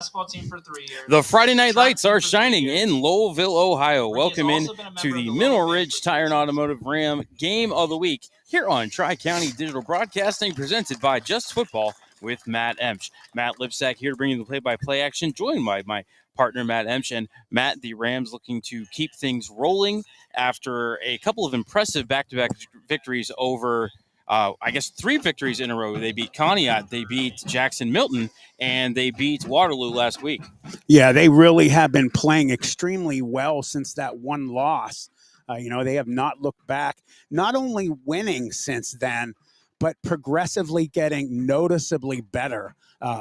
basketball team for 3 years. The Friday night lights are shining in Lowellville, Ohio. Welcome in to the Mineral Ridge Tire and Automotive Ram Game of the Week here on Tri-County Digital Broadcasting, presented by Just Football with Matt Emch. Matt Lipcsak here to bring you the play-by-play action, joined by my partner Matt Emch. And Matt, the Rams looking to keep things rolling after a couple of impressive back-to-back victories over I guess 3 victories in a row. They beat Conneaut, they beat Jackson Milton, and they beat Waterloo last week. Yeah, they really have been playing extremely well since that one loss. They have not looked back, not only winning since then, but progressively getting noticeably better.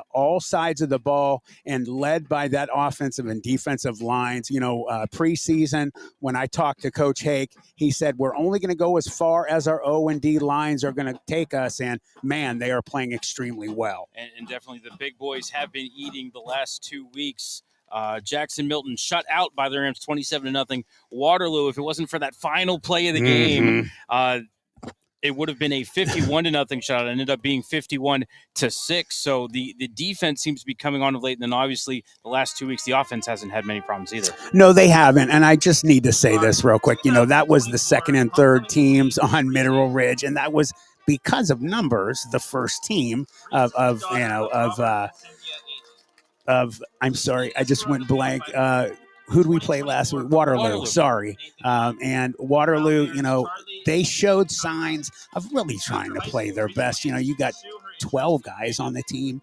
All sides of the ball, and led by that offensive and defensive lines. Preseason, when I talked to Coach Hake, he said, we're only going to go as far as our O&D lines are going to take us. And, man, they are playing extremely well. And definitely the big boys have been eating the last 2 weeks. Jackson Milton shut out by the Rams 27-0. Waterloo, if it wasn't for that final play of the game, it would have been a 51-0 shot. It ended up being 51-6. So the defense seems to be coming on of late. And then obviously the last 2 weeks, the offense hasn't had many problems either. No, they haven't. And I just need to say this real quick. That was the second and third teams on Mineral Ridge. And that was because of numbers, the first team of I'm sorry, I just went blank. Who did we play last week? Waterloo. Sorry. And Waterloo, they showed signs of really trying to play their best. You got 12 guys on the team.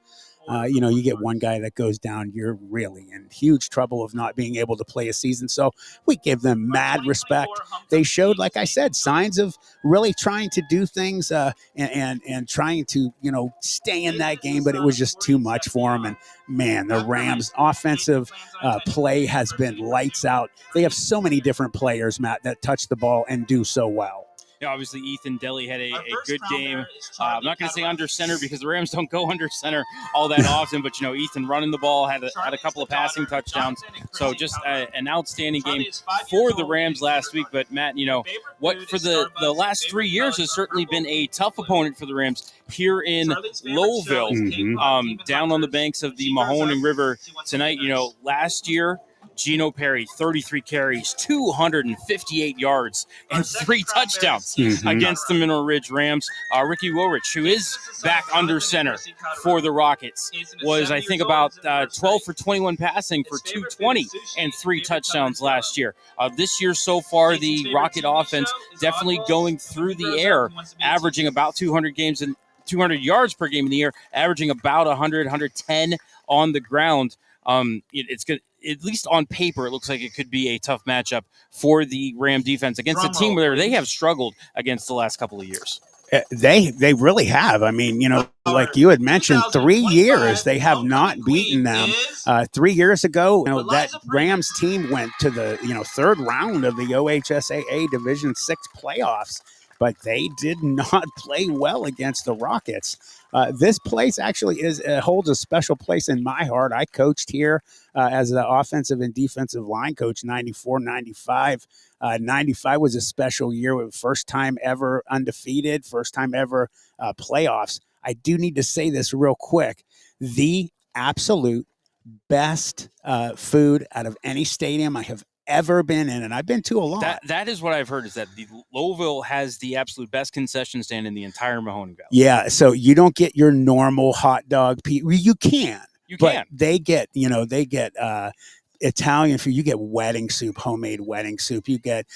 You get one guy that goes down, you're really in huge trouble of not being able to play a season. So we give them mad respect. They showed, like I said, signs of really trying to do things and trying to, stay in that game, but it was just too much for them. And, man, the Rams' offensive play has been lights out. They have so many different players, Matt, that touch the ball and do so well. Obviously, Ethan Deli had a good game. I'm not going to say under center because the Rams don't go under center all that often, but, Ethan running the ball, had a couple of passing touchdowns. So just an outstanding game for the Rams last week. But, Matt, what for the last 3 years has certainly been a tough opponent for the Rams here in Lowellville, down on the banks of the Mahoning River tonight. Last year, Gino Perry, 33 carries, 258 yards, and 3 touchdowns against the Mineral Ridge Rams. Ricky Woolrich, who is back under center for the Rockets, was, I think, about 12 for 21 passing for 220 and 3 touchdowns last year. This year so far, the Rocket offense definitely going through the air, averaging about 200 yards per game in the air, averaging about 110 on the ground. It's good. At least on paper, it looks like it could be a tough matchup for the Ram defense against a team where they have struggled against the last couple of years. They really have. I mean, like you had mentioned, 3 years they have not beaten them. 3 years ago, that Rams team went to the third round of the OHSAA Division 6 playoffs, but they did not play well against the Rockets. This place actually holds a special place in my heart. I coached here as an offensive and defensive line coach, 94, 95. 95 was a special year. First time ever undefeated, first time ever playoffs. I do need to say this real quick. The absolute best food out of any stadium I have ever been in, and I've been to a lot. That is what I've heard, is that the Lowellville has the absolute best concession stand in the entire Mahoning Valley. Yeah, so you don't get your normal hot dog. You can. But they get, Italian food. You get wedding soup, homemade wedding soup. You get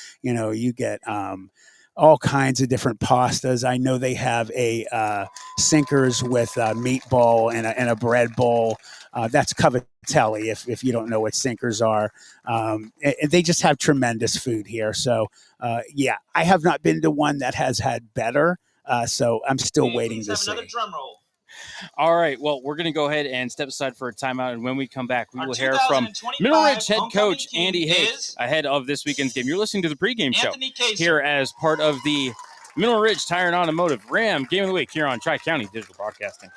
all kinds of different pastas. I know they have a Sinkers with a meatball and a bread bowl. That's Cavatelli, if you don't know what Sinkers are. They just have tremendous food here. So, I have not been to one that has had better. So I'm still waiting to see. All right, well, we're going to go ahead and step aside for a timeout, and when we come back, we will hear from Mineral Ridge head coach Andy Hake ahead of this weekend's game. You're listening to the pregame show here as part of the Mineral Ridge Tire and Automotive Ram Game of the Week here on Tri-County Digital Broadcasting.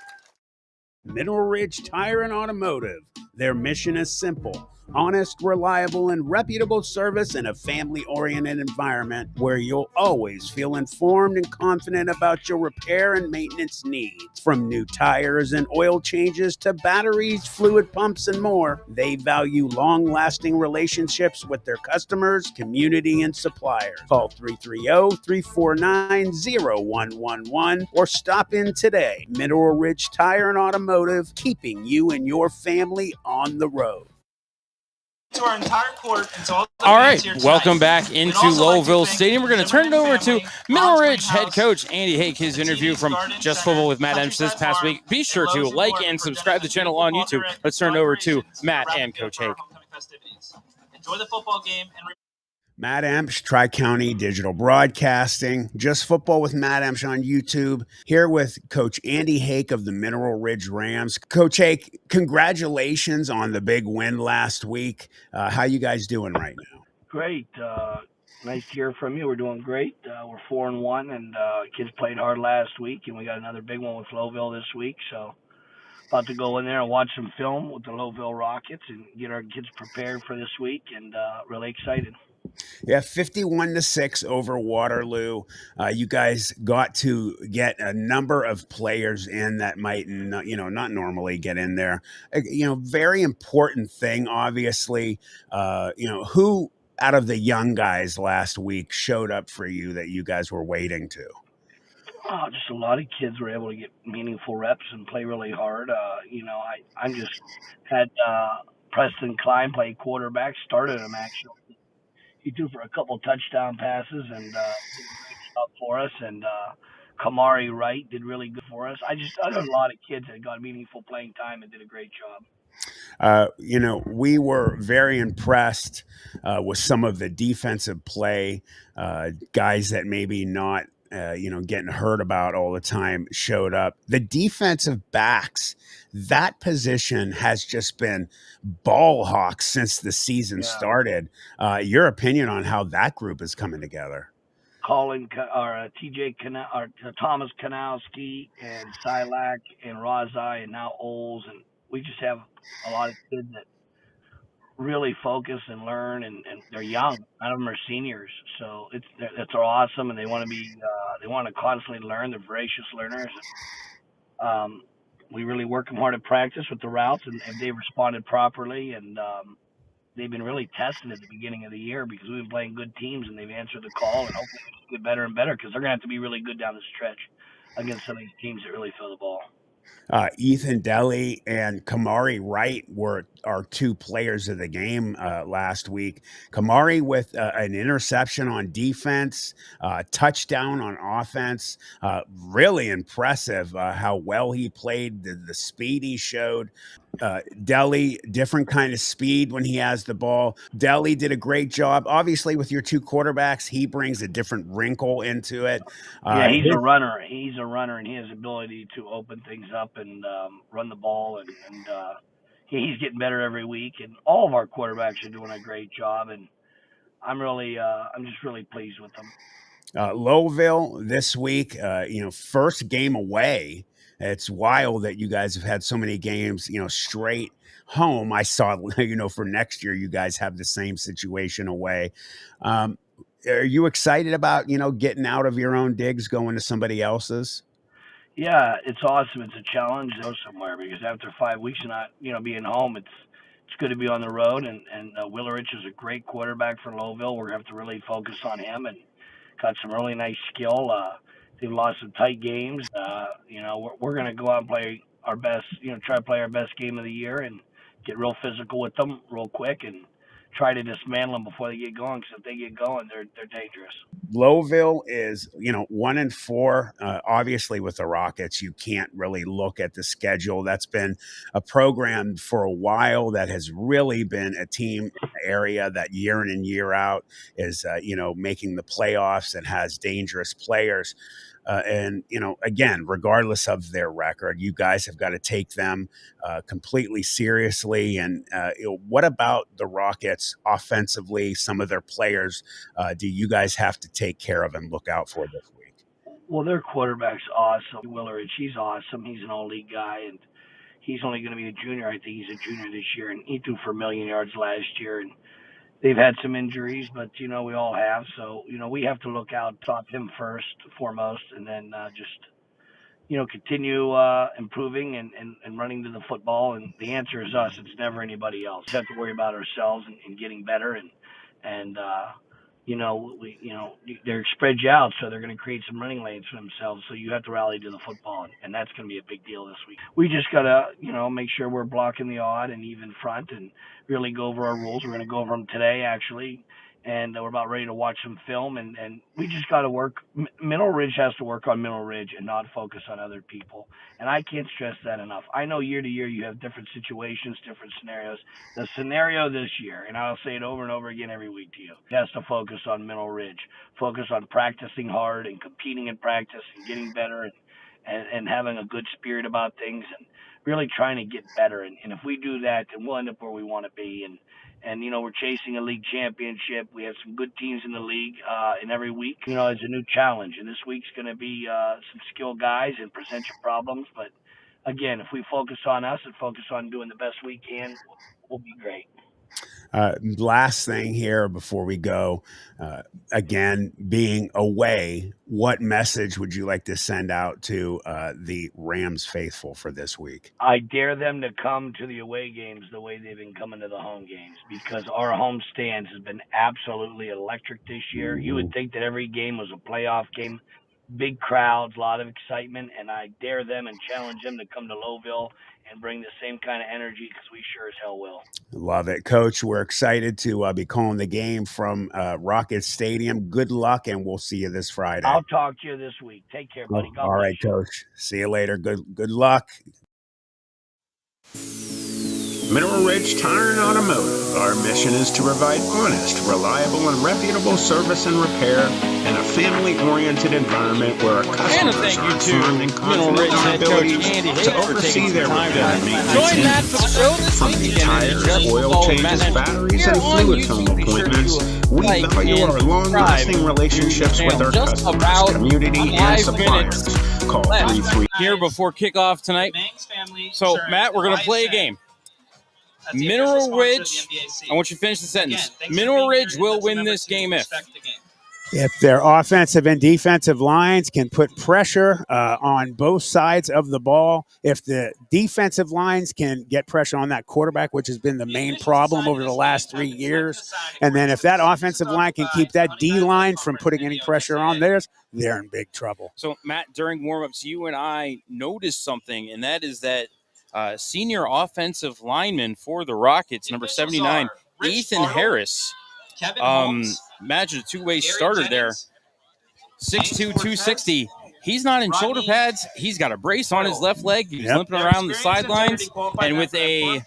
Mineral Ridge Tire and Automotive. Their mission is simple: honest, reliable, and reputable service in a family-oriented environment where you'll always feel informed and confident about your repair and maintenance needs. From new tires and oil changes to batteries, fluid pumps, and more, they value long-lasting relationships with their customers, community, and suppliers. Call 330-349-0111 or stop in today. Mineral Ridge Tire and Automotive, keeping you and your family on the road. To our entire court and to all right, welcome back into Lowellville Stadium. We're going to turn it over to Mineral Ridge head coach Andy Hake, his interview from Just Football with Matt Emch this past week. Be sure to like and subscribe to the channel on YouTube. Let's turn it over to Matt and Coach Hake. Enjoy the football game and Matt Emch, Tri-County Digital Broadcasting, Just Football with Matt Emch on YouTube, here with Coach Andy Hake of the Mineral Ridge Rams. Coach Hake, congratulations on the big win last week. How you guys doing right now? Great. Nice to hear from you. We're doing great. We're 4-1, and kids played hard last week, and we got another big one with Lowellville this week. So about to go in there and watch some film with the Lowellville Rockets and get our kids prepared for this week, and really excited. Yeah, 51-6 over Waterloo. You guys got to get a number of players in that might, not normally get in there. Very important thing, obviously. Who out of the young guys last week showed up for you that you guys were waiting to? Just a lot of kids were able to get meaningful reps and play really hard. I just had Preston Klein play quarterback, started him actually. He threw for a couple touchdown passes and did a great job for us. And Kamari Wright did really good for us. I had a lot of kids that got meaningful playing time and did a great job. We were very impressed with some of the defensive play. Guys that maybe not, getting heard about all the time showed up. The defensive backs, that position has just been ball hawks since the season started. Your opinion on how that group is coming together? Thomas Kanowski and Silak and Razai and now Oles, and we just have a lot of kids that really focus and learn, and they're young. None of them are seniors, so that's awesome, and they want to be they want to constantly learn. They're voracious learners. We really work them hard at practice with the routes, and they've responded properly, and they've been really tested at the beginning of the year because we've been playing good teams, and they've answered the call, and hopefully they get better and better because they're going to have to be really good down the stretch against some of these teams that really throw the ball. Ethan Deli and Kamari Wright were our two players of the game last week. Kamari with an interception on defense, touchdown on offense. Really impressive how well he played, the speed he showed. Deli, different kind of speed when he has the ball. Deli did a great job. Obviously, with your two quarterbacks, he brings a different wrinkle into it. He's a runner. He's a runner, and he has the ability to open things up and run the ball, and he's getting better every week. And all of our quarterbacks are doing a great job, and I'm just really pleased with them. Lowellville this week, first game away. It's wild that you guys have had so many games, straight home. I saw, for next year, you guys have the same situation away. Are you excited about, getting out of your own digs, going to somebody else's? Yeah, it's awesome. It's a challenge to go somewhere because after 5 weeks of not, being home, it's good to be on the road. And Willerich is a great quarterback for Lowellville. We're going to have to really focus on him and got some really nice skill. They've lost some tight games. We're going to go out and play our best, try to play our best game of the year and get real physical with them real quick and try to dismantle them before they get going, because if they get going, they're dangerous. Lowellville is, 1-4. Obviously, with the Rockets, you can't really look at the schedule. That's been a program for a while that has really been a team area that year in and year out is, making the playoffs and has dangerous players. Again, regardless of their record, you guys have got to take them completely seriously. And what about the Rockets offensively? Some of their players, do you guys have to take care of and look out for this week? Well, their quarterback's awesome. Willerich, he's awesome. He's an all-league guy, and he's only going to be a junior. I think he's a junior this year, and he threw for 1,000,000 yards last year. And they've had some injuries, but we all have. So we have to look out, top him foremost, and then just continue improving and running to the football. And the answer is us. It's never anybody else. We have to worry about ourselves and getting better. And they're spread you out, so they're going to create some running lanes for themselves. So you have to rally to the football, and that's going to be a big deal this week. We just got to, make sure we're blocking the odd and even front and really go over our rules. We're going to go over them today, actually. And we're about ready to watch some film, and we just got to work. Middle Ridge has to work on Middle Ridge and not focus on other people. And I can't stress that enough. I know year to year you have different situations, different scenarios. The scenario this year, and I'll say it over and over again every week to you, has to focus on Middle Ridge, focus on practicing hard and competing in practice and getting better and having a good spirit about things and really trying to get better. And if we do that, then we'll end up where we want to be. And we're chasing a league championship. We have some good teams in the league, and every week, it's a new challenge. And this week's going to be some skill guys and present your problems. But, again, if we focus on us and focus on doing the best we can, we'll be great. Last thing here before we go, again, being away, what message would you like to send out to the Rams faithful for this week? I dare them to come to the away games the way they've been coming to the home games, because our home stands has been absolutely electric this year. You would think that every game was a playoff game. Big crowds, a lot of excitement, and I dare them and challenge them to come to Lowellville and bring the same kind of energy, because we sure as hell will. Love it, Coach. We're excited to be calling the game from Rockets Stadium. Good luck, and we'll see you this Friday. I'll talk to you this week. Take care, buddy. God All right, bless you. Coach. See you later. Good luck. Mineral Ridge Tire and Automotive. Our mission is to provide honest, reliable, and reputable service and repair in a family-oriented environment where our customers are informed and confident in our abilities to oversee their repair and maintenance Join Matt for the show this from week new again. tires, oil changes, batteries, and fluid film appointments. We value our long-lasting relationships with our customers, community, and suppliers. Call 33 here before kickoff tonight. So, Matt, we're going to play a game. Mineral Ridge, I want you to finish the sentence. Mineral Ridge will win this game if their offensive and defensive lines can put pressure on both sides of the ball, if the defensive lines can get pressure on that quarterback, which has been the main problem over the last 3 years, and then if that offensive line can keep that D-line from putting any pressure on theirs, they're in big trouble. So, Matt, during warm-ups, you and I noticed something, and that is that senior offensive lineman for the Rockets, number 79, Ethan Harris. Imagine a two-way starter there. 6'2", 260. He's not in shoulder pads. He's got a brace on his left leg. He's limping around the sidelines. And with a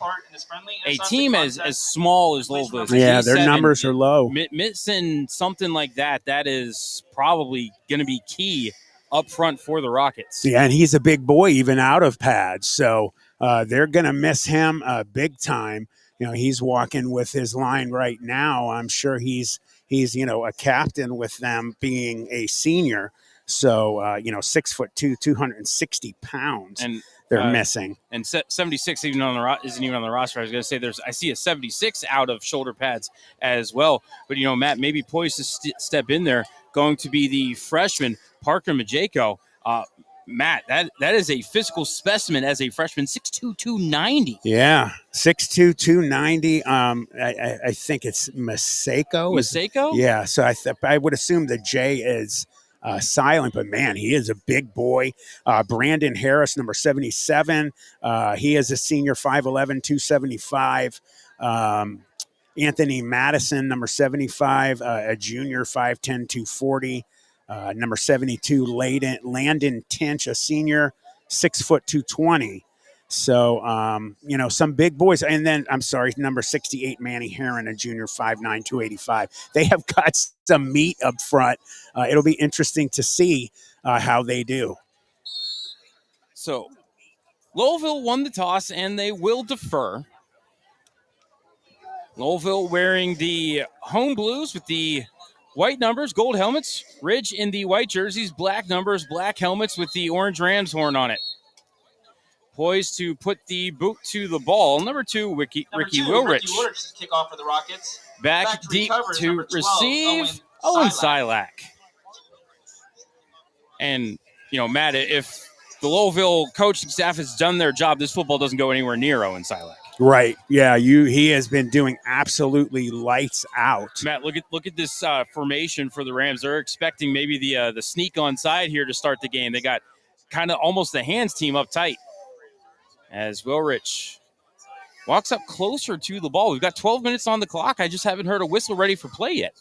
team as small as Lowellville, yeah, their numbers are low. Missing something like that, that is probably going to be key up front for the Rockets. Yeah, and he's a big boy even out of pads. So they're going to miss him big time. He's walking with his line right now. I'm sure he's a captain with them being a senior. So 6'2", 260 pounds, and they're missing. And 76 isn't even on the roster. I was going to say I see a 76 out of shoulder pads as well. But Matt, maybe poised to step in there, going to be the freshman Parker Majeko. Matt, that is a physical specimen as a freshman, 6'2", 290. Yeah, 6'2", 290. I think it's Maseko. Maseko? Yeah, so I would assume the J is silent, but man, he is a big boy. Brandon Harris, number 77. He is a senior, 5'11", 275. Anthony Madison, number 75, a junior, 5'10", 240. Number 72, Landon Tinch, a senior, 6', 220. So, some big boys. And then, number 68, Manny Herron, a junior, 5'9", 285. They have got some meat up front. It'll be interesting to see how they do. So, Lowellville won the toss, and they will defer. Lowellville wearing the home blues with the white numbers, gold helmets. Ridge in the white jerseys, black numbers, black helmets with the orange Rams horn on it. poised to put the boot to the ball. Number 2, Ricky Woolrich. Ricky Woolrich kick off for the Rockets. Back deep recovers, to number 12, receive Owen Silak. And, you know, Matt, if the Lowellville coaching staff has done their job, this football doesn't go anywhere near Owen Silak. Right. Yeah, he has been doing absolutely lights out. Matt, look at this formation for the Rams. They're expecting maybe the sneak on side here to start the game. They got kind of almost the hands team up tight. As Woolrich walks up closer to the ball. We've got 12 minutes on the clock. I just haven't heard a whistle ready for play yet.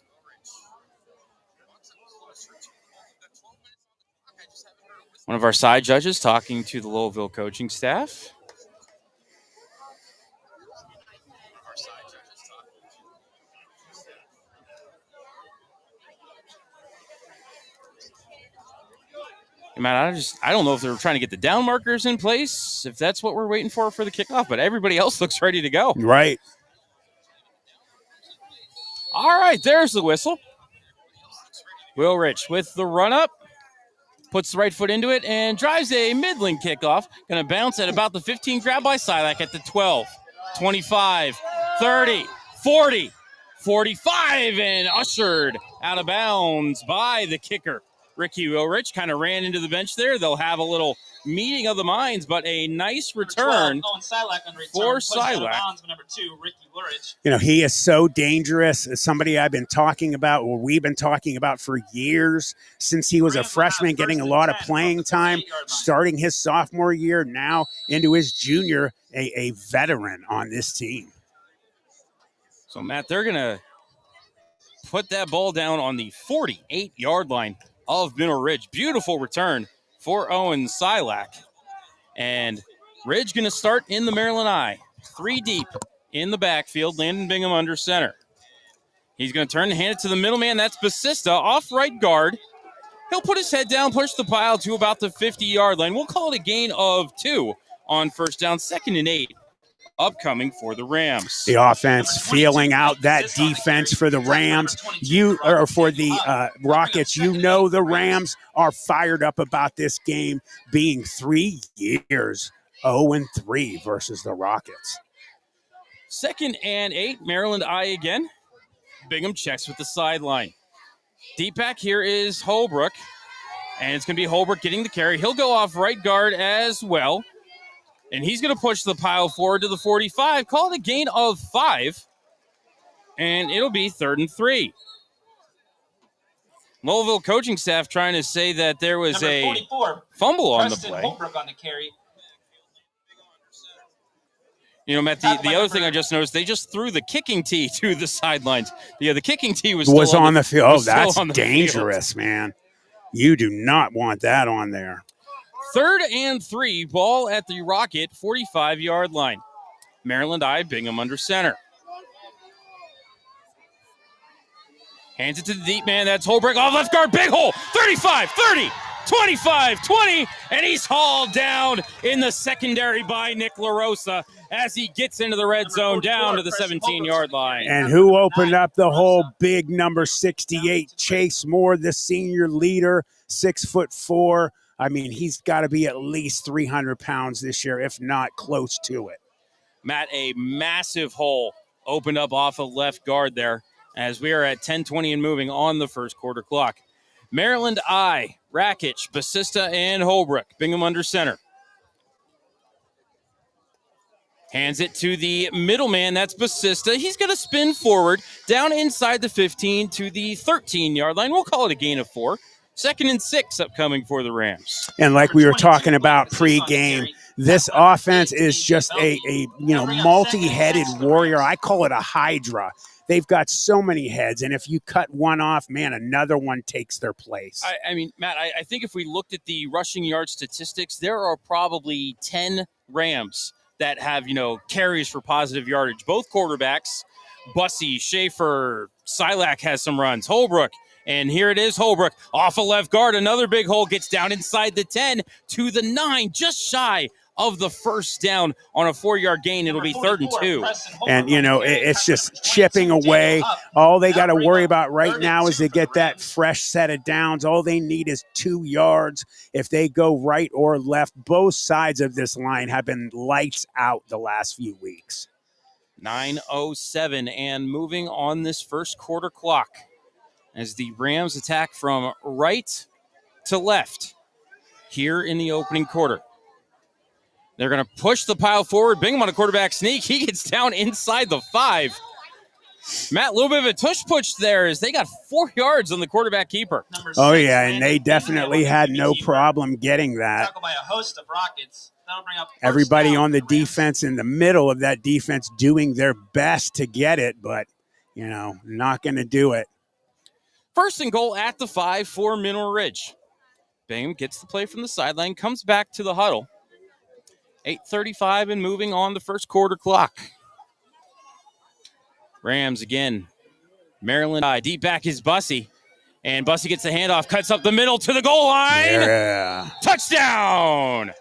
One of our side judges talking to the Lowellville coaching staff. Man, I don't know if they're trying to get the down markers in place, if that's what we're waiting for the kickoff, but everybody else looks ready to go. Right. All right, there's the whistle. Woolrich with the run up, puts the right foot into it and drives a middling kickoff. Going to bounce at about the 15, grab by Silak at the 12, 25, 30, 40, 45, and ushered out of bounds by the kicker. Ricky Woolrich kind of ran into the bench there. They'll have a little meeting of the minds, but a nice return for Silak. Number 2, Ricky Woolrich. You know, he is so dangerous. Somebody I've been talking about, or we've been talking about for years, since he was a freshman, getting a lot of playing time, starting his sophomore year, now into his junior, a veteran on this team. So, Matt, they're going to put that ball down on the 48-yard line of Mineral Ridge. Beautiful return for Owen Silak. And Ridge going to start in the Maryland I. 3 deep in the backfield. Landon Bingham under center. He's going to turn and hand it to the middleman. That's Basista off right guard. He'll put his head down, push the pile to about the 50-yard line. We'll call it a gain of 2 on first down, 2nd and 8. Upcoming for the Rams. The offense feeling out that defense for the Rams. For the Rockets. You know the Rams are fired up about this game being 3 years 0-3 versus the Rockets. 2nd and 8, Maryland I again. Bingham checks with the sideline. Deep back here is Holbrook, and it's going to be Holbrook getting the carry. He'll go off right guard as well. And he's going to push the pile forward to the 45. Call it a gain of 5. And it'll be 3rd and 3. Lowellville coaching staff trying to say that there was Number 44, fumble on Preston the play. Holbrook on the carry. You know, Matt, the other thing I just noticed, they just threw the kicking tee to the sidelines. The kicking tee was still on the field. Oh, that's on the dangerous, field. Man. You do not want that on there. 3rd and 3, ball at the Rocket 45-yard line. Maryland I, Bingham under center. Hands it to the deep man. That's Holbrook off left guard. Big hole. 35, 30, 25, 20. And he's hauled down in the secondary by Nick LaRosa as he gets into the red zone down to the 17-yard line. And who opened up the hole? Big number 68, Chase Moore, the senior leader, 6'4". I mean, he's got to be at least 300 pounds this year, if not close to it. Matt, a massive hole opened up off of left guard there as we are at 10:20 and moving on the first quarter clock. Maryland I, Rakic, Basista, and Holbrook. Bingham under center. Hands it to the middleman. That's Basista. He's going to spin forward down inside the 15 to the 13-yard line. We'll call it a gain of 4. 2nd and 6 upcoming for the Rams. And like we were talking about pregame, this offense is just a multi-headed warrior. I call it a hydra. They've got so many heads, and if you cut one off, man, another one takes their place. I mean, Matt, I think if we looked at the rushing yard statistics, there are probably 10 Rams that have, carries for positive yardage. Both quarterbacks, Bussey, Schaefer, Silak has some runs, Holbrook. And here it is, Holbrook off a left guard. Another big hole, gets down inside the 10 to the 9, just shy of the first down on a 4-yard gain. It'll be 3rd and 2. And, you know, it's just chipping away. All they got to worry about right now is to get that fresh set of downs. All they need is 2 yards. If they go right or left, both sides of this line have been lights out the last few weeks. 9:07 and moving on this first quarter clock as the Rams attack from right to left here in the opening quarter. They're going to push the pile forward. Bingham on a quarterback sneak. He gets down inside the 5. Matt, a little bit of a tush push there as they got 4 yards on the quarterback keeper. Oh, yeah, and they definitely had no problem getting that. Tackled by a host of Rockets. That'll bring up Everybody on the defense in the middle of that defense doing their best to get it, but, you know, not going to do it. 1st and goal at the 5 for Mineral Ridge. Bingham gets the play from the sideline, comes back to the huddle. 8:35 and moving on the first quarter clock. Rams again. Maryland deep back is Bussey. And Bussey gets the handoff, cuts up the middle to the goal line. Yeah. Touchdown!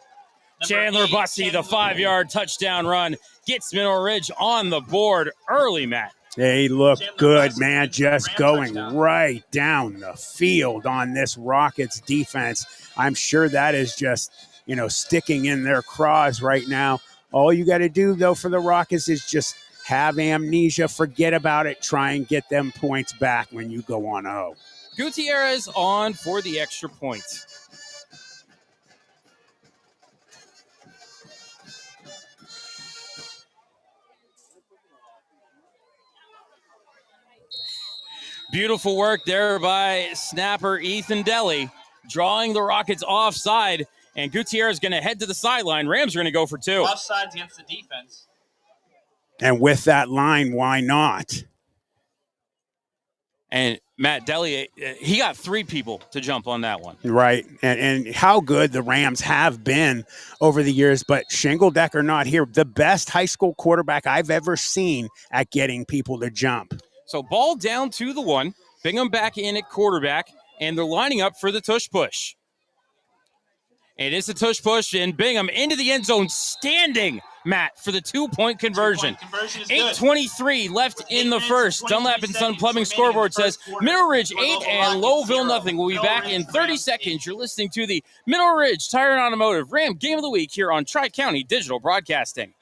Chandler Bussey, the 5-yard touchdown run, gets Mineral Ridge on the board early, Matt. They look good, man, just going right down the field on this Rockets defense. I'm sure that is just, you know, sticking in their craws right now. All you got to do, though, for the Rockets is just have amnesia, forget about it, try and get them points back when you go on 0. Gutierrez on for the extra point. Beautiful work there by snapper Ethan Deli, drawing the Rockets offside, and Gutierrez is going to head to the sideline. Rams are going to go for 2. Offsides against the defense. And with that line, why not? And Matt Deli, he got 3 people to jump on that one. Right. And how good the Rams have been over the years, but Shingledecker not here. The best high school quarterback I've ever seen at getting people to jump. So ball down to the 1, Bingham back in at quarterback, and they're lining up for the tush push. It is the tush push, and Bingham into the end zone, standing, Matt, for the 2-point conversion. 8:23 left in the first. Dunlap and Son Plumbing scoreboard says Mineral Ridge 8 and Lowellville nothing. We'll be back in 30 seconds. You're listening to the Mineral Ridge Tire and Automotive Ram Game of the Week here on Tri-County Digital Broadcasting.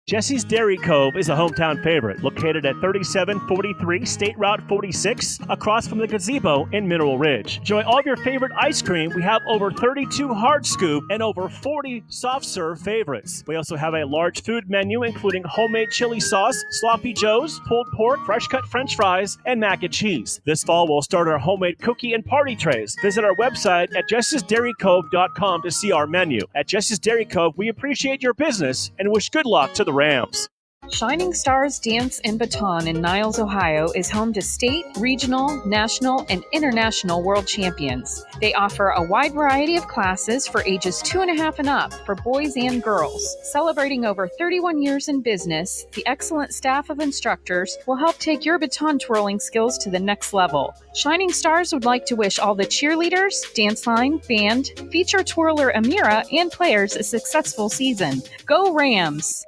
Jesse's Dairy Cove is a hometown favorite, located at 3743 State Route 46, across from the gazebo in Mineral Ridge. Enjoy all of your favorite ice cream. We have over 32 hard scoop and over 40 soft serve favorites. We also have a large food menu, including homemade chili sauce, sloppy joes, pulled pork, fresh cut french fries, and mac and cheese. This fall, we'll start our homemade cookie and party trays. Visit our website at jessesdairycove.com to see our menu. At Jesse's Dairy Cove, we appreciate your business and wish good luck to the Rams. Shining Stars Dance and Baton in Niles, Ohio is home to state, regional, national, and international world champions. They offer a wide variety of classes for ages 2.5 and up for boys and girls. Celebrating over 31 years in business, the excellent staff of instructors will help take your baton twirling skills to the next level. Shining Stars would like to wish all the cheerleaders, dance line, band, feature twirler Amira, and players a successful season. Go Rams!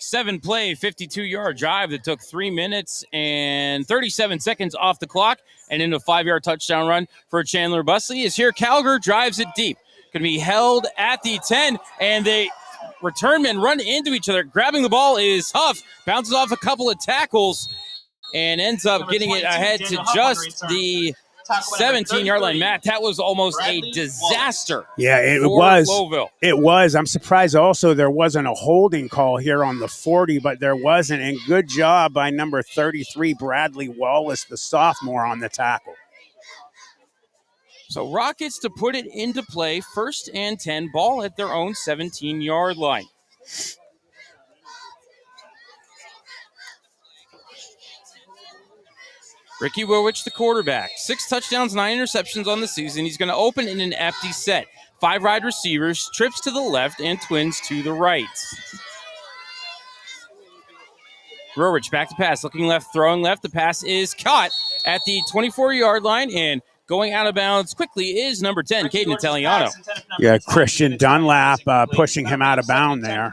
7-play, 52-yard drive that took 3 minutes and 37 seconds off the clock and into a 5-yard touchdown run for Chandler Bussey is here. Calgary drives it deep. Going to be held at the 10, and they return men run into each other. Grabbing the ball is Huff, bounces off a couple of tackles, and ends up getting it ahead to just the 17-yard line. Matt, that was almost a disaster. Yeah, it for was. Lowellville. It was. I'm surprised also there wasn't a holding call here on the 40, but there wasn't. And good job by number 33, Bradley Wallace, the sophomore, on the tackle. So Rockets to put it into play, 1st and 10, ball at their own 17-yard line. Ricky Wowich, the quarterback. 6 touchdowns, 9 interceptions on the season. He's going to open in an empty set. 5 wide receivers, trips to the left, and twins to the right. Wowich back to pass, looking left, throwing left. The pass is caught at the 24-yard line and Going out of bounds quickly is number 10, Caden Italiano. Yeah, Christian Dunlap pushing him out of bounds there.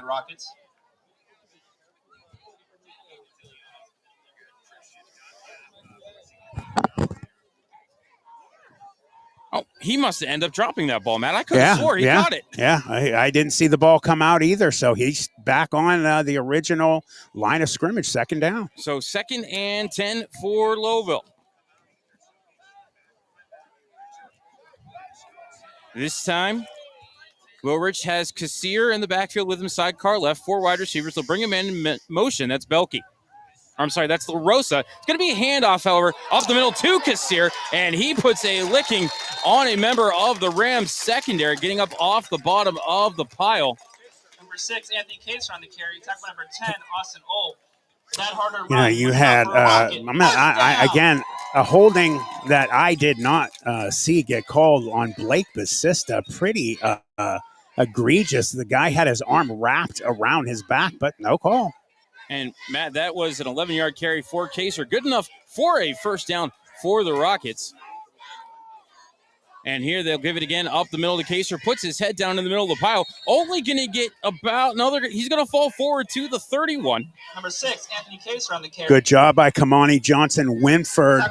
Oh, he must have ended up dropping that ball, Matt. I could have swore he caught it. Yeah, I didn't see the ball come out either, so he's back on the original line of scrimmage, second down. So 2nd and 10 for Lowellville. This time, Wilrich has Kassir in the backfield with him, sidecar left, 4 wide receivers. They'll bring him in motion. That's Belke. I'm sorry, that's LaRosa. It's going to be a handoff, however, up the middle to Kassir, and he puts a licking on a member of the Rams secondary, getting up off the bottom of the pile. Number 6, Anthony Case on the carry. Tackle number 10, Austin Old. That harder you know, you had again a holding that I did not see get called on Blake Basista. Pretty egregious. The guy had his arm wrapped around his back, but no call. And, Matt, that was an 11-yard carry for Kaser. Good enough for a first down for the Rockets. And here they'll give it again up the middle to Kaser. Puts his head down in the middle of the pile. Only going to get about another. He's going to fall forward to the 31. Number 6, Anthony Kaser on the carry. Good job by Kamani Johnson Winford.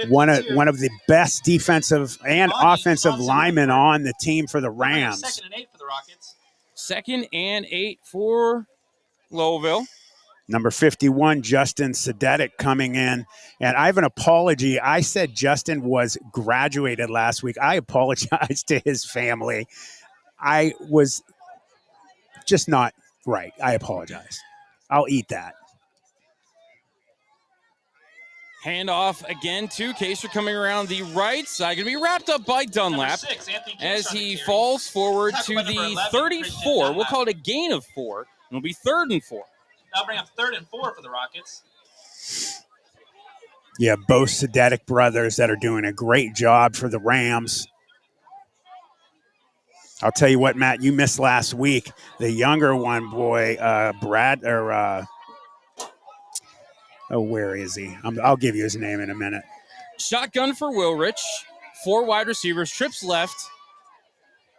One of the best defensive and offensive linemen on the team for the Rams. 2nd and 8 for the Rockets. 2nd and 8 for Lowellville. Number 51, Justin Sedetic coming in. And I have an apology. I said Justin was graduated last week. I apologize to his family. I was just not right. I apologize. I'll eat that. Handoff again to Kaser coming around the right side. Going to be wrapped up by Dunlap 6, as he falls forward to the 34. We'll call it a gain of 4. It'll be 3rd and 4. That'll bring up 3rd and 4 for the Rockets. Yeah, both Sedetic brothers that are doing a great job for the Rams. I'll tell you what, Matt, you missed last week. The younger one, boy, Brad, or where is he? I'll give you his name in a minute. Shotgun for Wilrich. 4 wide receivers, trips left.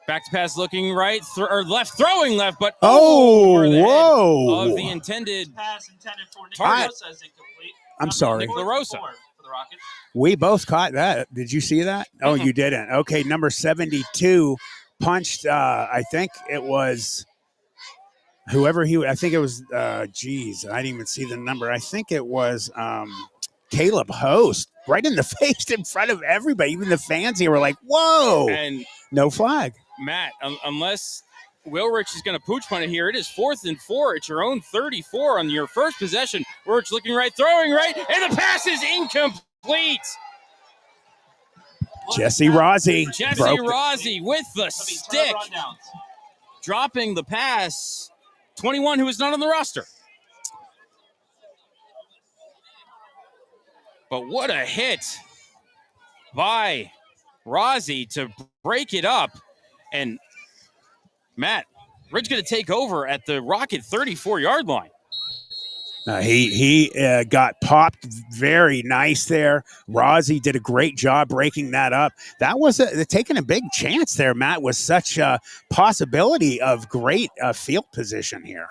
Back to pass looking right, or left, throwing left, but over the head of the intended pass intended for Nick target. LaRosa is incomplete. I'm sorry. Nick LaRosa. For the Rockets. We both caught that. Did you see that? Oh, you didn't. Okay, number 72 punched, I think it was whoever I think it was, I didn't even see the number. I think it was Caleb Host right in the face in front of everybody. Even the fans here were like, whoa, and no flag. Matt, unless Wilrich is going to pooch punt it here, it is 4th and 4. It's your own 34 on your first possession. Wilrich looking right, throwing right, and the pass is incomplete. Jesse Rossi with the stick, dropping the pass. 21, who is not on the roster. But what a hit by Rossi to break it up. And Matt, Ridge going to take over at the Rocket 34-yard line. He got popped very nice there. Rossi did a great job breaking that up. That was taking a big chance there, Matt, with such a possibility of great field position here.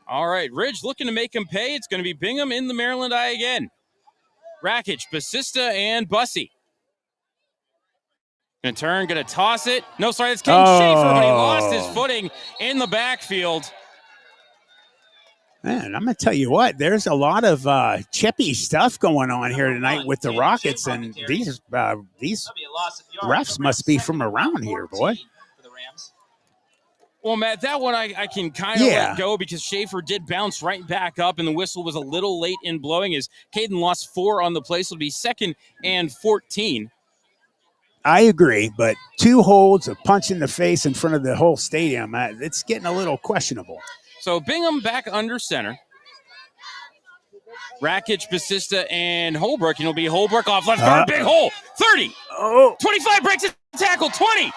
All right, Ridge looking to make him pay. It's going to be Bingham in the Maryland eye again. Rakic, Basista, and Bussey. Going to turn, going to toss it. No, sorry, it's King Schaefer, but he lost his footing in the backfield. Man, I'm going to tell you what, there's a lot of chippy stuff going on here tonight with the Rockets, and these refs must be from around here, boy. Well, Matt, that one I can kind of let go because Schaefer did bounce right back up, and the whistle was a little late in blowing as Caden lost 4 on the play, so it'll be 2nd and 14. I agree, but 2 holds, a punch in the face in front of the whole stadium, it's getting a little questionable. So Bingham back under center. Rakic, Basista, and Holbrook. And it'll be Holbrook off left guard. Big hole. 30. 25 breaks a tackle. 20.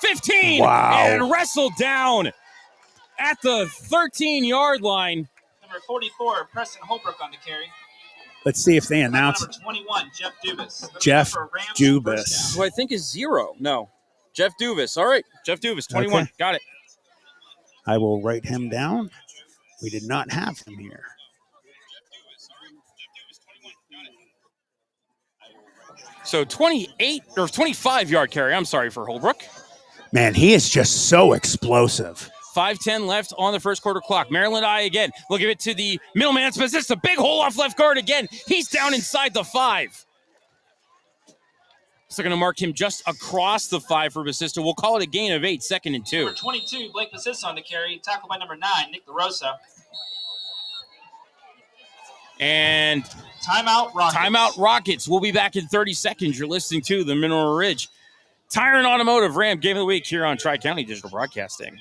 15. Wow. And wrestled down at the 13-yard line. Number 44, Preston Holbrook on the carry. Let's see if they announce Number 21, Jeff Dubas. Jeff For Rams Dubas. first down. Who I think is 0. No. Jeff Dubas. All right. Jeff Dubas, 21. Okay. Got it. I will write him down. We did not have him here. So 28 or 25-yard carry. I'm sorry for Holbrook. Man, he is just so explosive. 5:10 left on the first quarter clock. Maryland I again. We'll give it to the middleman. It's a big hole off left guard again. He's down inside the 5. So going to mark him just across the 5 for Basista. We'll call it a gain of 8, 2nd and 2. Number 22, Blake Basista on the carry. Tackled by number 9, Nick LaRosa. And Timeout Rockets. Timeout Rockets. We'll be back in 30 seconds. You're listening to the Mineral Ridge Tire and Automotive Ram Game of the Week here on Tri-County Digital Broadcasting.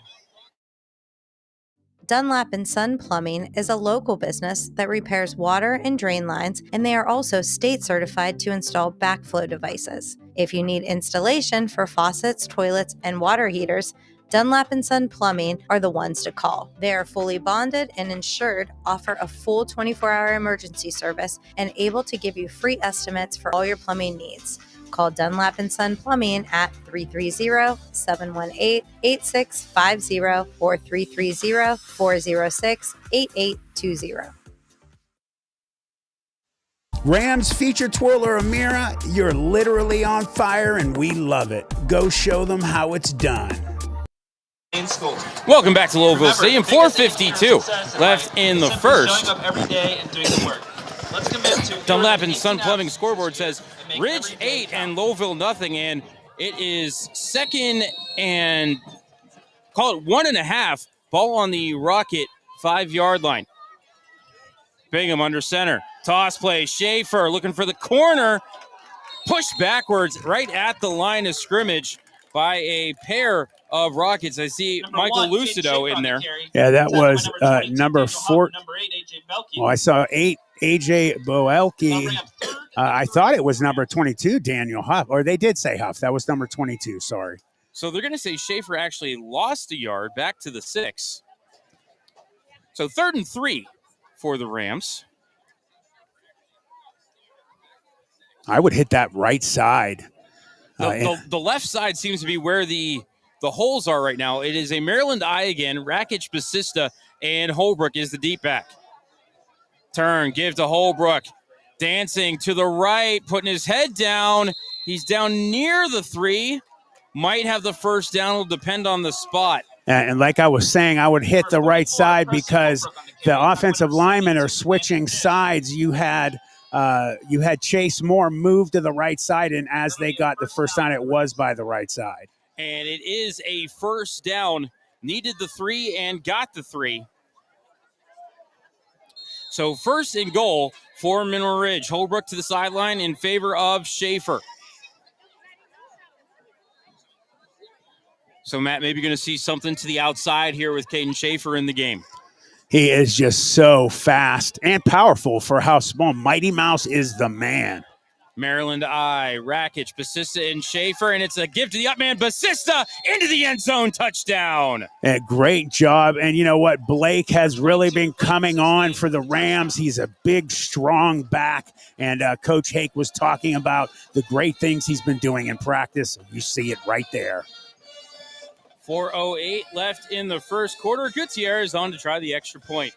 Dunlap & Son Plumbing is a local business that repairs water and drain lines, and they are also state certified to install backflow devices. If you need installation for faucets, toilets, and water heaters, Dunlap & Son Plumbing are the ones to call. They are fully bonded and insured, offer a full 24-hour emergency service, and able to give you free estimates for all your plumbing needs. Call Dunlap & Son Plumbing at 330-718-8650 or 330-406-8820. Rams feature twirler Amira, you're literally on fire and we love it. Go show them how it's done. In school. Welcome back to Lowellville Stadium. Remember, 4:52 left in the simply first. Showing up every day and doing the work. Let's commit to Dunlap & Son Plumbing scoreboard says Ridge 8 and Lowellville nothing, and it is 2nd and call it 1.5. Ball on the Rocket 5-yard line. Bingham under center. Toss play. Schaefer looking for the corner. Pushed backwards right at the line of scrimmage by a pair of Rockets. I see Michael Lucido in there. Yeah, that was number 4. Number 8, AJ Belkey. Oh, I saw 8, AJ Boelke. I thought it was number 22, Daniel Huff. Or they did say Huff. That was number 22, sorry. So they're going to say Schaefer actually lost a yard back to the 6. So 3rd and 3 for the Rams. I would hit that right side. The left side seems to be where the holes are right now. It is a Maryland I again. Rakic, Basista, and Holbrook is the deep back. Turn, give to Holbrook. Dancing to the right, putting his head down. He's down near the 3. Might have the first down. Will depend on the spot. And like I was saying, I would hit the right side because the offensive linemen are switching sides. You had Chase Moore move to the right side, and as they got the first down, it was by the right side. And it is a first down. Needed the 3 and got the 3. So 1st and goal for Mineral Ridge. Holbrook to the sideline in favor of Schaefer. So, Matt, maybe going to see something to the outside here with Caden Schaefer in the game. He is just so fast and powerful for how small. Mighty Mouse is the man. Maryland I, Rakic, Basista, and Schaefer, and it's a give to the up man, Basista, into the end zone, touchdown. A great job, and you know what? Blake has really been coming on for the Rams. He's a big, strong back, and Coach Hake was talking about the great things he's been doing in practice. You see it right there. 4:08 left in the first quarter. Gutierrez on to try the extra point.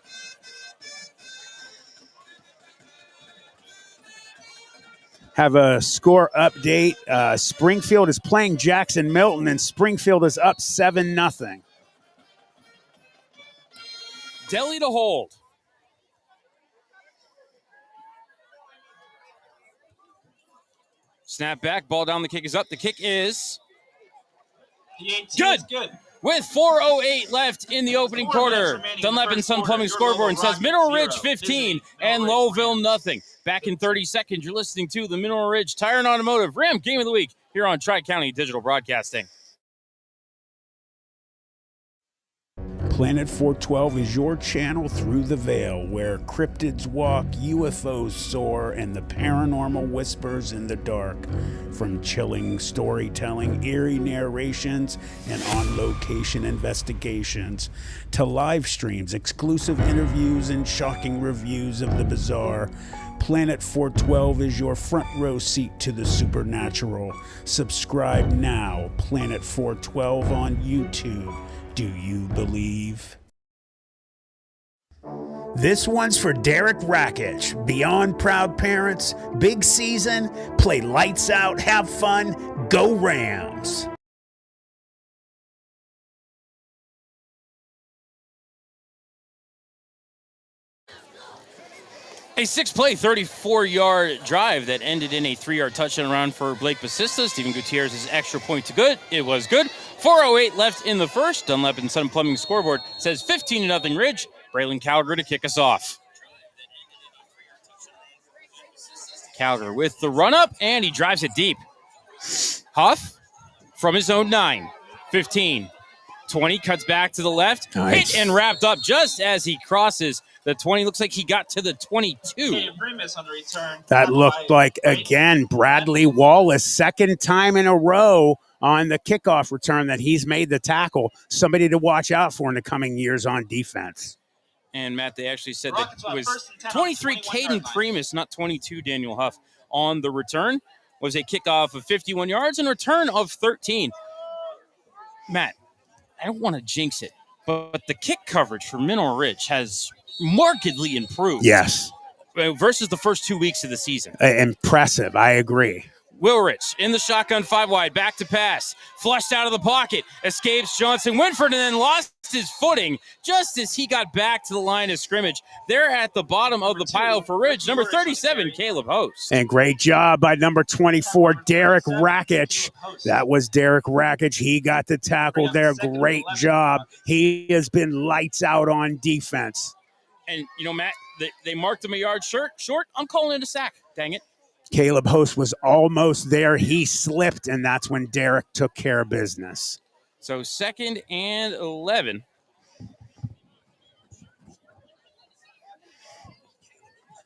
Have a score update. Springfield is playing Jackson Milton, and Springfield is up 7-0. Delhi to hold. Snap back, ball down, the kick is up. The kick is good. With 4:08 left in the opening quarter. Dunlap & Son Plumbing scoreboard says Mineral Ridge 15 and Lowellville nothing. Back in 30 seconds, you're listening to the Mineral Ridge Tire and Automotive Ram Game of the Week here on Tri-County Digital Broadcasting. Planet 412 is your channel through the veil, where cryptids walk, UFOs soar, and the paranormal whispers in the dark. From chilling storytelling, eerie narrations, and on-location investigations, to live streams, exclusive interviews, and shocking reviews of the bizarre, Planet 412 is your front row seat to the supernatural. Subscribe now. Planet 412 on YouTube. Do you believe? This one's for Derek Rakich. Beyond proud parents, big season, play lights out, have fun, go Rams. A 6-play, 34-yard drive that ended in a 3-yard touchdown run for Blake Basista. Steven Gutierrez's extra point to good. It was good. 4:08 left in the first. Dunlap and Sun Plumbing scoreboard says 15-0 Ridge. Braylon Calgar to kick us off. Calgar with the run-up, and he drives it deep. Huff from his own 9. 15. 20, cuts back to the left. Nice. Hit and wrapped up just as he crosses the 20. Looks like he got to the 22. That looked like, again, Bradley Wallace, second time in a row on the kickoff return that he's made the tackle. Somebody to watch out for in the coming years on defense. And, Matt, they actually said that it was 23 Caden Primus, not 22 Daniel Huff, on the return. Was a kickoff of 51 yards and return of 13. Matt, I don't want to jinx it, but the kick coverage for Mineral Ridge has markedly improved. Yes. Versus the first 2 weeks of the season. Impressive. I agree. Willrich in the shotgun 5 wide, back to pass, flushed out of the pocket, escapes Johnson Winford, and then lost his footing just as he got back to the line of scrimmage. They're at the bottom of the pile for Ridge. Number 37, Caleb Host. And great job by number 24, Derek Rakich. That was Derek Rakich. He got the tackle there. Great job. He has been lights out on defense. And, you know, Matt, they marked him a yard short. I'm calling it a sack. Dang it. Caleb Host was almost there. He slipped, and that's when Derek took care of business. So 2nd and 11.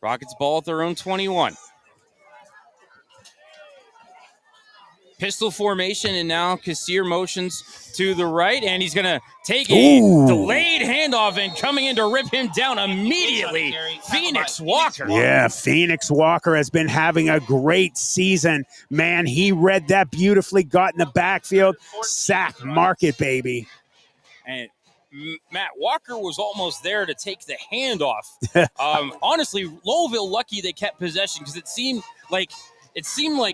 Rockets ball at their own 21. Pistol formation, and now Kassir motions to the right, and he's going to take a delayed handoff, and coming in to rip him down immediately, Phoenix Walker. Yeah, Phoenix Walker has been having a great season. Man, he read that beautifully, got in the backfield, sack, mark it, baby. And Matt, Walker was almost there to take the handoff. Honestly, Lowellville lucky they kept possession because it seemed like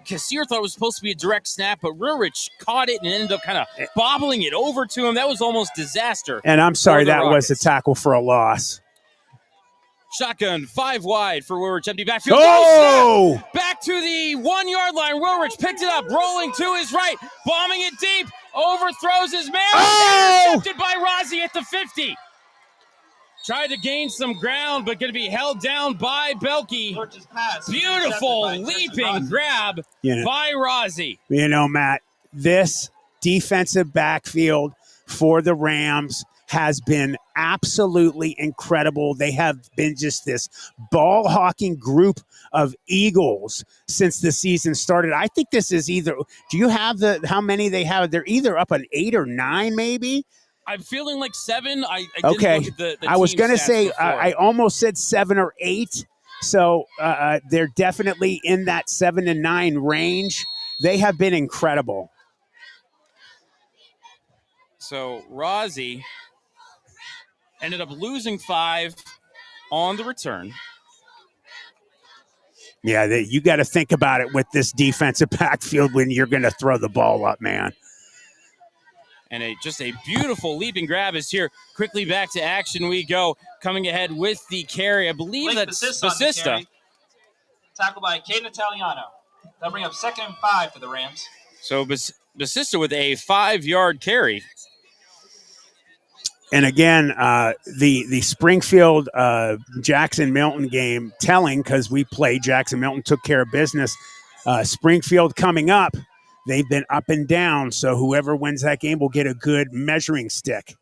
Kassir thought it was supposed to be a direct snap, but Rurich caught it and ended up kind of bobbling it over to him. That was almost disaster. And I'm sorry, that was a tackle for a loss. Shotgun 5 wide for Rurich, empty backfield. Oh! Back to the 1 yard line. Rurich picked it up, rolling to his right, bombing it deep, overthrows his man. Intercepted by Rozzi at the 50. Tried to gain some ground, but going to be held down by Belke. Beautiful leaping grab by Rozzi. You know, Matt, this defensive backfield for the Rams has been absolutely incredible. They have been just this ball hawking group of Eagles since the season started. I think this is either, do you have how many they have? They're either up an 8 or 9 maybe. I'm feeling like 7. I didn't look at the I was going to say, I almost said 7 or 8. So they're definitely in that 7 to 9 range. They have been incredible. So Rozzi ended up losing 5 on the return. Yeah, you got to think about it with this defensive backfield when you're going to throw the ball up, man. And just a beautiful leaping grab is here. Quickly back to action we go. Coming ahead with the carry. I believe that's Basista. Tackled by Caden Italiano. That'll bring up 2nd and 5 for the Rams. So Basista with a 5-yard carry. And again, the Springfield Jackson Milton game telling, because we played Jackson Milton, took care of business. Springfield coming up. They've been up and down, so whoever wins that game will get a good measuring stick.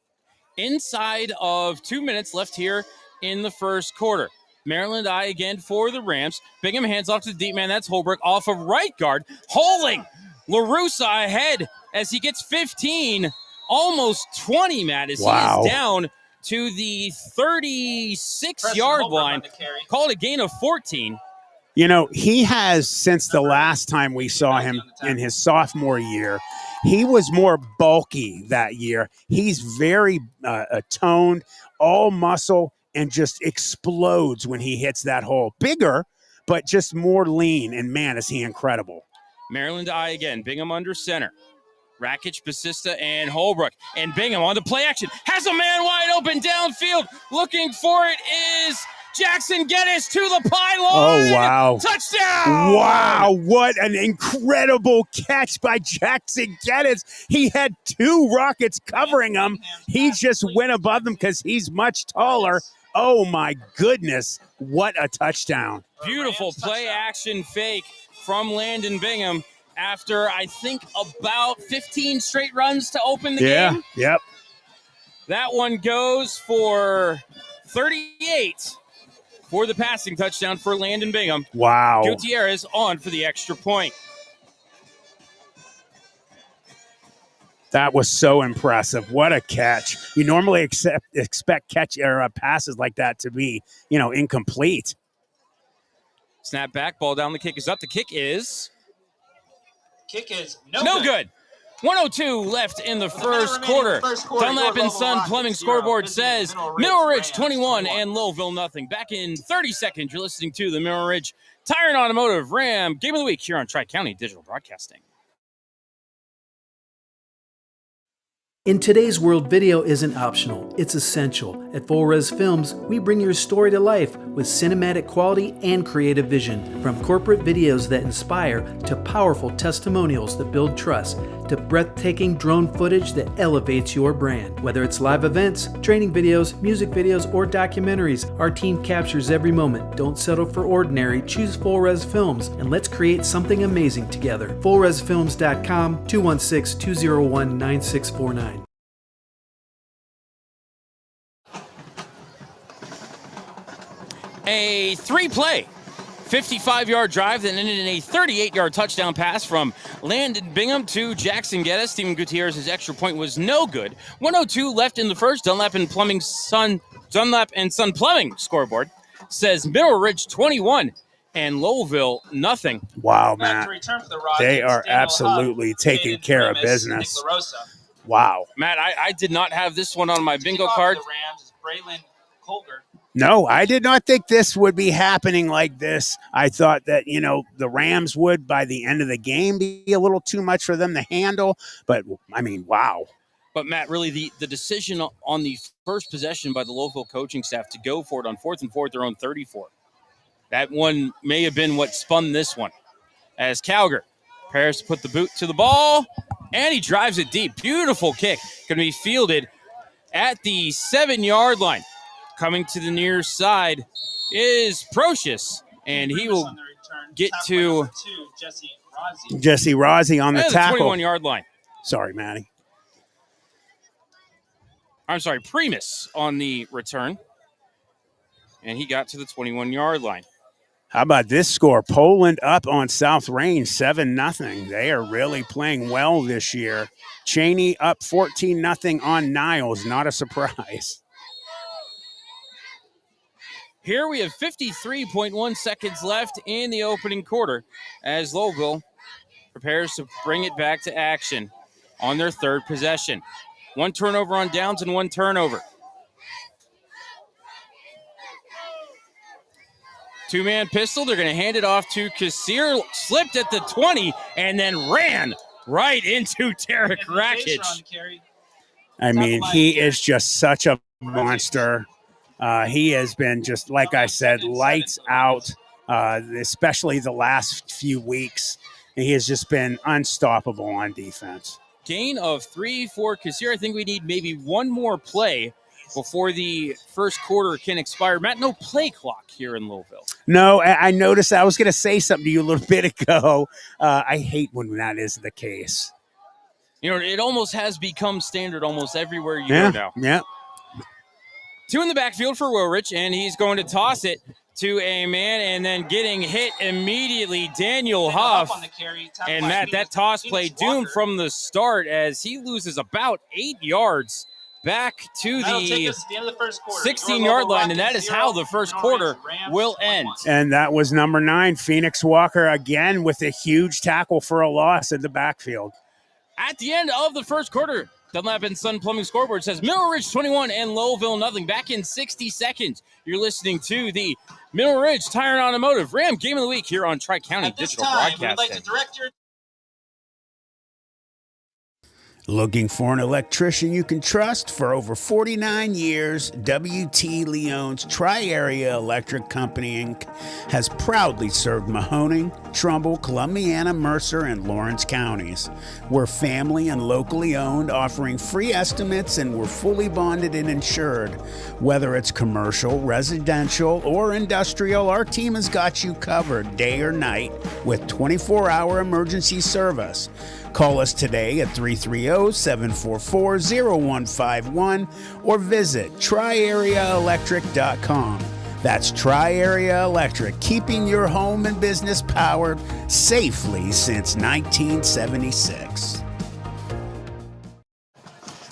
Inside of 2 minutes left here in the first quarter. Maryland eye again for the Rams. Bingham hands off to the deep man. That's Holbrook off of right guard. Holding LaRussa ahead as he gets 15, almost 20, Matt, as he is down to the 36-yard line. Called a gain of 14. You know, he has, since the last time we saw him in his sophomore year, he was more bulky that year. He's very toned, all muscle, and just explodes when he hits that hole. Bigger, but just more lean. And man, is he incredible. Maryland I again. Bingham under center. Rakic, Basista, and Holbrook. And Bingham on the play action. Has a man wide open downfield. Looking for it is Jackson Geddes to the pylon. Oh, wow. Touchdown. Wow, what an incredible catch by Jackson Geddes. He had 2 Rockets covering him. He just went above them because he's much taller. Oh, my goodness. What a touchdown. Beautiful play action fake from Landon Bingham after, I think, about 15 straight runs to open the game. Yep. That one goes for 38 for the passing touchdown for Landon Bingham. Wow. Gutierrez on for the extra point. That was so impressive. What a catch. You normally expect catch or passes like that to be, incomplete. Snap back, ball down, the kick is up. The kick is no good. 102 left in the first quarter. Dunlap and Son Plumbing scoreboard says Mineral Ridge 21 and Lowellville nothing. Back in 30 seconds, you're listening to the Mineral Ridge Tire and Automotive Ram Game of the Week here on Tri-County Digital Broadcasting. In today's world, video isn't optional, it's essential. At Full Res Films, we bring your story to life with cinematic quality and creative vision. From corporate videos that inspire to powerful testimonials that build trust to breathtaking drone footage that elevates your brand. Whether it's live events, training videos, music videos, or documentaries, our team captures every moment. Don't settle for ordinary, choose Full Res Films, and let's create something amazing together. FullResFilms.com, 216-201-9649. A 3-play, 55-yard drive that ended in a 38-yard touchdown pass from Landon Bingham to Jackson Geddes. Steven Gutierrez's extra point was no good. 102 left in the first. Dunlap and Son Plumbing scoreboard says Mineral Ridge 21 and Lowellville nothing. Wow, Matt. They are absolutely taking care of business. Wow. Matt, I did not have this one on my bingo card. No, I did not think this would be happening like this. I thought that, the Rams would, by the end of the game, be a little too much for them to handle. But, wow. But, Matt, really the decision on the first possession by the Lowellville coaching staff to go for it on 4th and 4 at their own 34. That one may have been what spun this one. As Calger prepares to put the boot to the ball, and he drives it deep. Beautiful kick. Going to be fielded at the 7-yard line. Coming to the near side is Procius, and he will get to Jesse Rossi on the tackle. 21-yard line. Sorry, Matty. I'm sorry, Primus on the return, and he got to the 21-yard line. How about this score? Poland up on South Range, 7-0. They are really playing well this year. Cheney up 14-0 on Niles. Not a surprise. Here we have 53.1 seconds left in the opening quarter as Lowellville prepares to bring it back to action on their third possession. 1 turnover on downs and 1 turnover. 2-man pistol. They're going to hand it off to Kassir. Slipped at the 20 and then ran right into Tarek Rakic. He is just such a monster. He has been just, like I said, lights out, especially the last few weeks. He has just been unstoppable on defense. Gain of 3 for Kassir. I think we need maybe one more play before the first quarter can expire. Matt, no play clock here in Lowellville. No, I noticed. I was going to say something to you a little bit ago. I hate when that is the case. It almost has become standard almost everywhere you go now. Yeah. 2 in the backfield for Wilrich, and he's going to toss it to a man, and then getting hit immediately, Daniel Huff. And Matt, that toss play doomed from the start as he loses about 8 yards back to the Us to the end of the first quarter. 16-yard line, and that is how the first quarter will end. And that was number 9, Phoenix Walker, again with a huge tackle for a loss in the backfield. At the end of the first quarter, Dunlap and Sun Plumbing scoreboard says Mineral Ridge 21 and Lowellville nothing. Back in 60 seconds, you're listening to the Mineral Ridge Tire and Automotive Ram Game of the Week here on Tri-County Digital Broadcasting. We'd like to direct your Looking for an electrician you can trust? For over 49 years, W.T. Leone's Tri-Area Electric Company, Inc. has proudly served Mahoning, Trumbull, Columbiana, Mercer, and Lawrence counties. We're family and locally owned, offering free estimates, and we're fully bonded and insured. Whether it's commercial, residential, or industrial, our team has got you covered day or night with 24-hour emergency service. Call us today at 330-744-0151 or visit triareaelectric.com. That's Tri-Area Electric, keeping your home and business powered safely since 1976.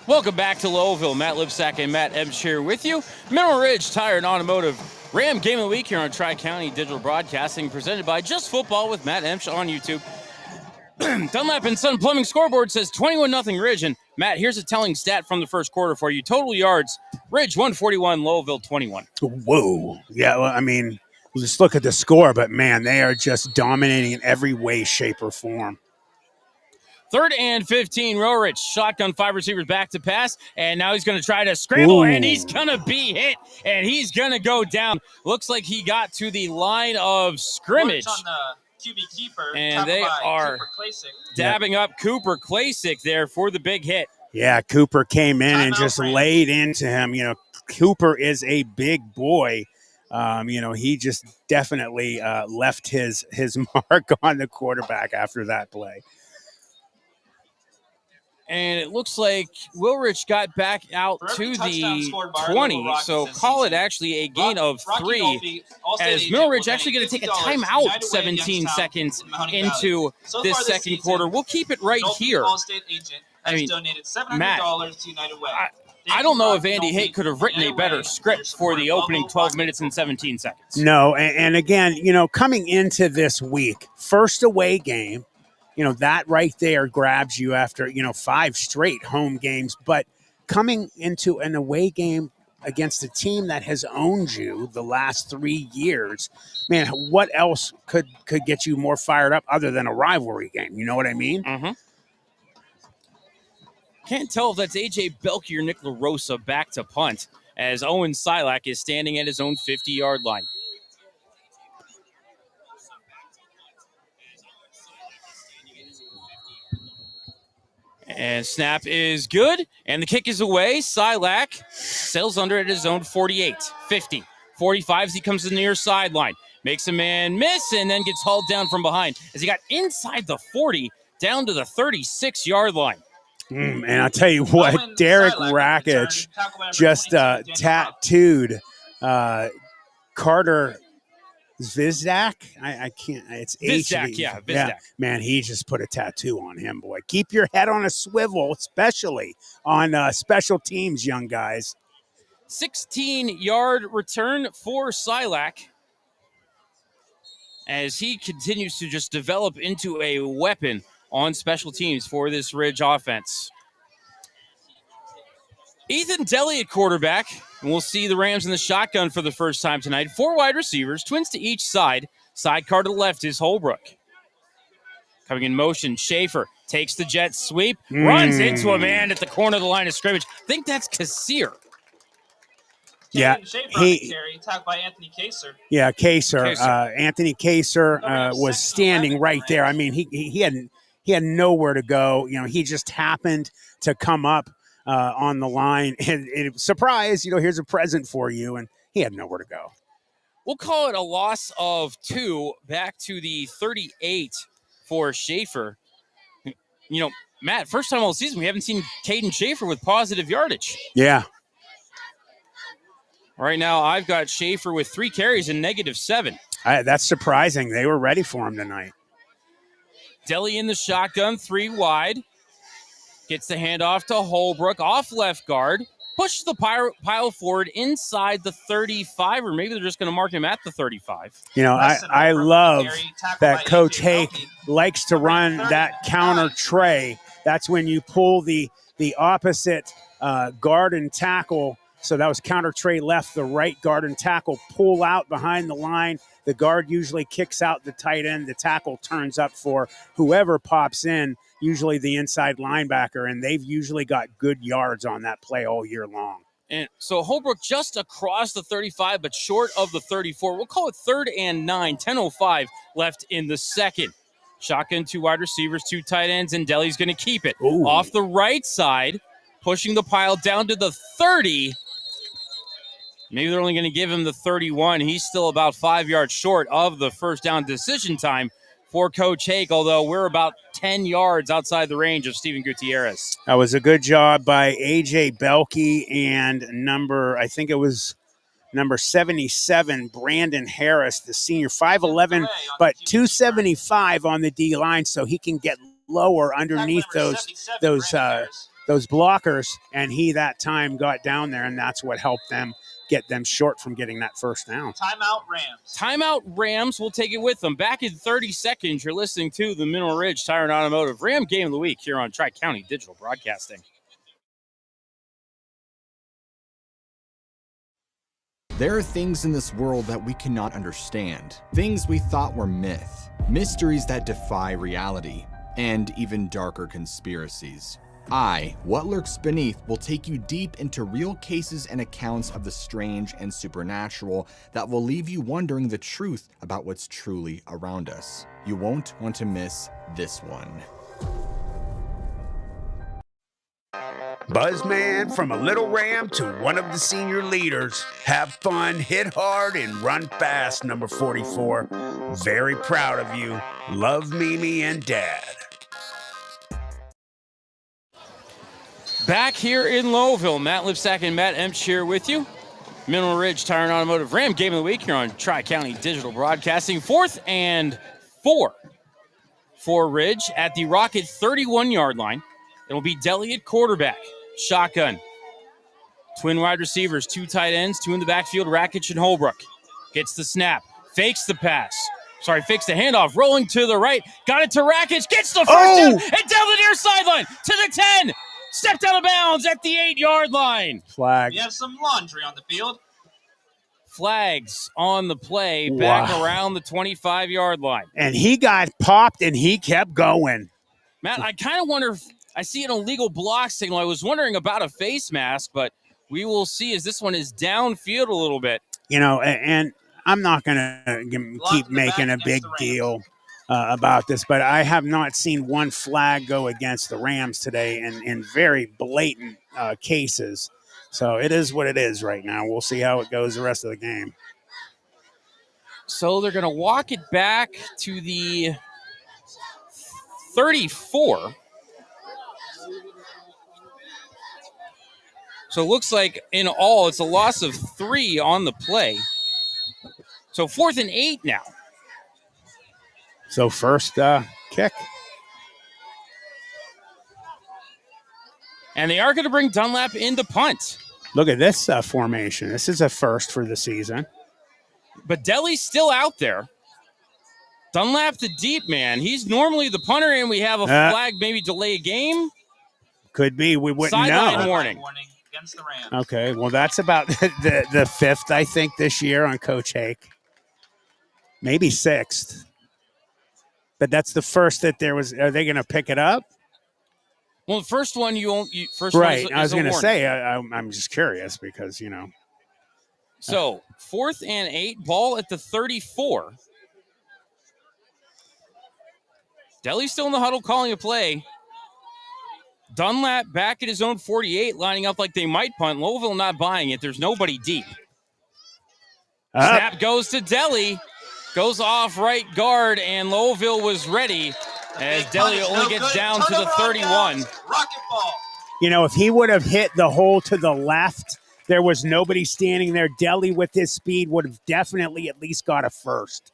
Welcome back to Lowellville. Matt Lipcsak and Matt Emch here with you. Mineral Ridge Tire and Automotive Ram Game of the Week here on Tri-County Digital Broadcasting, presented by Just Football with Matt Emch on YouTube. Dunlap and Sun Plumbing scoreboard says 21-0 Ridge. And Matt, here's a telling stat from the first quarter for you. Total yards, Ridge 141, Lowellville 21. Whoa. Yeah, well, I mean, just look at the score, but man, they are just dominating in every way, shape, or form. 3rd and 15, Rorich. Shotgun, 5 receivers back to pass, and now he's going to try to scramble, and he's going to be hit, and he's going to go down. Looks like he got to the line of scrimmage. on the QB keeper, and they are dabbing up Cooper Klasick there for the big hit. Yeah, Cooper came in and just laid into him. You know, Cooper is a big boy. You know, he just definitely left his mark on the quarterback after that play. And it looks like Wilrich got back out to the 20, so call it actually a gain of 3, as Millridge actually going to take a timeout 17 seconds into this second quarter. We'll keep it right here. I mean, Matt, I don't know if Andy Haight could have written a better script for the opening 12 minutes and 17 seconds. No, and again, you know, coming into this week, first away game, you know, that right there grabs you after, you know, 5 straight home games. But coming into an away game against a team that has owned you the last 3 years, man, what else could get you more fired up other than a rivalry game? You know what I mean? Mm-hmm. Can't tell if that's A.J. Belkey or Nick LaRosa back to punt, as Owen Silak is standing at his own 50-yard line. And snap is good, and the kick is away. Silak sails under at his own 48, 50, 45 as he comes to the near sideline. Makes a man miss and then gets hauled down from behind as he got inside the 40 down to the 36-yard line. And I'll tell you what, Derek Rakic just tattooed Carter Zizdak. I can't. It's Zizdak, yeah, Zizdak. Yeah, man, he just put a tattoo on him, boy. Keep your head on a swivel, especially on special teams, young guys. 16-yard return for Silak as he continues to just develop into a weapon on special teams for this Ridge offense. Ethan Delly at quarterback. And we'll see the Rams in the shotgun for the first time tonight. 4 wide receivers, twins to each side. Sidecar to the left is Holbrook. Coming in motion, Schaefer takes the jet sweep, runs into a man at the corner of the line of scrimmage. I think that's Kassir. Yeah, attacked by Anthony Kaser. Yeah, Kaser. Anthony Kaser was standing right there. I mean, he had nowhere to go. You know, he just happened to come up on the line, and surprise, you know, here's a present for you, and he had nowhere to go. We'll call it a loss of 2 back to the 38 for Schaefer. You know, Matt, first time all season we haven't seen Caden Schaefer with positive yardage. Yeah. Right now I've got Schaefer with 3 carries and -7. That's surprising. They were ready for him tonight. Delly in the shotgun, 3 wide. Gets the handoff to Holbrook off left guard. pushes the pile forward inside the 35, or maybe they're just going to mark him at the 35. You know, I love that Coach Hake likes to run that counter tray. That's when you pull the opposite guard and tackle. So that was counter tray left, the right guard and tackle pull out behind the line. The guard usually kicks out the tight end. The tackle turns up for whoever pops in, usually the inside linebacker, and they've usually got good yards on that play all year long. And so Holbrook just across the 35, but short of the 34. We'll call it 3rd and 9, 10:05 left in the second. Shotgun, 2 wide receivers, 2 tight ends, and Deli's going to keep it. Ooh. Off the right side, pushing the pile down to the 30. Maybe they're only going to give him the 31. He's still about 5 yards short of the first down decision time for Coach Hake, although we're about 10 yards outside the range of Steven Gutierrez. That was a good job by A.J. Belkey and I think it was number 77, Brandon Harris, the senior, 5'11", but 275 on the D-line, so he can get lower underneath those blockers, and he that time got down there, and that's what helped them get them short from getting that first down. Timeout Rams. Timeout Rams. We'll take it with them. Back in 30 seconds, you're listening to the Mineral Ridge Tire and Automotive Ram Game of the Week here on Tri-County Digital Broadcasting. There are things in this world that we cannot understand. Things we thought were myth. Mysteries that defy reality. And even darker conspiracies. What Lurks Beneath will take you deep into real cases and accounts of the strange and supernatural that will leave you wondering the truth about what's truly around us. You won't want to miss this one. Buzzman, from a little ram to one of the senior leaders. Have fun, hit hard, and run fast, number 44. Very proud of you. Love Mimi and Dad. Back here in Lowellville, Matt Lipcsak and Matt Emch here with you. Mineral Ridge Tire and Automotive Ram Game of the Week here on Tri-County Digital Broadcasting. 4th and 4 for Ridge at the Rocket 31-yard line. It'll be Deli at quarterback. Shotgun. Twin wide receivers, 2 tight ends, 2 in the backfield, Rakic and Holbrook. Gets the snap, fakes the pass. Fakes the handoff, rolling to the right. Got it to Rakic, gets the first down, and down the near sideline to the 10. Stepped out of bounds at the 8-yard line. Flag. We have some laundry on the field. Flags on the play, back around the 25-yard line. And he got popped, and he kept going. Matt, I kind of wonder if I see an illegal block signal. I was wondering about a face mask, but we will see as this one is downfield a little bit. You know, and I'm not going to keep making a big deal about this, but I have not seen one flag go against the Rams today in very blatant cases. So it is what it is right now. We'll see how it goes the rest of the game. So they're going to walk it back to the 34. So it looks like in all it's a loss of 3 on the play. So 4th and 8 now. So first kick. And they are going to bring Dunlap in to punt. Look at this formation. This is a first for the season. But Deli's still out there. Dunlap the deep man. He's normally the punter, and we have a flag, maybe delay a game. Could be. We wouldn't know. Sideline warning. Against the Rams. Okay, well, that's about the 5th, I think, this year on Coach Hake. Maybe 6th. But that's the first that there was. Are they going to pick it up? Well, the first one first right. One I was going to say, I'm just curious because, you know. So 4th and 8, ball at the 34. Deli's still in the huddle calling a play. Dunlap back at his own 48, lining up like they might punt. Lowellville not buying it. There's nobody deep. Snap goes to Deli. Goes off right guard, and Lowellville was ready as Deli only gets down to the 31. Rocket ball. You know, if he would have hit the hole to the left, there was nobody standing there. Deli with his speed would have definitely at least got a first.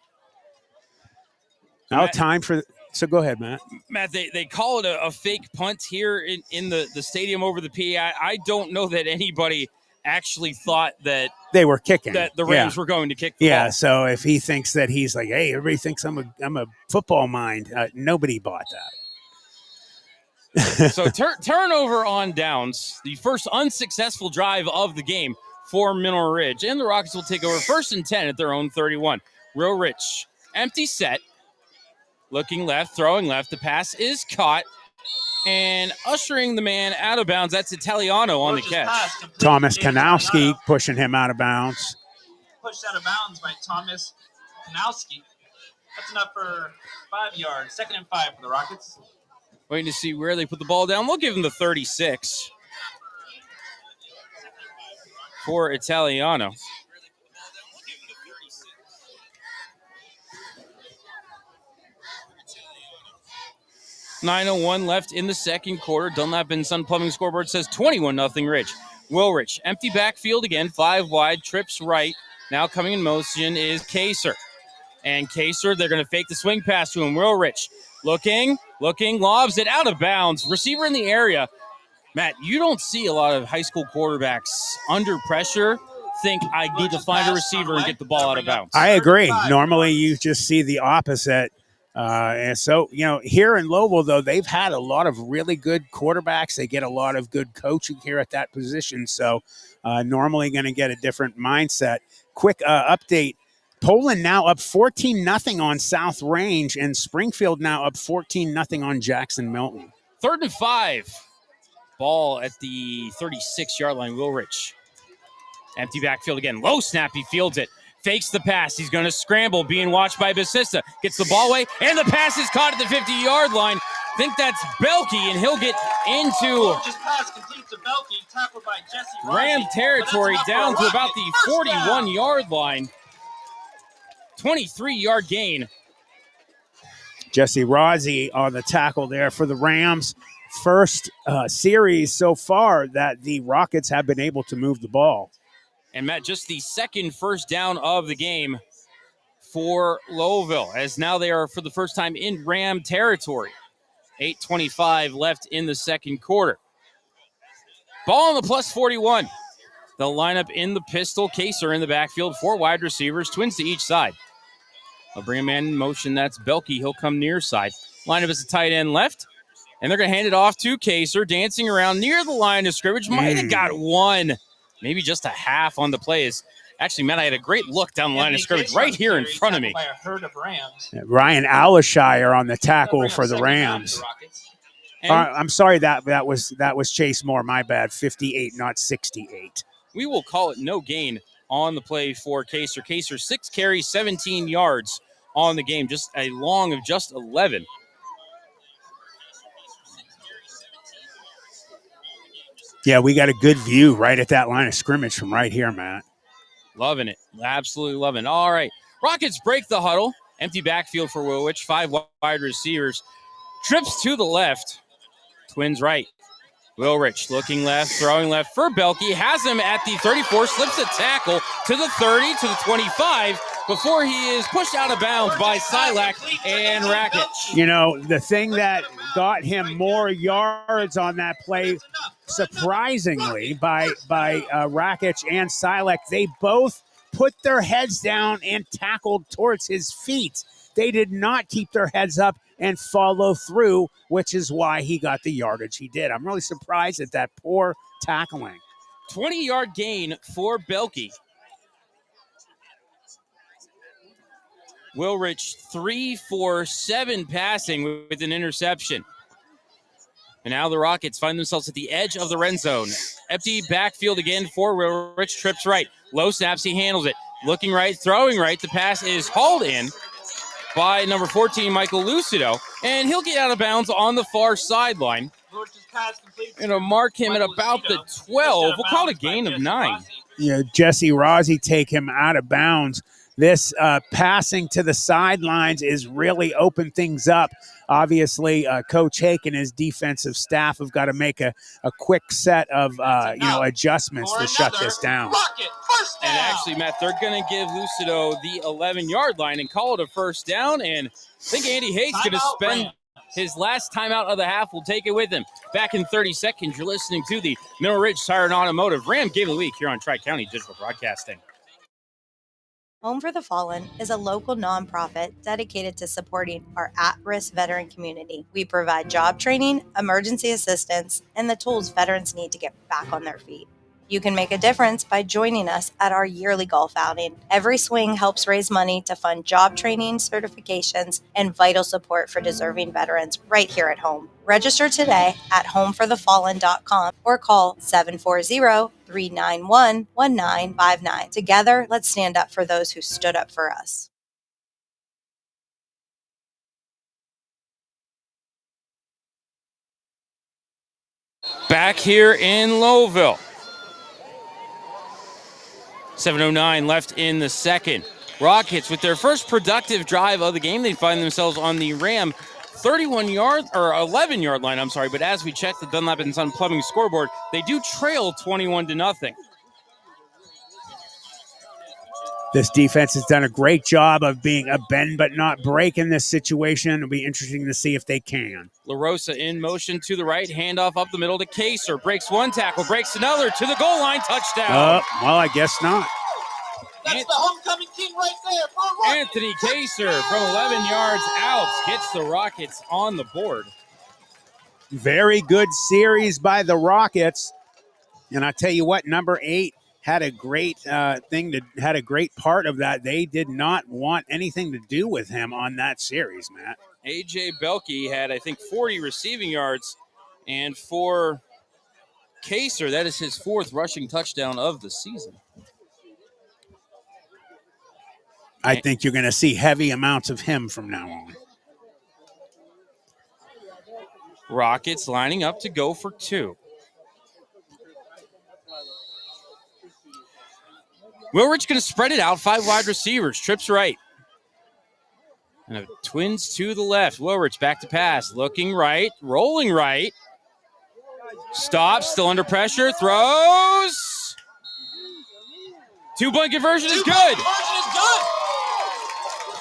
Now time for So go ahead, Matt. Matt, they call it a fake punt here in the stadium over the PA. I don't know that anybody actually thought that they were kicking, that the Rams were going to kick the ball. So if he thinks that he's like, hey, everybody thinks I'm a football mind, nobody bought that. So turnover on downs, the first unsuccessful drive of the game for Mineral Ridge, and the Rockets will take over 1st and 10 at their own 31. Real Rich, empty set, looking left, throwing left. The pass is caught, and ushering the man out of bounds. That's Italiano on the catch. Thomas Kanowski pushing him out of bounds. Pushed out of bounds by Thomas Kanowski. That's enough for 5 yards. 2nd and 5 for the Rockets. Waiting to see where they put the ball down. We'll give him the 36 for Italiano. .9:01 left in the second quarter. Dunlap and Sun Plumbing scoreboard says 21-0 Ridge. Willrich, empty backfield again, 5 wide, trips right. Now coming in motion is Kaser. And Kaser, they're going to fake the swing pass to him. Willrich looking, lobs it out of bounds. Receiver in the area. Matt, you don't see a lot of high school quarterbacks under pressure think I need to find a receiver and get the ball out of bounds. I agree. Normally you just see the opposite. And so, here in Lowellville, though, they've had a lot of really good quarterbacks. They get a lot of good coaching here at that position. So normally going to get a different mindset. Quick update. Poland now up 14-0 on South Range, and Springfield now up 14-0 on Jackson Milton. 3rd and 5. Ball at the 36-yard line. Willrich. Empty backfield again. Low snap. He fields it. Fakes the pass. He's going to scramble, being watched by Basista. Gets the ball away, and the pass is caught at the 50-yard line. Think that's Belkey, and he'll get into Ram territory down to about the 41-yard line. 23-yard gain. Jesse Rossi on the tackle there for the Rams. First series so far that the Rockets have been able to move the ball. And Matt, just the second first down of the game for Lowellville, as now they are for the first time in Ram territory. 8:25 left in the second quarter. Ball on the plus 41. They'll line up in the pistol. Kaser in the backfield. 4 wide receivers, twins to each side. I'll bring a man in motion. That's Belkey. He'll come near side. Line up as a tight end left. And they're going to hand it off to Kaser, dancing around near the line of scrimmage. Might have got one, maybe just a half on the plays. Actually, Matt, I had a great look down the line of scrimmage right here in front of me. By a herd of Rams. Ryan Alishire on the tackle for the Rams. I'm sorry, that was Chase Moore. My bad. 58, not 68. We will call it no gain on the play for Kaser. Kaser 6 carries, 17 yards on the game, just a long of just 11. Yeah, we got a good view right at that line of scrimmage from right here, Matt. Loving it. Absolutely loving it. All right. Rockets break the huddle. Empty backfield for Willwich. 5 wide receivers. Trips to the left. Twins right. Willrich looking left, throwing left for Belkey. Has him at the 34. Slips a tackle to the 30, to the 25, before he is pushed out of bounds by Silak and Rakic. The thing that got him more yards on that play, surprisingly, by Rakic and Silak, they both put their heads down and tackled towards his feet. They did not keep their heads up and follow through, which is why he got the yardage he did. I'm really surprised at that poor tackling. 20-yard gain for Belkey. Willrich 3 for 7 passing with an interception. And now the Rockets find themselves at the edge of the red zone. Empty backfield again for Willrich. Trips right. Low snaps, he handles it. Looking right, throwing right. The pass is hauled in by number 14, Michael Lucido. And he'll get out of bounds on the far sideline. Going to mark him at about the 12. We'll call it a gain of 9. Jesse Rossi take him out of bounds. this passing to the sidelines is really opened things up. Obviously, Coach Hake and his defensive staff have got to make a quick set of adjustments to shut this down. And actually, Matt, they're going to give Lucido the 11-yard line and call it a first down. And I think Andy Hake's going to spend his last timeout of the half. Will take it with him. Back in 30 seconds, you're listening to the Mineral Ridge Tire and Automotive Ram Game of the Week here on Tri-County Digital Broadcasting. Home for the Fallen is a local nonprofit dedicated to supporting our at-risk veteran community. We provide job training, emergency assistance, and the tools veterans need to get back on their feet. You can make a difference by joining us at our yearly golf outing. Every swing helps raise money to fund job training, certifications, and vital support for deserving veterans right here at home. Register today at homeforthefallen.com or call 740-391-1959. Together, let's stand up for those who stood up for us. Back here in Lowellville. 7:09 left in the second. Rockets with their first productive drive of the game. They find themselves on the Ram 11-yard line, I'm sorry, but as we check the Dunlap and Son Plumbing scoreboard, they do trail 21-0. This defense has done a great job of being a bend but not break in this situation. It'll be interesting to see if they can. La Rosa in motion to the right, handoff up the middle to Kaser. Breaks one tackle, breaks another to the goal line, touchdown. Well, I guess not. That's the homecoming king right there. Anthony Kaser from 11 yards out gets the Rockets on the board. Very good series by the Rockets. And I tell you what, number 8 had a great had a great part of that. They did not want anything to do with him on that series, Matt. A.J. Belkey had, I think, 40 receiving yards. And for Kaser, that is his 4th rushing touchdown of the season. I think you're going to see heavy amounts of him from now on. Rockets lining up to go for 2. Wilrich going to spread it out. 5 wide receivers. Trips right. And twins to the left. Wilrich back to pass. Looking right. Rolling right. Stops. Still under pressure. Throws. 2-point conversion is good.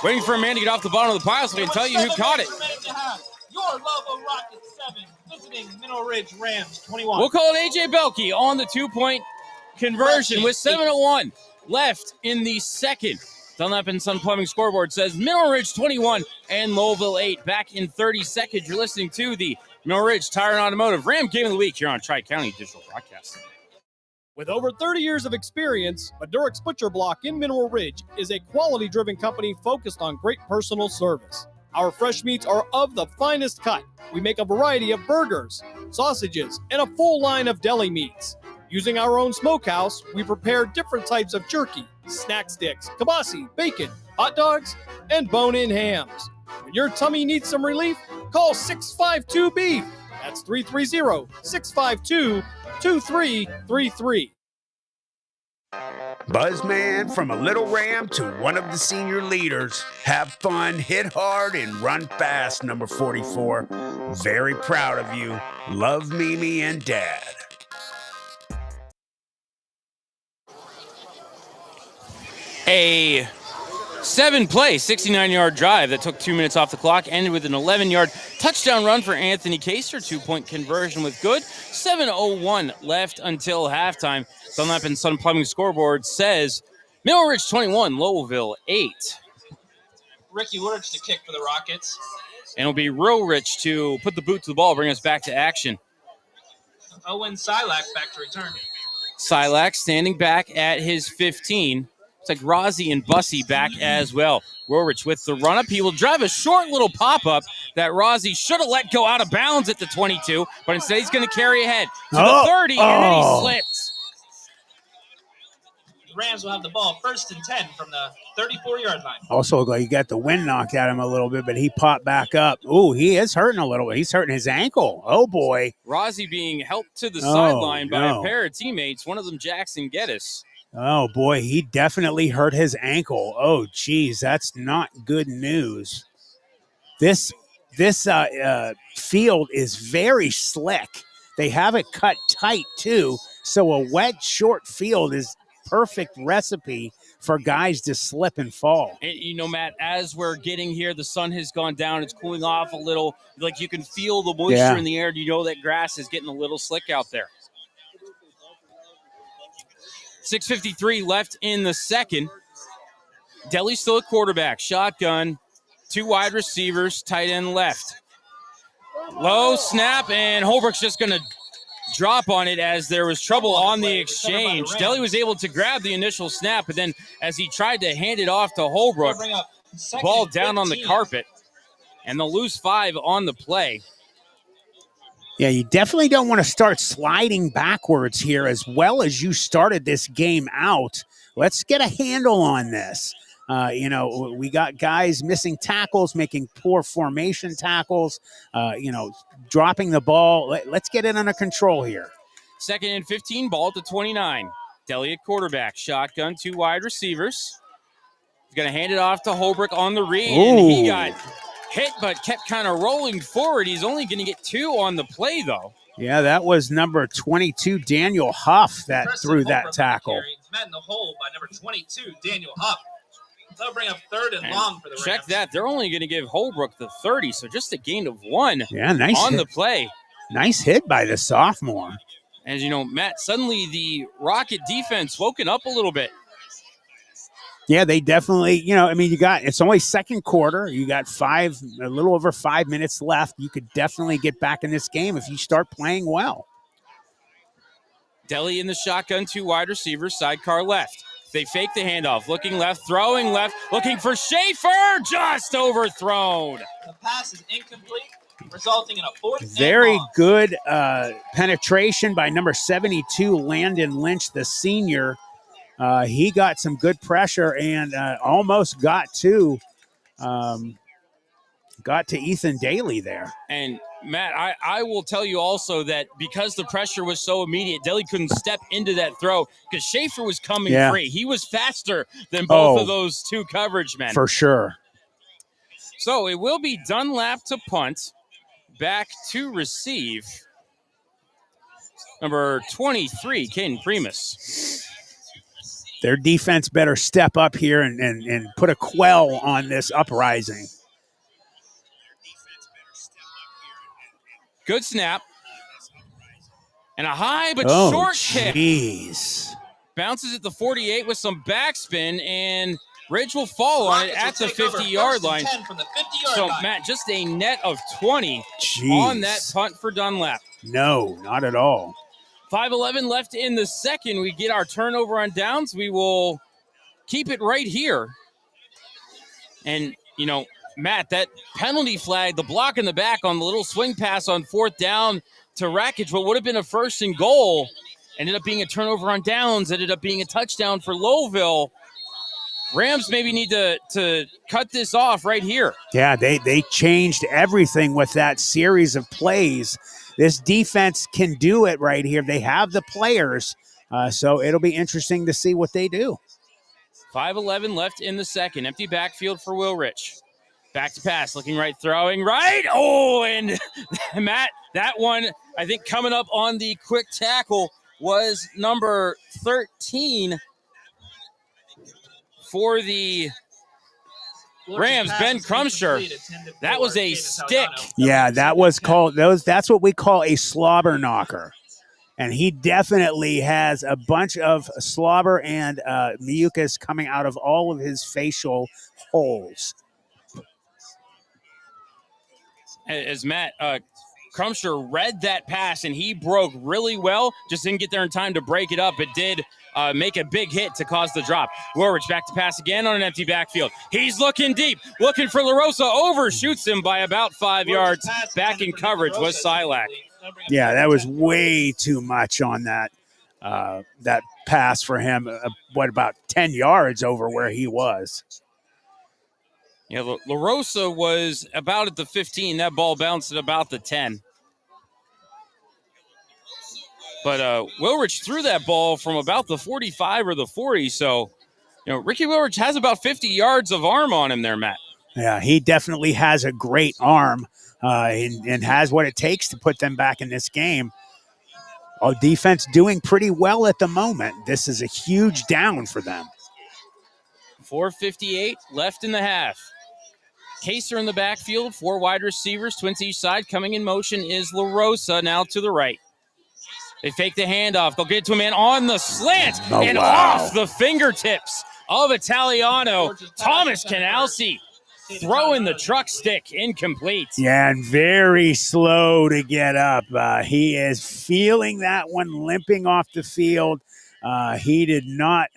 Waiting for a man to get off the bottom of the pile so I can tell you who caught it. Your Lowellville Rockets 7, visiting Mineral Ridge Rams 21. We'll call it A.J. Belkey on the 2-point conversion with 7:01 left in the second. Dunlap and Son Plumbing scoreboard says Mineral Ridge 21 and Lowellville 8. Back in 30 seconds, you're listening to the Mineral Ridge Tire and Automotive Ram Game of the Week here on Tri-County Digital Broadcasting. With over 30 years of experience, Madurix Butcher Block in Mineral Ridge is a quality-driven company focused on great personal service. Our fresh meats are of the finest cut. We make a variety of burgers, sausages, and a full line of deli meats. Using our own smokehouse, we prepare different types of jerky, snack sticks, kibasi, bacon, hot dogs, and bone-in hams. When your tummy needs some relief, call 652-BEEF. That's 330-652-2333. Buzzman, from a little Ram to one of the senior leaders. Have fun, hit hard, and run fast, number 44. Very proud of you. Love Mimi and Dad. A 7-play, 69-yard drive that took 2 minutes off the clock, ended with an 11-yard touchdown run for Anthony Kaser. 2-point conversion with good. 7:01 left until halftime. Dunlap and Son Plumbing scoreboard says Mineral Ridge 21, Lowellville 8. Ricky Woodridge to kick for the Rockets. And it'll be Real Rich to put the boot to the ball, bring us back to action. Owen Silak back to return. Silak standing back at his 15. It's like Rozzy and Bussy back as well. Rorich with the run-up. He will drive a short little pop-up that Rozzy should have let go out of bounds at the 22, but instead he's going to carry ahead to the 30, and then he slipped. The Rams will have the ball 1st and 10 from the 34-yard line. Also, he got the wind knocked at him a little bit, but he popped back up. Ooh, he is hurting a little bit. He's hurting his ankle. Oh, boy. Rozzy being helped to the sideline by a pair of teammates, one of them Jackson Geddes. Oh, boy, he definitely hurt his ankle. Oh, geez, that's not good news. This field is very slick. They have it cut tight, too, so a wet, short field is perfect recipe for guys to slip and fall. And, you know, Matt, as we're getting here, the sun has gone down. It's cooling off a little. Like, you can feel the moisture in the air. You know that grass is getting a little slick out there. 6:53 left in the second. Delhi still at quarterback. Shotgun. 2 wide receivers. Tight end left. Low snap, and Holbrook's just going to drop on it as there was trouble on the exchange. Delhi was able to grab the initial snap, but then as he tried to hand it off to Holbrook, ball down on the carpet, and they'll lose 5 on the play. Yeah, you definitely don't want to start sliding backwards here as well as you started this game out. Let's get a handle on this. You know, we got guys missing tackles, making poor formation tackles, you know, dropping the ball. Let's get it under control here. 2nd and 15, ball at the 29. Delhi at quarterback. Shotgun, 2 wide receivers. He's going to hand it off to Holbrook on the read, and he got hit but kept kind of rolling forward. He's only going to get 2 on the play, though. Yeah, that was number 22, Daniel Huff, that threw that tackle. Met in the hole by number 22, Daniel Huff. They'll bring up 3rd and long for the Rams. Check that. They're only going to give Holbrook the 30, so just a gain of 1 nice on hit. the play. Nice hit by the sophomore. As you know, Matt, suddenly the Rocket defense woken up a little bit. Yeah, they definitely, you know, I mean, it's only second quarter. You got a little over 5 minutes left. You could definitely get back in this game if you start playing well. Delhi in the shotgun, 2 wide receivers, sidecar left. They fake the handoff, looking left, throwing left, looking for Schaefer, just overthrown. The pass is incomplete, resulting in a 4th and Very long. good penetration by number 72, Landon Lynch, the senior. He got some good pressure and almost got to Ethan Daly there. And Matt, I will tell you also that because the pressure was so immediate, Delhi couldn't step into that throw because Schaefer was coming free. He was faster than both of those 2 coverage men. For sure. So it will be Dunlap to punt, back to receive. Number 23, Caden Primus. Their defense better step up here and put a quell on this uprising. Good snap. And a high but short kick. Jeez. Bounces at the 48 with some backspin, and Ridge will fall on it at the 50-yard line. So, Matt, just a net of 20 on that punt for Dunlap. No, not at all. 5:11 left in the second. We get our turnover on downs. We will keep it right here. And, you know, Matt, that penalty flag, the block in the back on the little swing pass on 4th down to Rakic, what would have been a 1st and goal, ended up being a turnover on downs, ended up being a touchdown for Lowellville. Rams maybe need to cut this off right here. Yeah, they changed everything with that series of plays. This defense can do it right here. They have the players, so it'll be interesting to see what they do. 5:11 left in the second. Empty backfield for Willrich. Back to pass, looking right, throwing right. Oh, and Matt, that one, I think coming up on the quick tackle was number 13 for the Rams, Ben Crumsher. That was a stick. Yeah, that was called that's what we call a slobber knocker. And he definitely has a bunch of slobber and mucus coming out of all of his facial holes. As Matt Crumsher read that pass, and he broke really well, just didn't get there in time to break it up, but did make a big hit to cause the drop. Woolrich back to pass again on an empty backfield. He's looking deep, looking for LaRosa, overshoots him by about 5 yards. Back in coverage was Silac. Yeah, that was way too much on that pass for him. About 10 yards over where he was. Yeah, LaRosa was about at the 15. That ball bounced at about the 10. But Wilrich threw that ball from about the 45 or the 40. So, Ricky Wilrich has about 50 yards of arm on him there, Matt. Yeah, he definitely has a great arm and has what it takes to put them back in this game. Our defense doing pretty well at the moment. This is a huge down for them. 4:58 left in the half. Kaser in the backfield, 4 wide receivers, twins each side. Coming in motion is LaRosa now to the right. They fake the handoff. They'll get to a man on the slant and off the fingertips of Italiano. Thomas Canalsi throwing the truck stick, incomplete. Yeah, and very slow to get up. He is feeling that one, limping off the field. He did not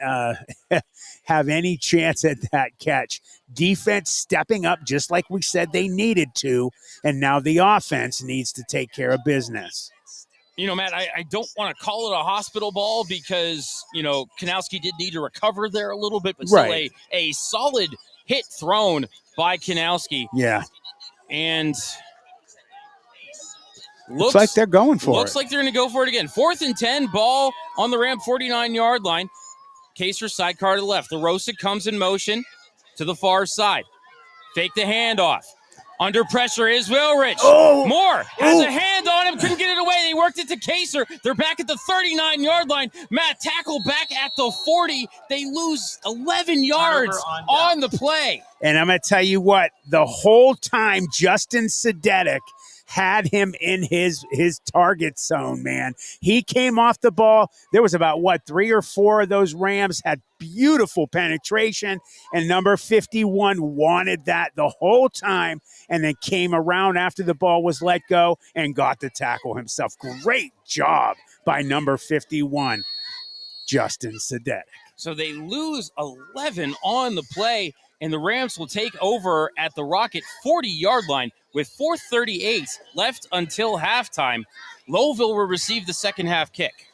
have any chance at that catch. Defense stepping up just like we said they needed to, and now the offense needs to take care of business. Matt, I don't want to call it a hospital ball because, Kanowski did need to recover there a little bit, but still a solid hit thrown by Kanowski. Yeah. And looks like they're going for it. Looks like they're going to go for it again. 4th and 10, ball on the Ramp 49-yard line. Kaser sidecar to the left. LaRosa comes in motion to the far side. Fake the handoff. Under pressure is Wilrich. Oh! Moore has a hand on him. Couldn't get it away. They worked it to Kaser. They're back at the 39-yard line. Matt tackle back at the 40. They lose 11 yards on the play. And I'm going to tell you what, the whole time Justin Sedetic had him in his target zone, man. He came off the ball. There was about, 3 or 4 of those Rams had beautiful penetration, and number 51 wanted that the whole time and then came around after the ball was let go and got the tackle himself. Great job by number 51, Justin Sedetic. So they lose 11 on the play, and the Rams will take over at the Rocket 40-yard line with 4:38 left until halftime. Lowellville will receive the second half kick.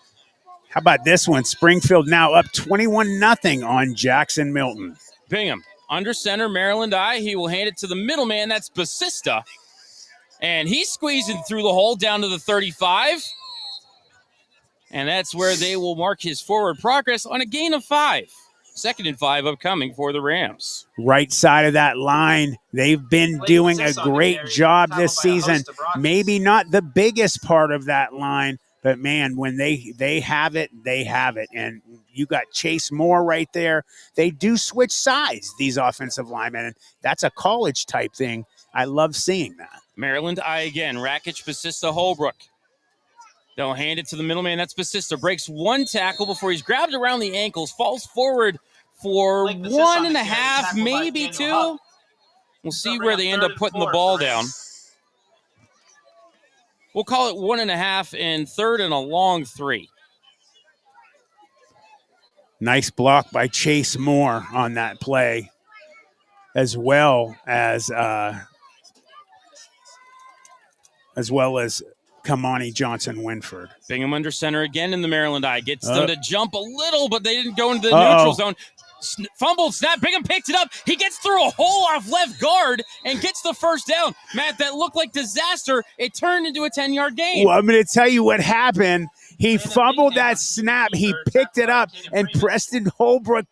How about this one? Springfield now up 21-0 on Jackson Milton. Bingham under center, Maryland I. He will hand it to the middleman. That's Basista. And he's squeezing through the hole down to the 35. And that's where they will mark his forward progress on a gain of 5. 2nd and 5 upcoming for the Rams. Right side of that line, they've been doing a great job this season. Maybe not the biggest part of that line, but man, when they have it, they have it. And you got Chase Moore right there. They do switch sides, these offensive linemen, and that's a college type thing. I love seeing that. Maryland I again, Rakic, Basista, Holbrook. They'll hand it to the middleman. That's Basista. Breaks 1 tackle before he's grabbed around the ankles, falls forward for 1.5, maybe 2. We'll see where they end up putting the ball down. We'll call it 1.5 and 3rd and a long 3. Nice block by Chase Moore on that play, as well as Kamani Johnson-Winford. Bingham under center again in the Maryland I. Gets them to jump a little, but they didn't go into the neutral zone. Fumbled snap. Bingham picked it up. He gets through a hole off left guard and gets the first down. Matt, that looked like disaster. It turned into a 10-yard gain. Well, I'm going to tell you what happened. He fumbled that snap. He picked it up, and Preston Holbrook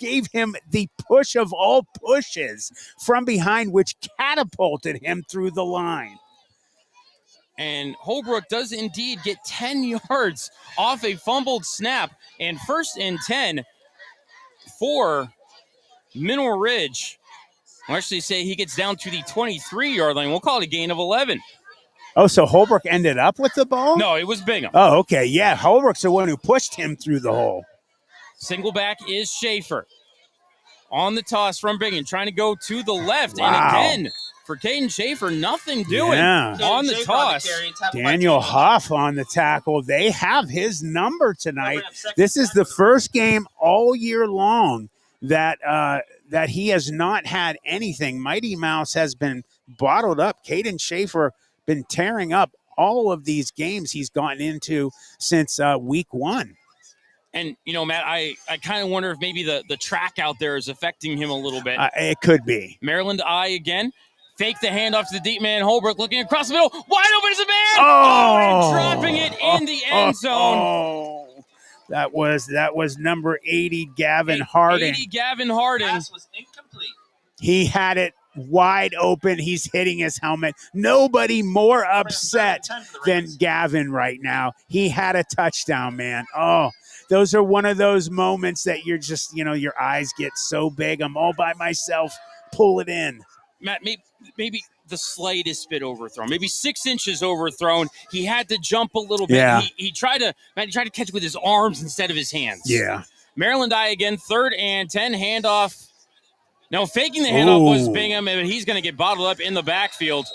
gave him the push of all pushes from behind, which catapulted him through the line. And Holbrook does indeed get 10 yards off a fumbled snap. And 1st and 10 for Mineral Ridge. I'll actually say he gets down to the 23-yard line. We'll call it a gain of 11. Oh, so Holbrook ended up with the ball? No, it was Bingham. Oh, okay. Yeah, Holbrook's the one who pushed him through the hole. Single back is Schaefer. On the toss from Bingham, trying to go to the left. Wow. And again, for Caden Schaefer, nothing doing on the toss. Daniel Huff on the tackle. They have his number tonight. This is the first game all year long that he has not had anything. Mighty Mouse has been bottled up. Caden Schaefer been tearing up all of these games he's gotten into since week 1. And, Matt, I kind of wonder if maybe the track out there is affecting him a little bit. It could be. Maryland I again. fake the handoff to the deep man. Holbrook looking across the middle. Wide open as a man. Oh, and dropping it in the end zone. Oh, that was number 80, Gavin Harding. 80, Gavin Harding. Pass was incomplete. He had it wide open. He's hitting his helmet. Nobody more upset than Gavin right now. He had a touchdown, man. Oh, those are one of those moments that you're just, your eyes get so big. I'm all by myself. Pull it in. Matt, maybe the slightest bit overthrown, maybe 6 inches overthrown. He had to jump a little bit. Yeah. He tried to catch it with his arms instead of his hands. Yeah. Maryland Eye again, 3rd and 10, handoff. Now, faking the handoff was Bingham, and he's going to get bottled up in the backfield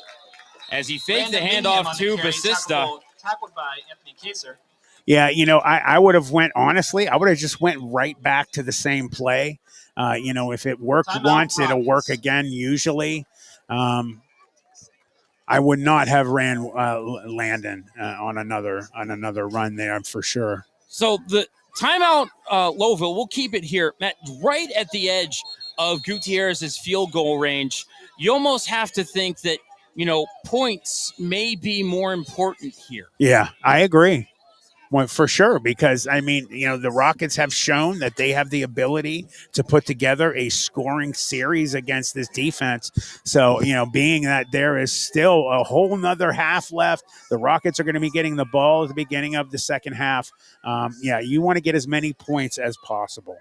as he faked the handoff to Basista. Tackled by Anthony Kaser. Yeah, I would have I would have just went right back to the same play. If it worked once, it'll work again usually. I would not have ran Landon on another run there for sure. So the timeout, Lowellville, we'll keep it here, Matt, right at the edge of Gutierrez's field goal range. You almost have to think that, points may be more important here. Yeah, I agree. Well, for sure, because, the Rockets have shown that they have the ability to put together a scoring series against this defense. So, being that there is still a whole nother half left, the Rockets are going to be getting the ball at the beginning of the second half. You want to get as many points as possible.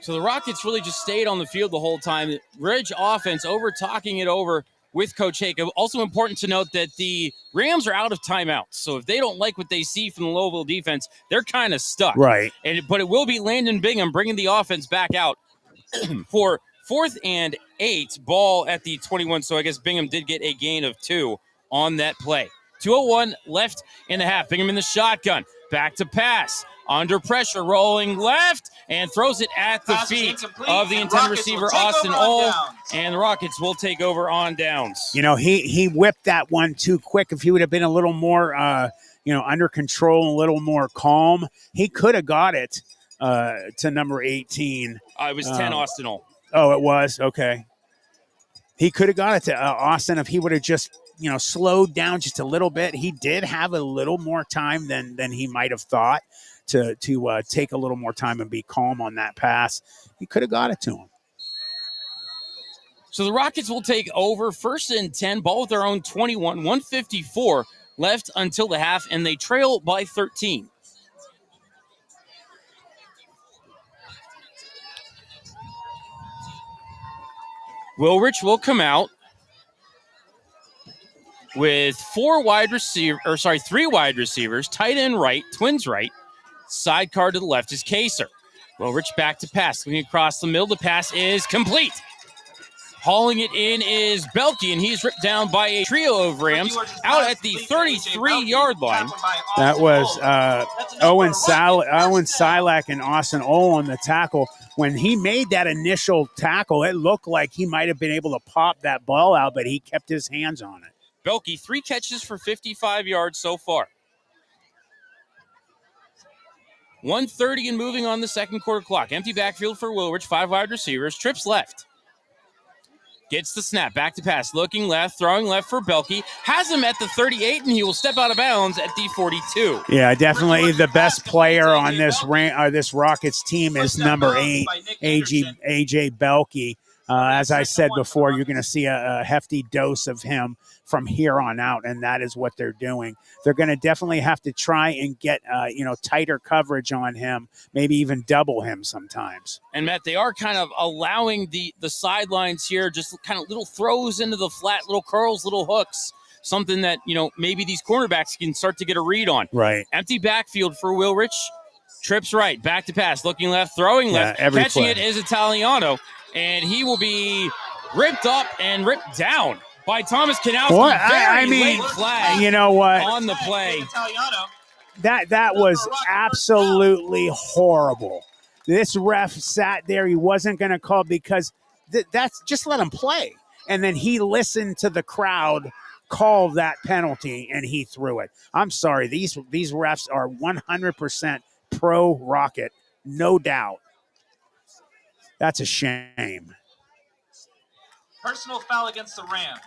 So the Rockets really just stayed on the field the whole time. Ridge offense talking it over with Coach Hake. Also important to note that the Rams are out of timeouts. So if they don't like what they see from the Lowellville defense, they're kind of stuck. Right. But it will be Landon Bingham bringing the offense back out for 4th and 8, ball at the 21. So I guess Bingham did get a gain of 2 on that play. 2:01 left in the half. Bingham in the shotgun. Back to pass. Under pressure, rolling left, and throws it at the feet of the intended receiver, Austin Ole, and the Rockets will take over on downs. He whipped that one too quick. If he would have been a little more, under control, a little more calm, he could have got it to number 18. It was 10, Austin Ole. Oh, it was? Okay. He could have got it to Austin if he would have just, slowed down just a little bit. He did have a little more time than he might have thought to take a little more time and be calm on that pass. He could have got it to him. So the Rockets will take over 1st and 10, ball with their own 21, 154 left until the half, and they trail by 13. Wilrich will come out with 3 wide receivers, tight end right, twins right, sidecar to the left is Kaser. Wilrich back to pass, looking across the middle. The pass is complete. Hauling it in is Belke, and he's ripped down by a trio of Rams out at the 33-yard line. That was Owen Silak and Austin Ole on the tackle. When he made that initial tackle, it looked like he might have been able to pop that ball out, but he kept his hands on it. Belke, 3 catches for 55 yards so far. 1:30 and moving on the second quarter clock. Empty backfield for Wilrich, 5 wide receivers, trips left. Gets the snap, back to pass, looking left, throwing left for Belke. Has him at the 38, and he will step out of bounds at the 42. Yeah, definitely the best player on this Rockets team is number 8, AJ Belke. As I said before, you're going to see a hefty dose of him from here on out, and that is what they're doing. They're going to definitely have to try and get tighter coverage on him, maybe even double him sometimes. And Matt, they are kind of allowing the sidelines here, just kind of little throws into the flat, little curls, little hooks, something that maybe these cornerbacks can start to get a read on. Right. Empty backfield for Wilrich, trips right, back to pass, looking left, throwing left, catching it is Italiano, and he will be ripped up and ripped down by Thomas Kanowski. Late flag. You know what? On the play. That was absolutely horrible. This ref sat there. He wasn't going to call because that's just let him play. And then he listened to the crowd call that penalty, and he threw it. I'm sorry. These refs are 100% pro Rocket, no doubt. That's a shame. Personal foul against the Rams.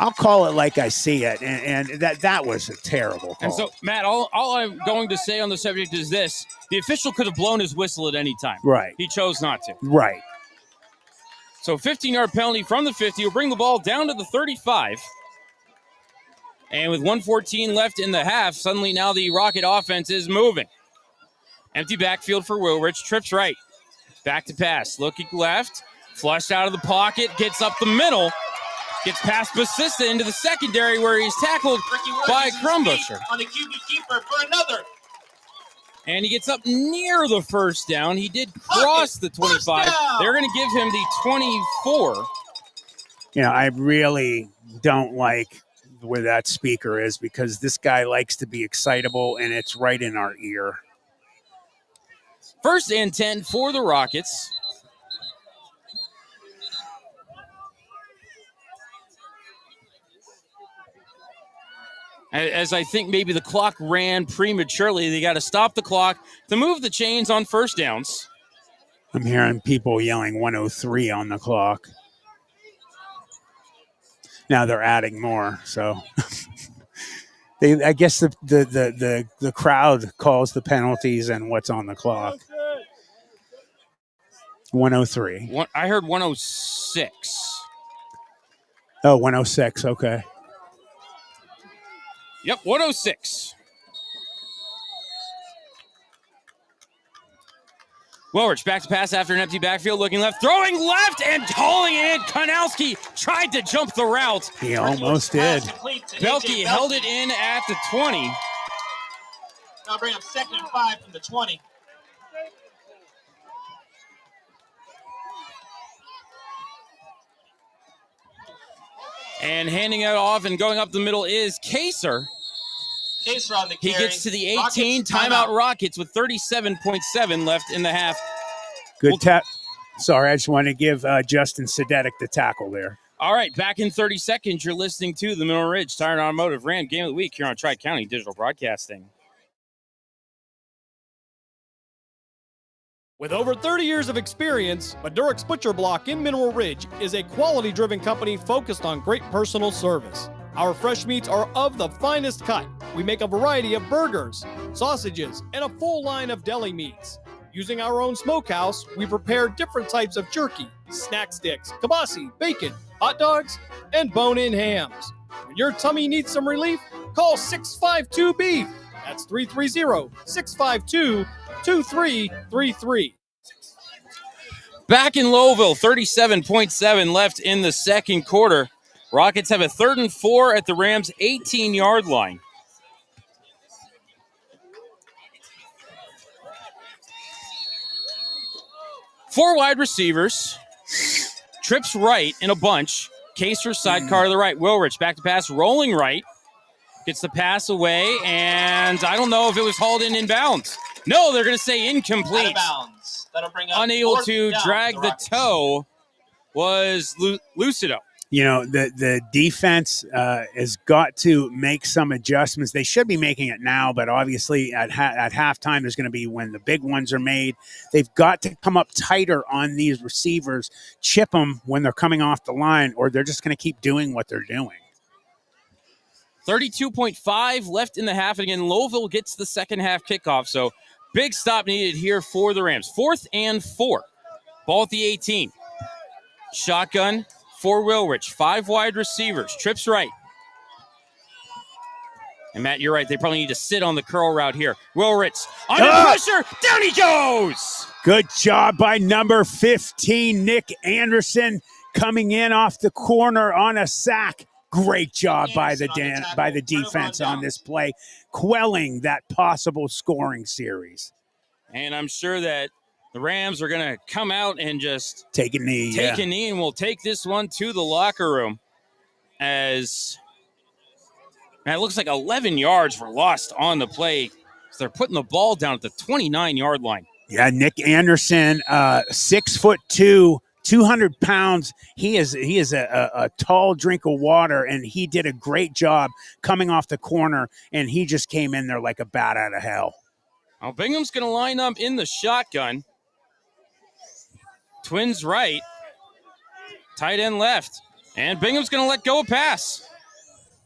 I'll call it like I see it, and that was a terrible call. And so, Matt, all I'm going to say on the subject is this. The official could have blown his whistle at any time. Right. He chose not to. Right. So 15-yard penalty from the 50 will bring the ball down to the 35. And with 1:14 left in the half, suddenly now the Rocket offense is moving. Empty backfield for Willrich, trips right. Back to pass, looking left, flushed out of the pocket, gets up the middle. Gets past Basista into the secondary where he's tackled by Crumbusher. On the QB keeper for another. And he gets up near the first down. He did cross the 25. They're going to give him the 24. You know, I really don't like where that speaker is because this guy likes to be excitable and it's right in our ear. 1st and 10 for the Rockets. As I think maybe the clock ran prematurely, they got to stop the clock to move the chains on 1st downs. I'm hearing people yelling 103 on the clock. Now they're adding more, so I guess the crowd calls the penalties and what's on the clock. 103. I heard 106. Oh, 106. Okay. Yep, 106. Willrich back to pass after an empty backfield, looking left, throwing left and hauling it in. Kanowski tried to jump the route. He almost did. Belke held it in at the 20. Now bring up 2nd and 5 from the 20. And handing it off and going up the middle is Kaser. Kaser on the carry. He gets to the 18. Timeout Rockets with 37.7 left in the half. Good tap. Sorry, I just wanted to give Justin Sedetic the tackle there. All right, back in 30 seconds, you're listening to the Mineral Ridge Tire and Automotive Ram Game of the Week here on Tri-County Digital Broadcasting. With over 30 years of experience, Madurix Butcher Block in Mineral Ridge is a quality-driven company focused on great personal service. Our fresh meats are of the finest cut. We make a variety of burgers, sausages, and a full line of deli meats. Using our own smokehouse, we prepare different types of jerky, snack sticks, kibasi, bacon, hot dogs, and bone-in hams. When your tummy needs some relief, call 652-BEEF. That's 330-652-2333. Back in Lowellville, 37.7 left in the second quarter. Rockets have a 3rd and 4 at the Rams' 18-yard line. Four wide receivers. Trips right in a bunch. Kaser sidecar to the right. Willrich back to pass, rolling right. Gets the pass away, and I don't know if it was hauled in bounds. No, they're going to say incomplete. Out of bounds. That'll bring up unable to drag the toe was Lucido. You know, the defense has got to make some adjustments. They should be making it now, but obviously at halftime there's going to be when the big ones are made. They've got to come up tighter on these receivers, chip them when they're coming off the line, or they're just going to keep doing what they're doing. 32.5 left in the half. And again, Lowellville gets the second half kickoff, so big stop needed here for the Rams. 4th and 4. Ball at the 18. Shotgun for Willrich. 5 wide receivers. Trips right. And Matt, you're right. They probably need to sit on the curl route here. Willrich under pressure. Down he goes. Good job by number 15, Nick Anderson, coming in off the corner on a sack. Great job by the defense on this play, quelling that possible scoring series. And I'm sure that the Rams are going to come out and just take a knee. Take a knee, and we'll take this one to the locker room. As man, it looks like 11 yards were lost on the play. So they're putting the ball down at the 29-yard line. Yeah, Nick Anderson, 6'2", 200 pounds. He is a tall drink of water, and he did a great job coming off the corner, and he just came in there like a bat out of hell. Now Bingham's going to line up in the shotgun. Twins right. Tight end left. And Bingham's going to let go a pass.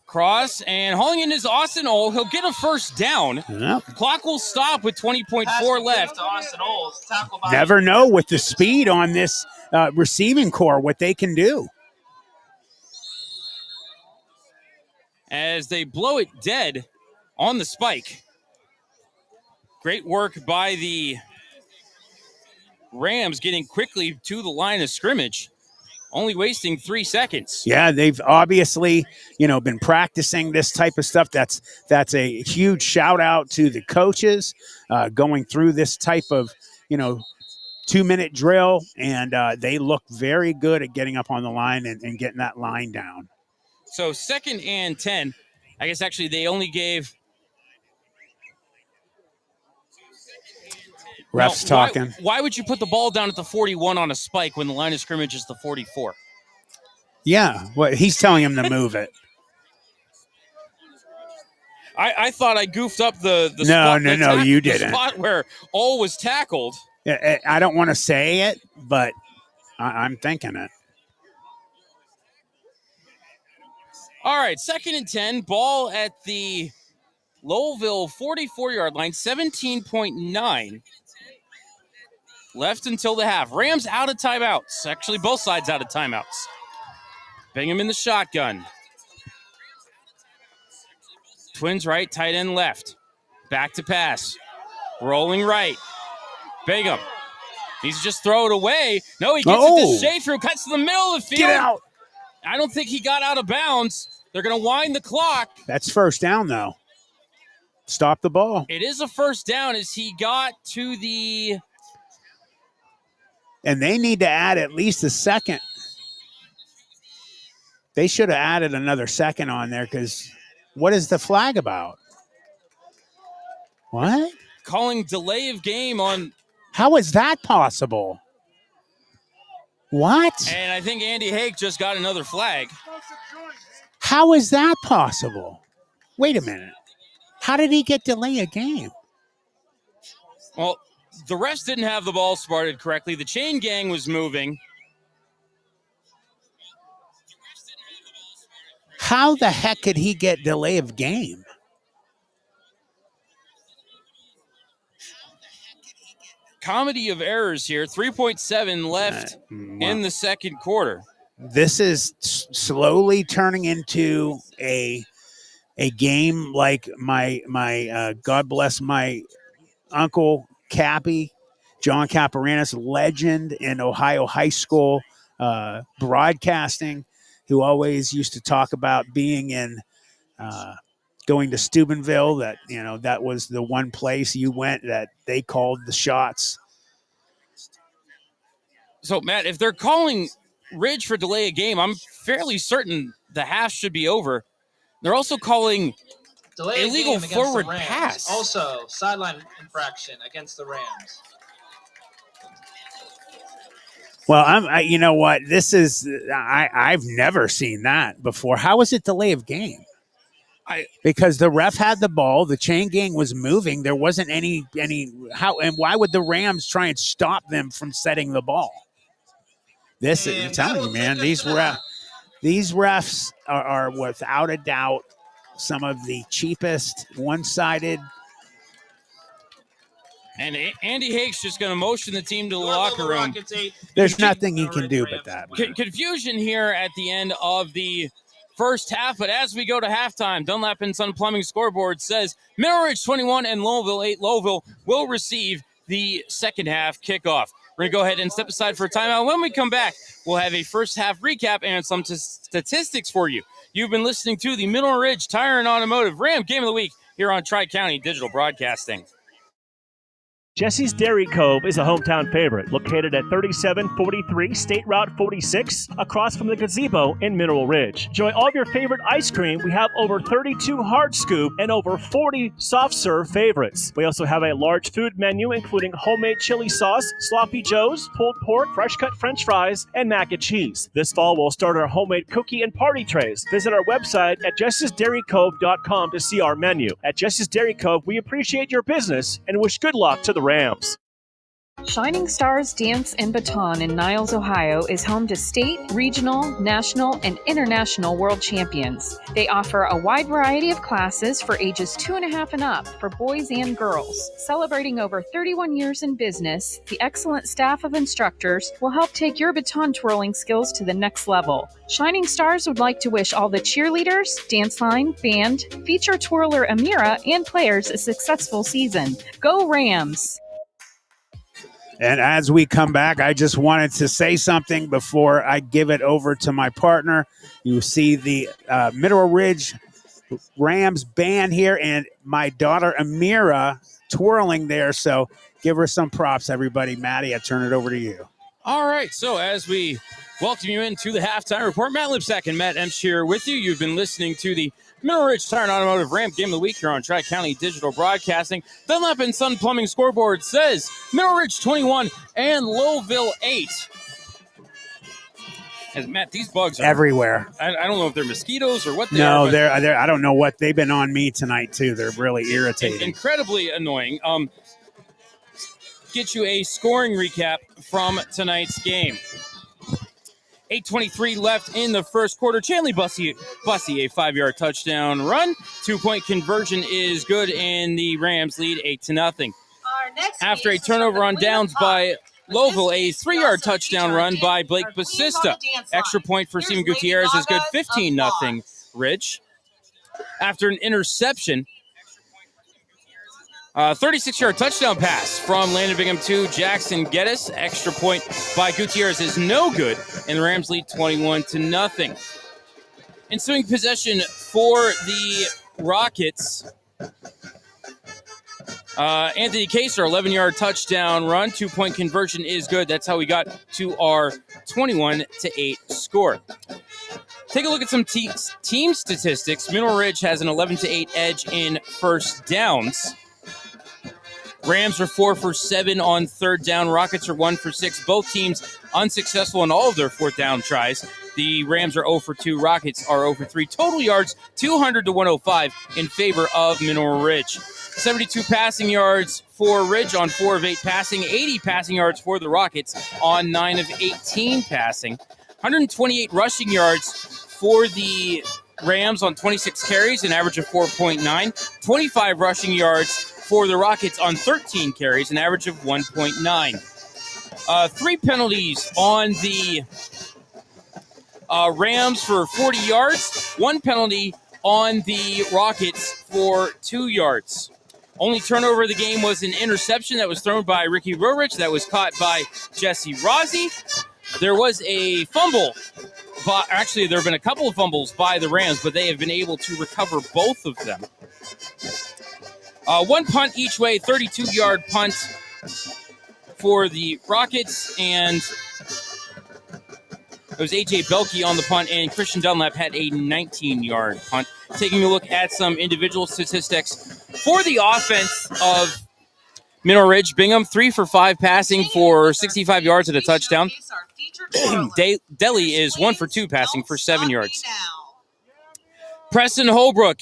Cross, and hauling in is Austin Ole. He'll get a first down. Yep. Clock will stop with 20.4 left. Never know with the speed on this receiving core what they can do. As they blow it dead on the spike. Great work by the Rams getting quickly to the line of scrimmage. Only wasting 3 seconds. Yeah, they've obviously, been practicing this type of stuff. That's a huge shout out to the coaches going through this type of, 2-minute drill. And they look very good at getting up on the line and getting that line down. So 2nd and 10. I guess actually they only gave. Refs talking. Why would you put the ball down at the 41 on a spike when the line of scrimmage is the 44? Yeah, well, he's telling him to move it. I thought I goofed up the spot. No, you didn't. The spot where Ole was tackled. I don't want to say it, but I'm thinking it. All right, 2nd and 10. Ball at the Lowellville 44-yard line, 17.9. Left until the half. Rams out of timeouts. Actually, both sides out of timeouts. Bingham in the shotgun. Twins right, tight end left. Back to pass. Rolling right. Bingham. He's just throw it away. No, he gets it to Schaefer, who cuts to the middle of the field. Get out. I don't think he got out of bounds. They're going to wind the clock. That's first down, though. Stop the ball. It is a first down as he got to the... And they need to add at least a second. They should have added another second on there because what is the flag about? What? Calling delay of game on... How is that possible? What? And I think Andy Hake just got another flag. How is that possible? Wait a minute. How did he get delay a game? Well, the refs didn't have the ball spotted correctly. The chain gang was moving. How the heck could he get delay of game? Comedy of errors here. 3.7 left in the second quarter. This is slowly turning into a game like my God bless my uncle Cappy, John Caparanis, legend in Ohio high school broadcasting, who always used to talk about being in going to Steubenville, that that was the one place you went that they called the shots. So Matt, if they're calling Ridge for delay a game, I'm fairly certain the half should be over. They're also calling delay illegal forward pass. Also, sideline infraction against the Rams. Well, you know what? This is I've never seen that before. How is it delay of game? Because the ref had the ball, the chain gang was moving. There wasn't any how, and why would the Rams try and stop them from setting the ball? This is, I'm telling you, man, these refs are without a doubt some of the cheapest, one-sided. And Andy Hake's just going to motion the team to the locker room. There's nothing he can do but that. Confusion here at the end of the first half, but as we go to halftime, Dunlap and Son Plumbing scoreboard says Mineral Ridge 21 and Lowellville 8. Lowellville will receive the second half kickoff. We're going to go ahead and step aside for a timeout. When we come back, we'll have a first half recap and some statistics for you. You've been listening to the Mineral Ridge Tire and Automotive Ram Game of the Week here on Tri-County Digital Broadcasting. Jesse's Dairy Cove is a hometown favorite, located at 3743 State Route 46, across from the gazebo in Mineral Ridge. Enjoy all of your favorite ice cream. We have over 32 hard scoop and over 40 soft serve favorites. We also have a large food menu, including homemade chili sauce, sloppy joes, pulled pork, fresh cut French fries, and mac and cheese. This fall, we'll start our homemade cookie and party trays. Visit our website at jessesdairycove.com to see our menu. At Jesse's Dairy Cove, we appreciate your business and wish good luck to the Rams. Shining Stars Dance and Baton in Niles, Ohio is home to state, regional, national, and international world champions. They offer a wide variety of classes for ages 2.5 and up for boys and girls. Celebrating over 31 years in business, the excellent staff of instructors will help take your baton twirling skills to the next level. Shining Stars would like to wish all the cheerleaders, dance line, band, feature twirler Amira, and players a successful season. Go Rams! And as we come back, I just wanted to say something before I give it over to my partner. You see the Mineral Ridge Rams band here and my daughter Amira twirling there. So give her some props, everybody. Maddie, I turn it over to you. All right. So as we welcome you into the halftime report, Matt Lipcsak and Matt Emch here with you. You've been listening to the Mineral Ridge Tire and Automotive Ramp Game of the Week here on Tri-County Digital Broadcasting. Dunlap and Sun Plumbing scoreboard says Mineral Ridge 21 and Lowellville 8. As Matt, these bugs are everywhere. I don't know if they're mosquitoes or what they are. No, they're I don't know what they've been on me tonight too. They're really irritating. Incredibly annoying. Get you a scoring recap from tonight's game. 8:23 left in the first quarter. Chanley Bussey, a 5-yard touchdown run. 2-point conversion is good, and the Rams lead 8-0. After a turnover on downs by Lowellville, a 3-yard touchdown run by Blake Basista. Extra point for Steven Gutierrez is good. 15-0 Ridge. After an interception, 36-yard touchdown pass from Landon Bingham to Jackson Geddes. Extra point by Gutierrez is no good, and the Rams lead 21-0. Ensuing possession for the Rockets, Anthony Kaser, 11-yard touchdown run. 2-point conversion is good. That's how we got to our 21-8 score. Take a look at some team statistics. Mineral Ridge has an 11-8 edge in first downs. Rams are 4 for 7 on third down. Rockets are 1 for 6. Both teams unsuccessful in all of their fourth down tries. The Rams are 0 for 2. Rockets are 0 for 3. Total yards, 200 to 105 in favor of Mineral Ridge. 72 passing yards for Ridge on 4 of 8 passing. 80 passing yards for the Rockets on 9 of 18 passing. 128 rushing yards for the Rams on 26 carries, an average of 4.9. 25 rushing yards for the Rockets on 13 carries, an average of 1.9. 3 penalties on the Rams for 40 yards. 1 penalty on the Rockets for 2 yards. Only turnover of the game was an interception that was thrown by Ricky Rorich that was caught by Jesse Rossi. There was a fumble. Actually, there have been a couple of fumbles by the Rams, but they have been able to recover both of them. 1 punt each way, 32-yard punt for the Rockets, and it was A.J. Belkey on the punt, and Christian Dunlap had a 19-yard punt. Taking a look at some individual statistics for the offense of Mineral Ridge, Bingham, 3 for 5 passing for 65 yards and a touchdown. Deli is 1 for 2 passing for 7 yards. Preston Holbrook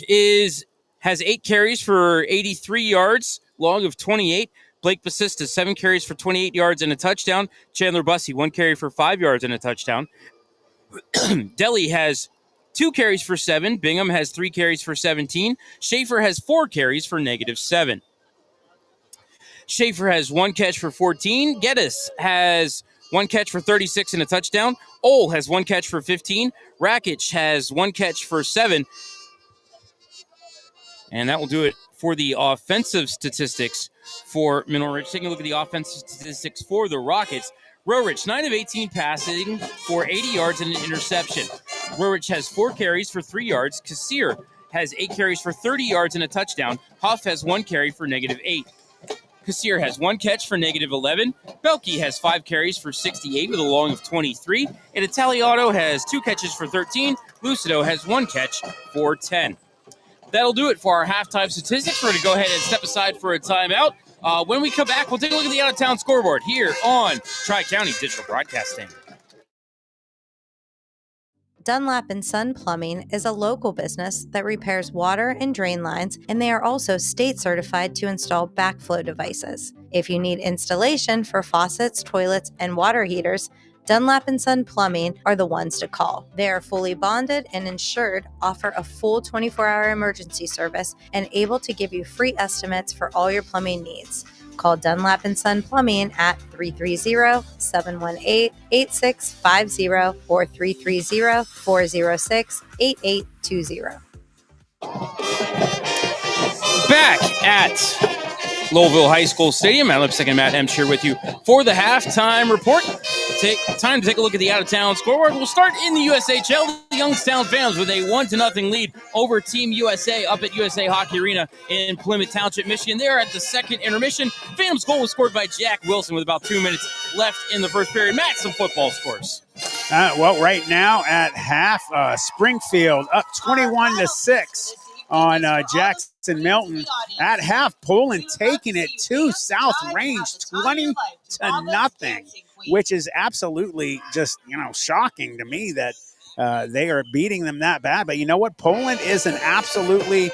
has 8 carries for 83 yards, long of 28. Blake Basista, 7 carries for 28 yards and a touchdown. Chandler Bussey, 1 carry for 5 yards and a touchdown. Deli has 2 carries for 7. Bingham has 3 carries for 17. Schaefer has 4 carries for -7. Schaefer has 1 catch for 14. Geddes has 1 catch for 36 and a touchdown. Ole has 1 catch for 15. Rakic has 1 catch for 7. And that will do it for the offensive statistics for Mineral Ridge. Taking a look at the offensive statistics for the Rockets. Rorich, 9 of 18 passing for 80 yards and an interception. Rorich has 4 carries for 3 yards. Kassir has 8 carries for 30 yards and a touchdown. Huff has 1 carry for -8. Kassir has 1 catch for -11. Belkey has 5 carries for 68 with a long of 23. And Italiano has 2 catches for 13. Lucido has 1 catch for 10. That'll do it for our halftime statistics. We're going to go ahead and step aside for a timeout. When we come back, we'll take a look at the out-of-town scoreboard here on Tri-County Digital Broadcasting. Dunlap & Son Plumbing is a local business that repairs water and drain lines, and they are also state certified to install backflow devices. If you need installation for faucets, toilets, and water heaters, Dunlap & Son Plumbing are the ones to call. They are fully bonded and insured, offer a full 24-hour emergency service, and able to give you free estimates for all your plumbing needs. Call Dunlap & Son Plumbing at 330-718-8650 or 330-406-8820. Back at Lowellville High School Stadium, Matt Lipcsak and Matt Emch here with you for the halftime report. Time to take a look at the out-of-town scoreboard. We'll start in the USHL. The Youngstown Phantoms with a 1-0 lead over Team USA up at USA Hockey Arena in Plymouth Township, Michigan. They're at the second intermission. Phantoms' goal was scored by Jack Wilson with about 2 minutes left in the first period. Matt, some football scores. Well, right now at half, Springfield up 21-6 on Jackson Milton. At half, Poland taking it to South Range 20-0, which is absolutely just, shocking to me that they are beating them that bad. But you know what? Poland is an absolutely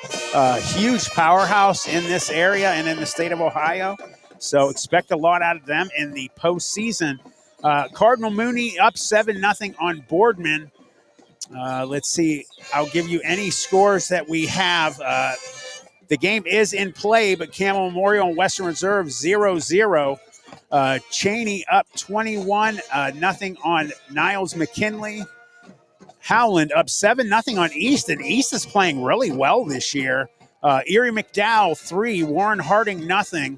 huge powerhouse in this area and in the state of Ohio. So expect a lot out of them in the postseason. Cardinal Mooney up 7-0 on Boardman. Let's see. I'll give you any scores that we have. The game is in play, but Campbell Memorial and Western Reserve 0-0. Cheney up 21-0 on Niles McKinley. Howland up 7-0 on Easton. East is playing really well this year. Erie McDowell 3, Warren Harding 0.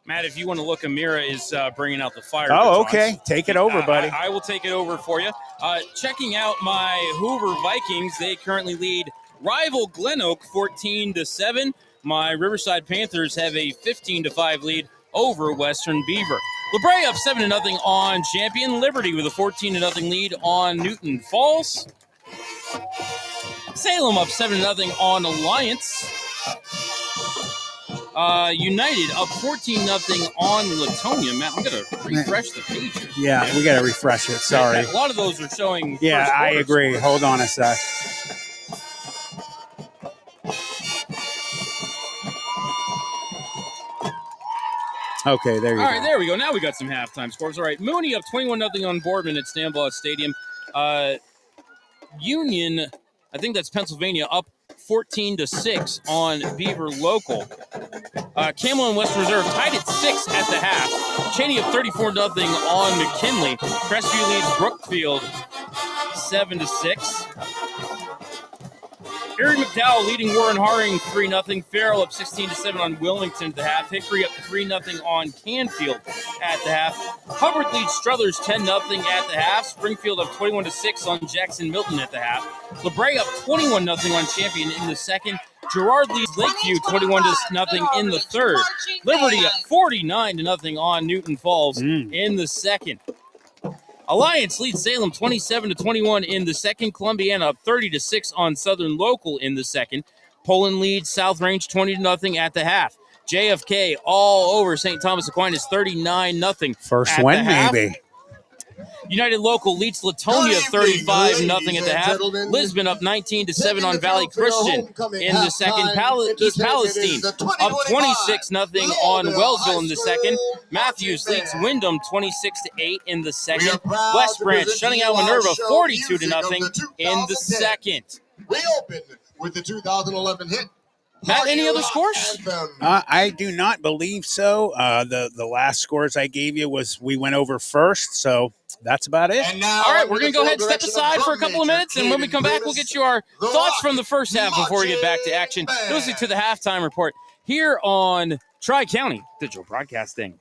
Matt, if you want to look, Amira is bringing out the fire. Oh, okay. Take it over, buddy. I will take it over for you. Checking out my Hoover Vikings, they currently lead rival Glen Oak 14-7. My Riverside Panthers have a 15-5 lead over Western Beaver. LeBray up 7-0 on Champion. Liberty with a 14-0 lead on Newton Falls. Salem up 7-0 on Alliance. United up 14-0 on Latonia. Matt, I'm going to refresh the page here. Yeah, we got to refresh it. Sorry. A lot of those are showing. Yeah, I agree. Scores. Hold on a sec. Okay, there you go. All right, there we go. Now we got some halftime scores. All right, Mooney up 21-0 on Boardman at Stambaugh Stadium. Union, I think that's Pennsylvania, up 14-6 on Beaver Local. Campbell and West Reserve tied at 6 at the half. Cheney up 34-0 on McKinley. Crestview leads Brookfield 7-6. Erie McDowell leading Warren Harding 3-0. Farrell up 16-7 on Wilmington at the half. Hickory up 3-0 on Canfield at the half. Hubbard leads Struthers 10-0 at the half. Springfield up 21-6 on Jackson Milton at the half. LeBray up 21-0 on Champion in the second. Girard leads Lakeview 21-0 in the third. Liberty up 49-0 on Newton Falls in the second. Alliance leads Salem 27-21 in the second. Columbiana up 30-6 on Southern Local in the second. Poland leads South Range 20-0 at the half. JFK all over St. Thomas Aquinas 39-0. First win, maybe. United Local leads Latonia 35-0 at the half. Lisbon up 19-7 on Valley Christian in the second. East Palestine up 26-0 on Wellsville in the second. Matthews leads Wyndham 26-8 in the second. West Branch shutting out Minerva 42-0 in the second. We open with the 2011 hit. Matt, any other scores? I do not believe so. The last scores I gave you was we went over first, so that's about it. All right, we're going to go ahead and step aside for a couple of minutes, and when we come back, we'll get you our thoughts from the first half before we get back to action. Listening to the halftime report here on Tri-County Digital Broadcasting.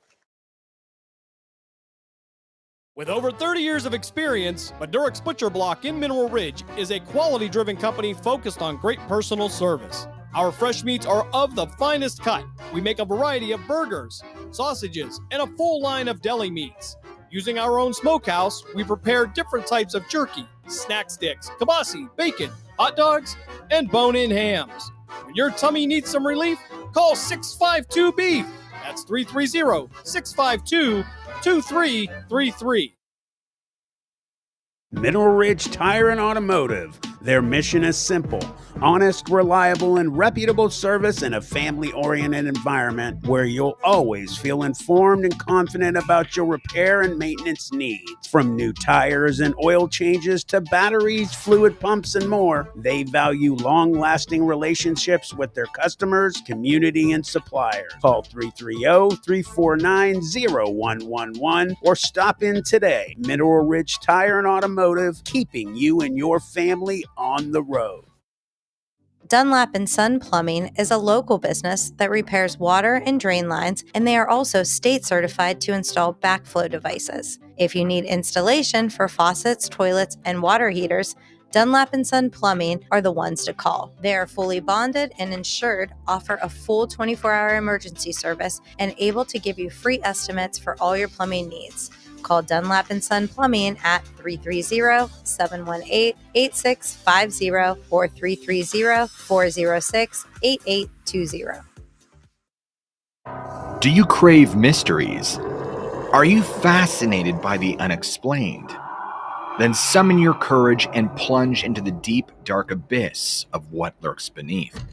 With over 30 years of experience, Madurix Butcher Block in Mineral Ridge is a quality-driven company focused on great personal service. Our fresh meats are of the finest cut. We make a variety of burgers, sausages, and a full line of deli meats. Using our own smokehouse, we prepare different types of jerky, snack sticks, kibasi, bacon, hot dogs, and bone-in hams. When your tummy needs some relief, call 652-BEEF. That's 330-652-2333. Mineral Ridge Tire and Automotive. Their mission is simple: honest, reliable, and reputable service in a family-oriented environment where you'll always feel informed and confident about your repair and maintenance needs. From new tires and oil changes to batteries, fluid pumps, and more, they value long-lasting relationships with their customers, community, and suppliers. Call 330-349-0111 or stop in today. Mineral Ridge Tire and Automotive, keeping you and your family on the road. Dunlap & Son Plumbing is a local business that repairs water and drain lines, and they are also state certified to install backflow devices. If you need installation for faucets, toilets, and water heaters, Dunlap & Son Plumbing are the ones to call. They are fully bonded and insured, offer a full 24-hour emergency service, and able to give you free estimates for all your plumbing needs. Call Dunlap & Son Plumbing at 330-718-8650 or 330-406-8820. Do you crave mysteries? Are you fascinated by the unexplained? Then summon your courage and plunge into the deep, dark abyss of what lurks beneath.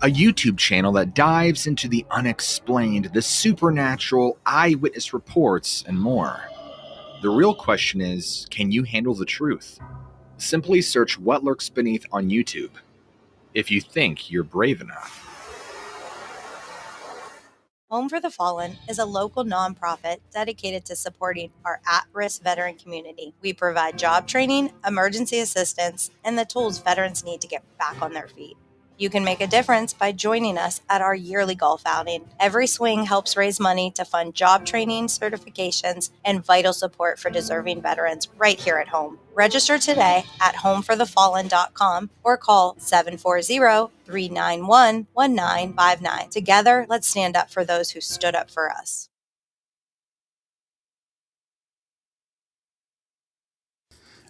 A YouTube channel that dives into the unexplained, the supernatural, eyewitness reports, and more. The real question is, can you handle the truth? Simply search What Lurks Beneath on YouTube, if you think you're brave enough. Home for the Fallen is a local nonprofit dedicated to supporting our at-risk veteran community. We provide job training, emergency assistance, and the tools veterans need to get back on their feet. You can make a difference by joining us at our yearly golf outing. Every swing helps raise money to fund job training, certifications, and vital support for deserving veterans right here at home. Register today at homeforthefallen.com or call 740-391-1959. Together, let's stand up for those who stood up for us.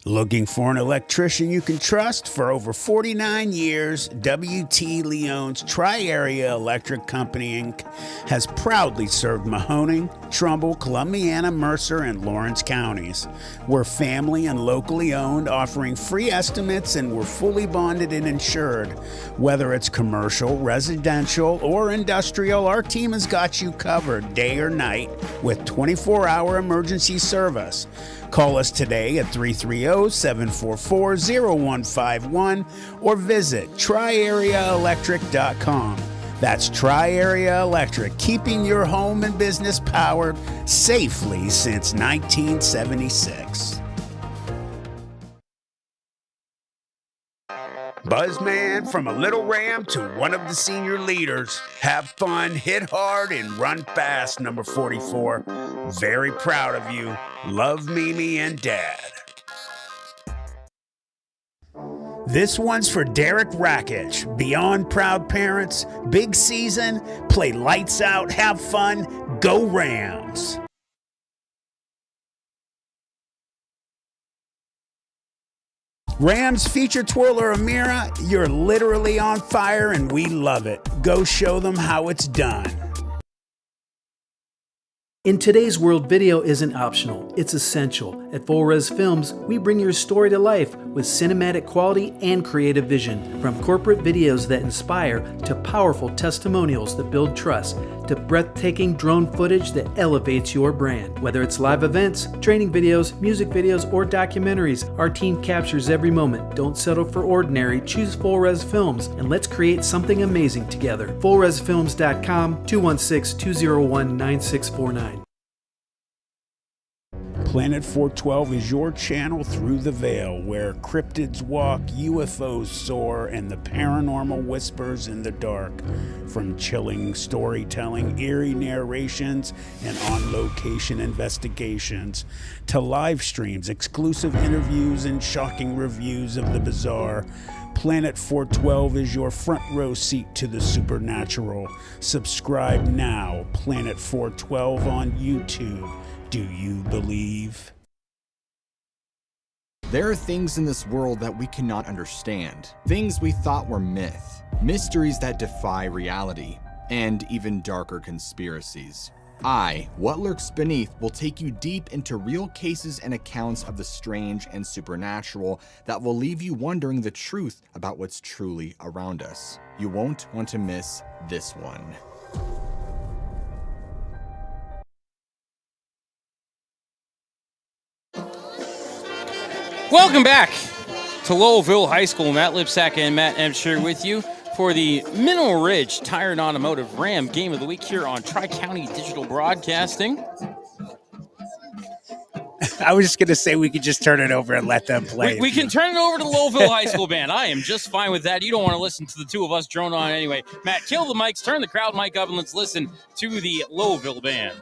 Looking for an electrician you can trust? For over 49 years, W.T. Leone's Tri-Area Electric Company, Inc. has proudly served Mahoning, Trumbull, Columbiana, Mercer, and Lawrence counties. We're family and locally owned, offering free estimates, and we're fully bonded and insured. Whether it's commercial, residential, or industrial, our team has got you covered day or night with 24-hour emergency service. Call us today at 330-744-0151 or visit triareaelectric.com. That's Tri-Area Electric, keeping your home and business powered safely since 1976. Buzzman, from a little ram to one of the senior leaders. Have fun, hit hard, and run fast, number 44. Very proud of you. Love, Mimi and Dad. This one's for Derek Rakich. Beyond proud parents, big season, play lights out, have fun, go Rams. Rams feature twirler Amira, you're literally on fire and we love it. Go show them how it's done. In today's world, video isn't optional, it's essential. At Full Res Films, we bring your story to life with cinematic quality and creative vision. From corporate videos that inspire, to powerful testimonials that build trust, to breathtaking drone footage that elevates your brand. Whether it's live events, training videos, music videos, or documentaries, our team captures every moment. Don't settle for ordinary, choose Full Res Films, and let's create something amazing together. FullResFilms.com, 216-201-9649. Planet 412 is your channel through the veil, where cryptids walk, UFOs soar, and the paranormal whispers in the dark. From chilling storytelling, eerie narrations, and on-location investigations, to live streams, exclusive interviews, and shocking reviews of the bizarre, Planet 412 is your front row seat to the supernatural. Subscribe now, Planet 412 on YouTube. Do you believe? There are things in this world that we cannot understand. Things we thought were myth. Mysteries that defy reality. And even darker conspiracies. What Lurks Beneath will take you deep into real cases and accounts of the strange and supernatural that will leave you wondering the truth about what's truly around us. You won't want to miss this one. Welcome back to Lowellville High School. Matt Lipcsak and Matt Emch here with you for the Mineral Ridge Tire and Automotive Ram Game of the Week here on Tri-County Digital Broadcasting. I was just going to say we could just turn it over and let them play. We can turn it over to the Lowellville High School band. I am just fine with that. You don't want to listen to the two of us drone on anyway. Matt, kill the mics, turn the crowd mic up, and let's listen to the Lowellville band.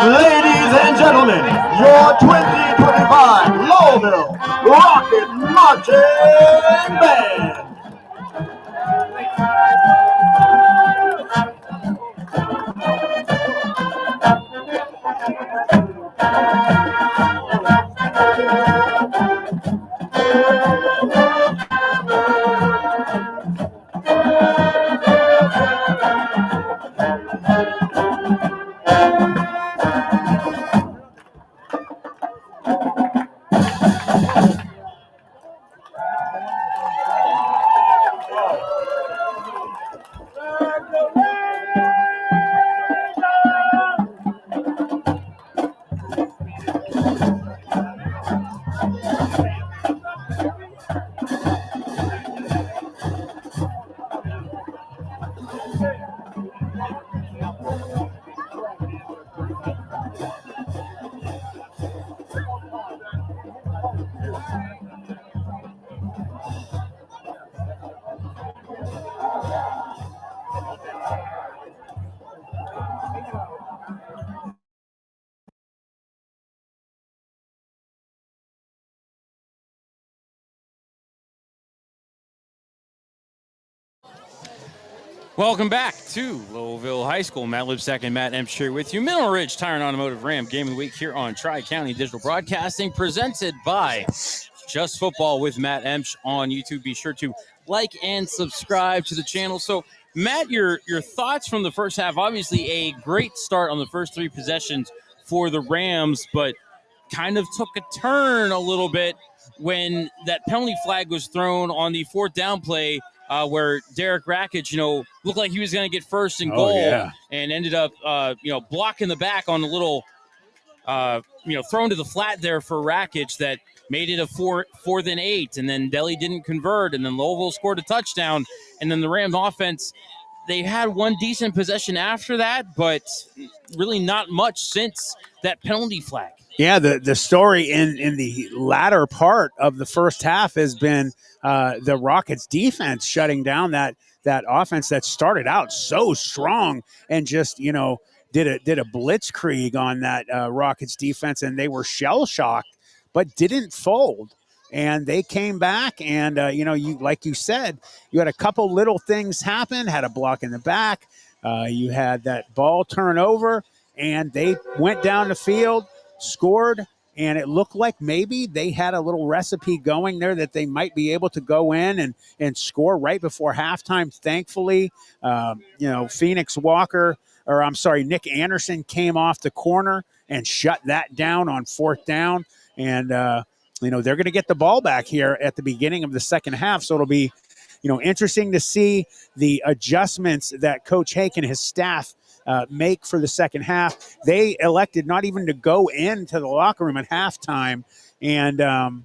Ladies and gentlemen, your 2025 Lowellville Rocket Marching Band. Welcome back to Lowellville High School. Matt Lipcsak and Matt Emch here with you. Mineral Ridge Tire and Automotive Ram Game of the Week here on Tri-County Digital Broadcasting, presented by Just Football with Matt Emch on YouTube. Be sure to like and subscribe to the channel. So, Matt, your thoughts from the first half. Obviously, a great start on the first three possessions for the Rams, but kind of took a turn a little bit when that penalty flag was thrown on the fourth down play, where Derek Rackage, looked like he was going to get first and goal, and ended up, blocking the back on a little, thrown to the flat there for Rackage that made it a 4th and 8, and then Delhi didn't convert, and then Lowellville scored a touchdown, and then the Rams offense, they had one decent possession after that, but really not much since that penalty flag. Yeah, the story in the latter part of the first half has been the Rockets defense shutting down that offense that started out so strong and just, did a blitzkrieg on that Rockets defense, and they were shell-shocked but didn't fold. And they came back, and, you like you said, you had a couple little things happen, had a block in the back. You had that ball turnover, and they went down the field, scored, and it looked like maybe they had a little recipe going there that they might be able to go in and score right before halftime. Thankfully, Nick Anderson came off the corner and shut that down on fourth down. And, they're going to get the ball back here at the beginning of the second half. So it'll be, interesting to see the adjustments that Coach Hake and his staff make for the second half. They elected not even to go into the locker room at halftime. And,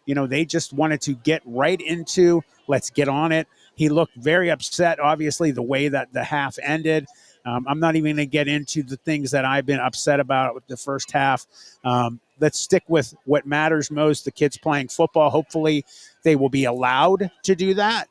they just wanted to get right into, let's get on it. He looked very upset, obviously, the way that the half ended. I'm not even going to get into the things that I've been upset about with the first half. Let's stick with what matters most, the kids playing football. Hopefully they will be allowed to do that.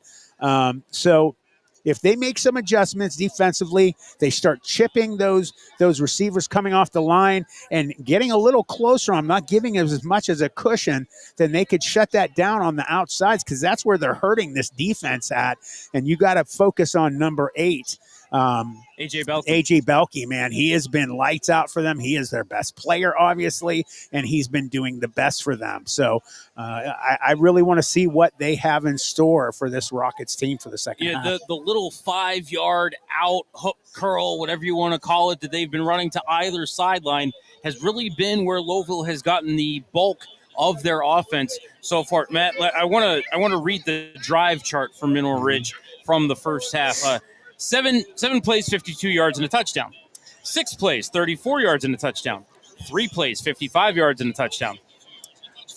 So if they make some adjustments defensively, they start chipping those receivers coming off the line and getting a little closer. I'm not giving as much as a cushion, then they could shut that down on the outsides, because that's where they're hurting this defense at. And you got to focus on number 8. AJ Belkey, man, he has been lights out for them. He is their best player, obviously, and he's been doing the best for them. So I really want to see what they have in store for this Rockets team for the second half. The little 5-yard out hook curl, whatever you want to call it, that they've been running to either sideline has really been where Lowellville has gotten the bulk of their offense so far. Matt, I want to read the drive chart for Mineral Ridge from the first half. 7 plays, 52 yards and a touchdown. 6 plays, 34 yards and a touchdown. 3 plays, 55 yards and a touchdown.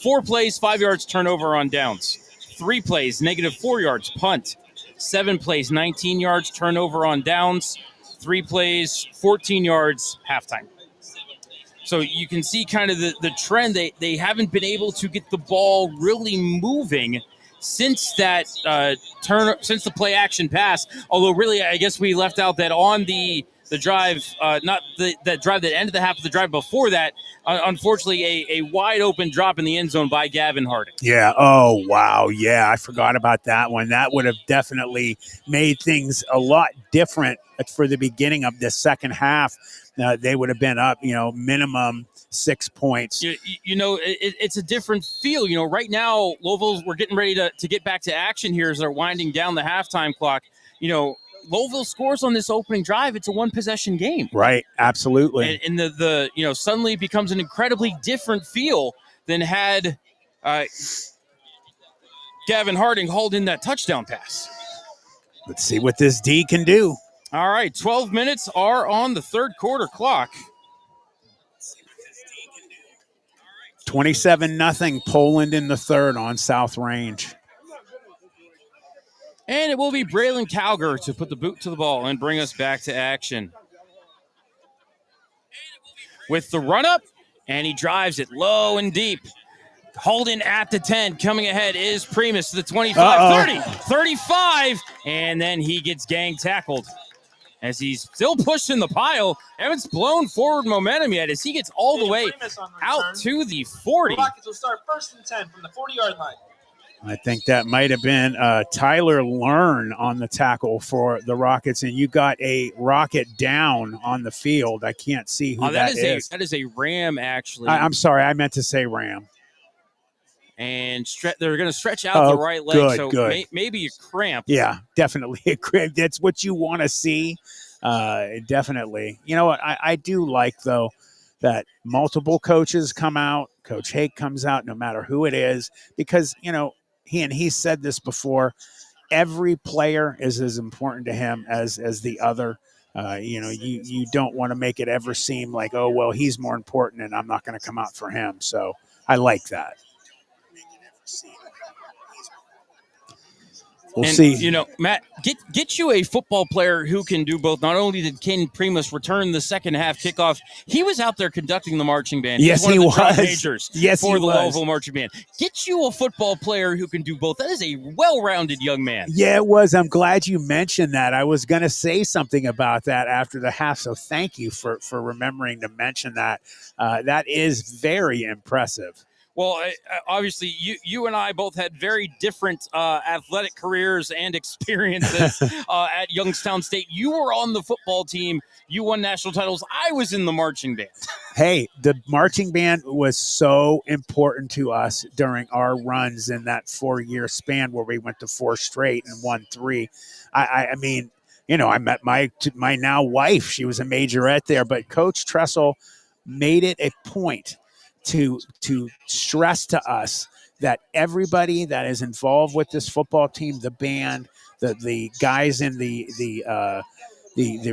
4 plays, 5 yards turnover on downs. 3 plays, -4 yards, punt. 7 plays, 19 yards, turnover on downs. 3 plays, 14 yards, halftime. So you can see kind of the trend. They haven't been able to get the ball really moving since that since the play action pass. Although really, I guess we left out that on the drive, not that drive that ended the half of the drive before that, unfortunately, a wide open drop in the end zone by Gavin Harding. Yeah. Oh, wow. Yeah, I forgot about that one. That would have definitely made things a lot different for the beginning of the second half. They would have been up, minimum 6 points. It's a different feel. Right now, Lowellville, we're getting ready to get back to action here as they're winding down the halftime clock. Lowellville scores on this opening drive. It's a one-possession game. Right, absolutely. And the suddenly it becomes an incredibly different feel than had Gavin Harding hauled in that touchdown pass. Let's see what this D can do. All right, 12 minutes are on the third quarter clock. 27-0 Poland in the third on South Range. And it will be Braylon Calger to put the boot to the ball and bring us back to action. With the run-up, and he drives it low and deep. Holding at the 10. Coming ahead is Primus to the 25, 30, 35, and then he gets gang tackled. As he's still pushed in the pile, haven't blown forward momentum yet as he gets all the way out to the 40. The Rockets will start 1st and 10 from the 40-yard line. I think that might have been Tyler Learn on the tackle for the Rockets, and you got a Rocket down on the field. I can't see who that is. That is a Ram, actually. I'm sorry, I meant to say Ram. And they're going to stretch out the right leg, so maybe a cramp. Yeah, definitely a cramp. That's what you want to see. Definitely. You know what? I do like, though, that multiple coaches come out. Coach Hake comes out, no matter who it is, because, he said this before. Every player is as important to him as the other. You don't want to make it ever seem like, oh, well, he's more important and I'm not going to come out for him. So I like that. We'll see. Matt, get you a football player who can do both. Not only did Caden Primus return the second half kickoff, he was out there conducting the marching band. Yes, he was. For the Lowellville marching band. Get you a football player who can do both. That is a well-rounded young man. Yeah, it was. I'm glad you mentioned that. I was going to say something about that after the half, so thank you for remembering to mention that. That is very impressive. Well, obviously, you and I both had very different athletic careers and experiences at Youngstown State. You were on the football team. You won national titles. I was in the marching band. Hey, the marching band was so important to us during our runs in that 4-year span where we went to 4 straight and won 3. I mean, I met my now wife. She was a majorette there, but Coach Tressel made it a point to stress to us that everybody that is involved with this football team, the band, the guys in the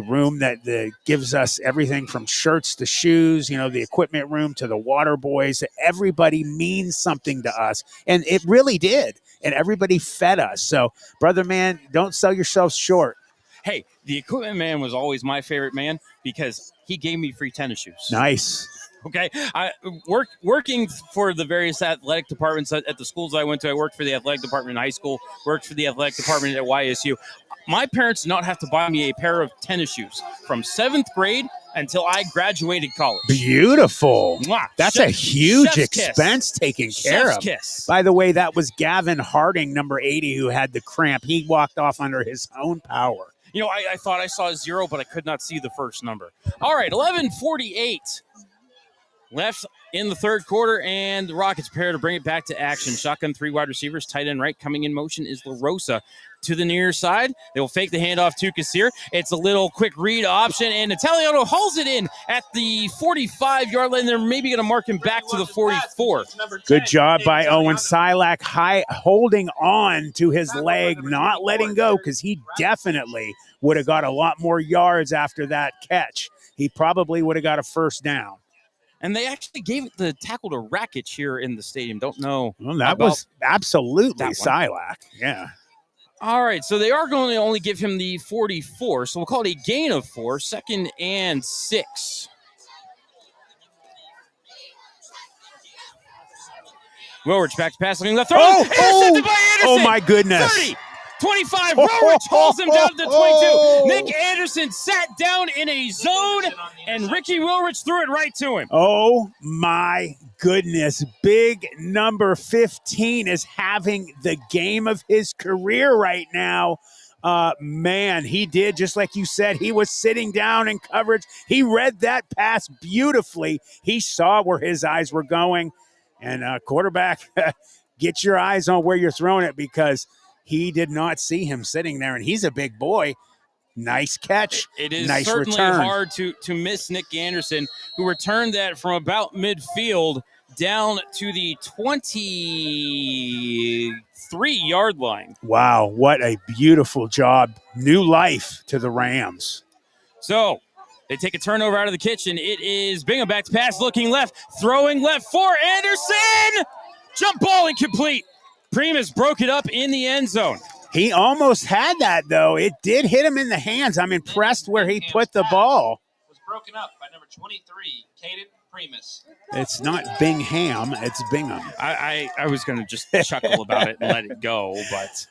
room that gives us everything from shirts to shoes, the equipment room to the water boys, everybody means something to us. And it really did. And everybody fed us. So, brother, man, don't sell yourself short. Hey, the equipment man was always my favorite man because he gave me free tennis shoes. Nice. Okay, I working for the various athletic departments at the schools I went to. I worked for the athletic department in high school, worked for the athletic department at YSU. My parents did not have to buy me a pair of tennis shoes from 7th grade until I graduated college. Beautiful. Mwah. That's a huge expense taken care of. Kiss. By the way, that was Gavin Harding, number 80, who had the cramp. He walked off under his own power. You know, I thought I saw 0, but I could not see the first number. All right, 11:48 left in the third quarter, and the Rockets prepare to bring it back to action. Shotgun 3 wide receivers, tight end right. Coming in motion is LaRosa to the near side. They will fake the handoff to Kassir. It's a little quick read option, and Italiano hauls it in at the 45-yard line. They're maybe going to mark him back to the 44. Good job by Owen Silak, holding on to his leg, not letting go, because he definitely would have got a lot more yards after that catch. He probably would have got a first down. And they actually gave the tackle to Rakic here in the stadium. Don't know. Well, that was absolutely Silak. Yeah. All right, so they are going to only give him the 44, so we'll call it a gain of 4, 2nd and 6. Woolridge back to pass, looking left. Intercepted by Anderson. Oh, my goodness. 30, 25. Woolridge hauls him down to the 22. Nick Anderson sat down in a zone, and Ricky Woolridge threw it right to him. Oh, my goodness. Big number 15 is having the game of his career right now. Man, he did, just like you said, he was sitting down in coverage. He read that pass beautifully. He saw where his eyes were going. And quarterback, get your eyes on where you're throwing it, because he did not see him sitting there, and he's a big boy. Nice catch. It is nice certainly return. hard to miss Nick Anderson, who returned that from about midfield down to the 23-yard line. Wow, what a beautiful job. New life to the Rams. So they take a turnover out of the kitchen. It is Bingham back to pass, looking left, throwing left for Anderson. Jump ball incomplete. Primus broke it up in the end zone. He almost had that, though. It did hit him in the hands. I'm impressed where he put the ball. Was broken up by number 23, Caden Primus. It's not Bingham, it's Bingham. I was going to just chuckle about it and let it go, but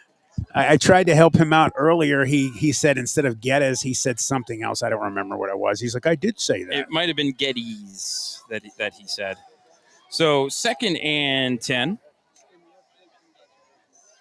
I tried to help him out earlier. He said instead of Geddes, he said something else. I don't remember what it was. He's like, I did say that. It might have been Geddes that he said. So 2nd and 10.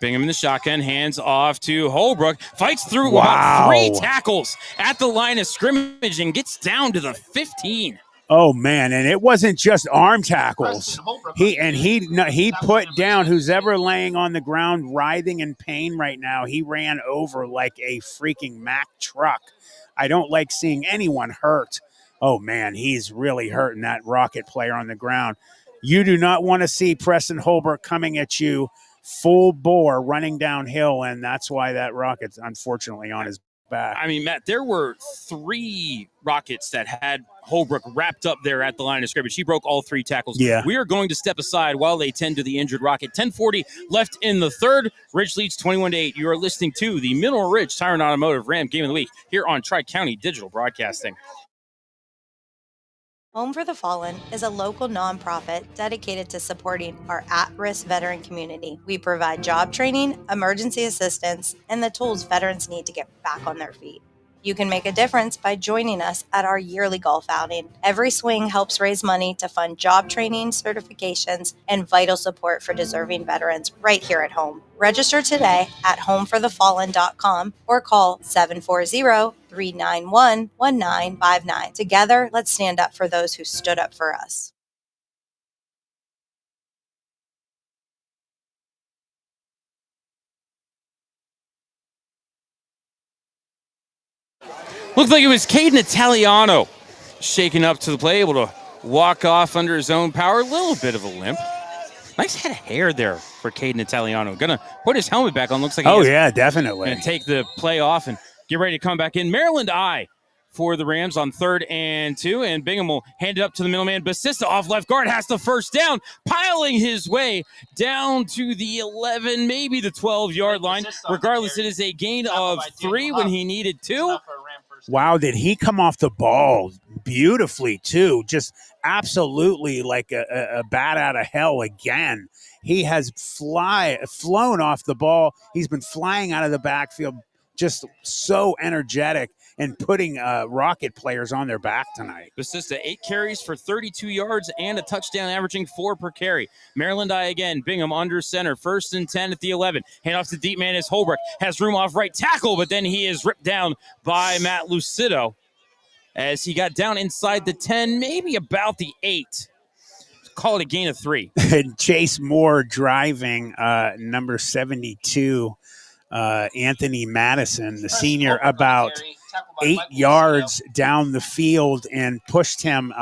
Bingham in the shotgun, hands off to Holbrook. Fights through about 3 tackles at the line of scrimmage and gets down to the 15. Oh, man, and it wasn't just arm tackles. He put down who's ever laying on the ground writhing in pain right now. He ran over like a freaking Mack truck. I don't like seeing anyone hurt. Oh, man, he's really hurting that Rocket player on the ground. You do not want to see Preston Holbrook coming at you full bore running downhill, and that's why that Rocket's unfortunately on his back. I mean, Matt, there were 3 Rockets that had Holbrook wrapped up there at the line of scrimmage. He broke all 3 tackles. Yeah. We are going to step aside while they tend to the injured Rocket. 10:40 left in the third. Ridge leads 21-8. You are listening to the Mineral Ridge Tire and Automotive Ram Game of the Week here on Tri-County Digital Broadcasting. Home for the Fallen is a local nonprofit dedicated to supporting our at-risk veteran community. We provide job training, emergency assistance, and the tools veterans need to get back on their feet. You can make a difference by joining us at our yearly golf outing. Every swing helps raise money to fund job training, certifications, and vital support for deserving veterans right here at home. Register today at homefurthefallen.com or call 740-391-1959. Together, let's stand up for those who stood up for us. Looked like it was Caden Italiano shaken up to the play, able to walk off under his own power. A little bit of a limp. Nice head of hair there for Caden Italiano. Gonna put his helmet back on. Looks like yeah, definitely. Gonna take the play off and get ready to come back in. Maryland I for the Rams on 3rd and 2, and Bingham will hand it up to the middleman. Basista off left guard has the first down, piling his way down to the 11, maybe the 12-yard line. Regardless, it is a gain of 3 when he needed 2. Wow, did he come off the ball beautifully, too? Just absolutely like a bat out of hell again. He has flown off the ball. He's been flying out of the backfield, just so energetic and putting Rocket players on their back tonight. Basista, 8 carries for 32 yards and a touchdown, averaging 4 per carry. Maryland eye again. Bingham under center. 1st and 10 at the 11. Hand off to deep man as Holbrook has room off right tackle, but then he is ripped down by Matt Lucido as he got down inside the 10, maybe about the 8. Call it a gain of 3. And Chase Moore driving number 72, Anthony Madison, the senior, about 8 yards down the field and pushed him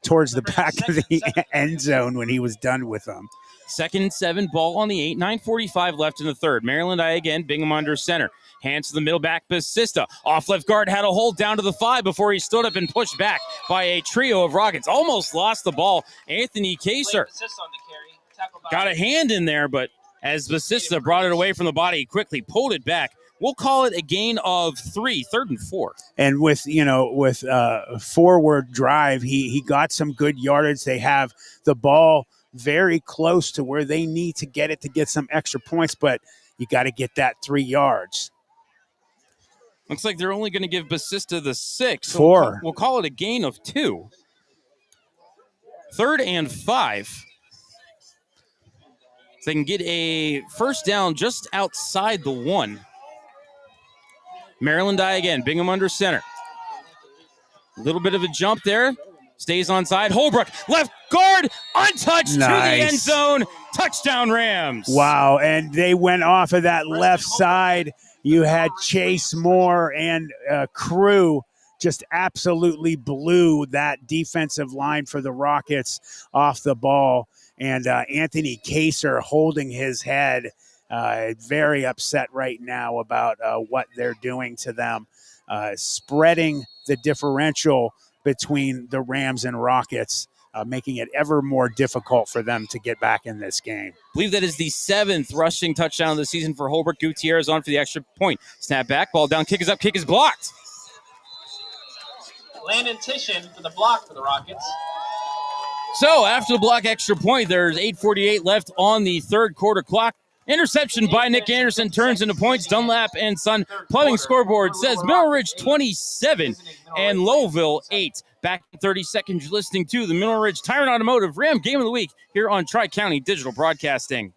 towards the back of the end zone when he was done with them. 2nd and 7, ball on the 8, 9:45 left in the 3rd. Maryland eye again, Bingham under center. Hands to the middle back, Basista. Off left guard, had a hold down to the 5 before he stood up and pushed back by a trio of Rockets. Almost lost the ball. Anthony Kaser got a hand in there, but as Basista brought it away from the body, he quickly pulled it back. We'll call it a gain of 3, 3rd and 4. And with forward drive, he got some good yardage. They have the ball very close to where they need to get it to get some extra points, but you got to get that 3 yards. Looks like they're only going to give Basista the 6. So 4. We'll call it a gain of 2. 3rd and 5. So they can get a first down just outside the 1. Maryland eye again. Bingham under center. A little bit of a jump there. Stays on side. Holbrook, left guard, untouched to the end zone. Touchdown, Rams. Wow, and they went off of that left side. You had Chase Moore and crew just absolutely blew that defensive line for the Rockets off the ball. And Anthony Kaser holding his head, very upset right now about what they're doing to them, spreading the differential between the Rams and Rockets, making it ever more difficult for them to get back in this game. I believe that is the 7th rushing touchdown of the season for Holbrook. Gutierrez on for the extra point. Snap back, ball down, kick is up, kick is blocked. Landon Titian for the block for the Rockets. So after the block extra point, there's 8:48 left on the 3rd quarter clock. Interception by Nick Anderson turns into points. Dunlap and Son Plumbing scoreboard says Mineral Ridge 27 and Lowellville 8. Back in 30 seconds, you're listening to the Mineral Ridge Tire and Automotive Ram Game of the Week here on Tri-County Digital Broadcasting.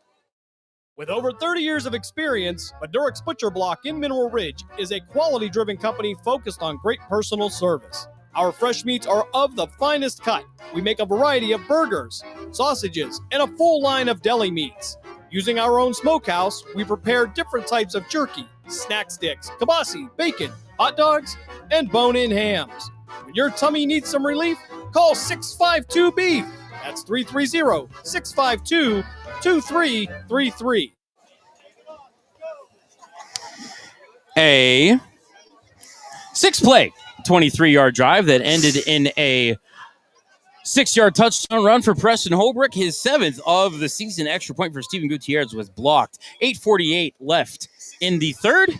With over 30 years of experience, Madurex Butcher Block in Mineral Ridge is a quality-driven company focused on great personal service. Our fresh meats are of the finest cut. We make a variety of burgers, sausages, and a full line of deli meats. Using our own smokehouse, we prepare different types of jerky, snack sticks, kibasi, bacon, hot dogs, and bone-in hams. When your tummy needs some relief, call 652-BEEF. That's 330-652-2333. A 6-play 23-yard drive that ended in a 6-yard touchdown run for Preston Holbrook. His 7th of the season. Extra point for Stephen Gutierrez was blocked. 8:48 left in the 3rd.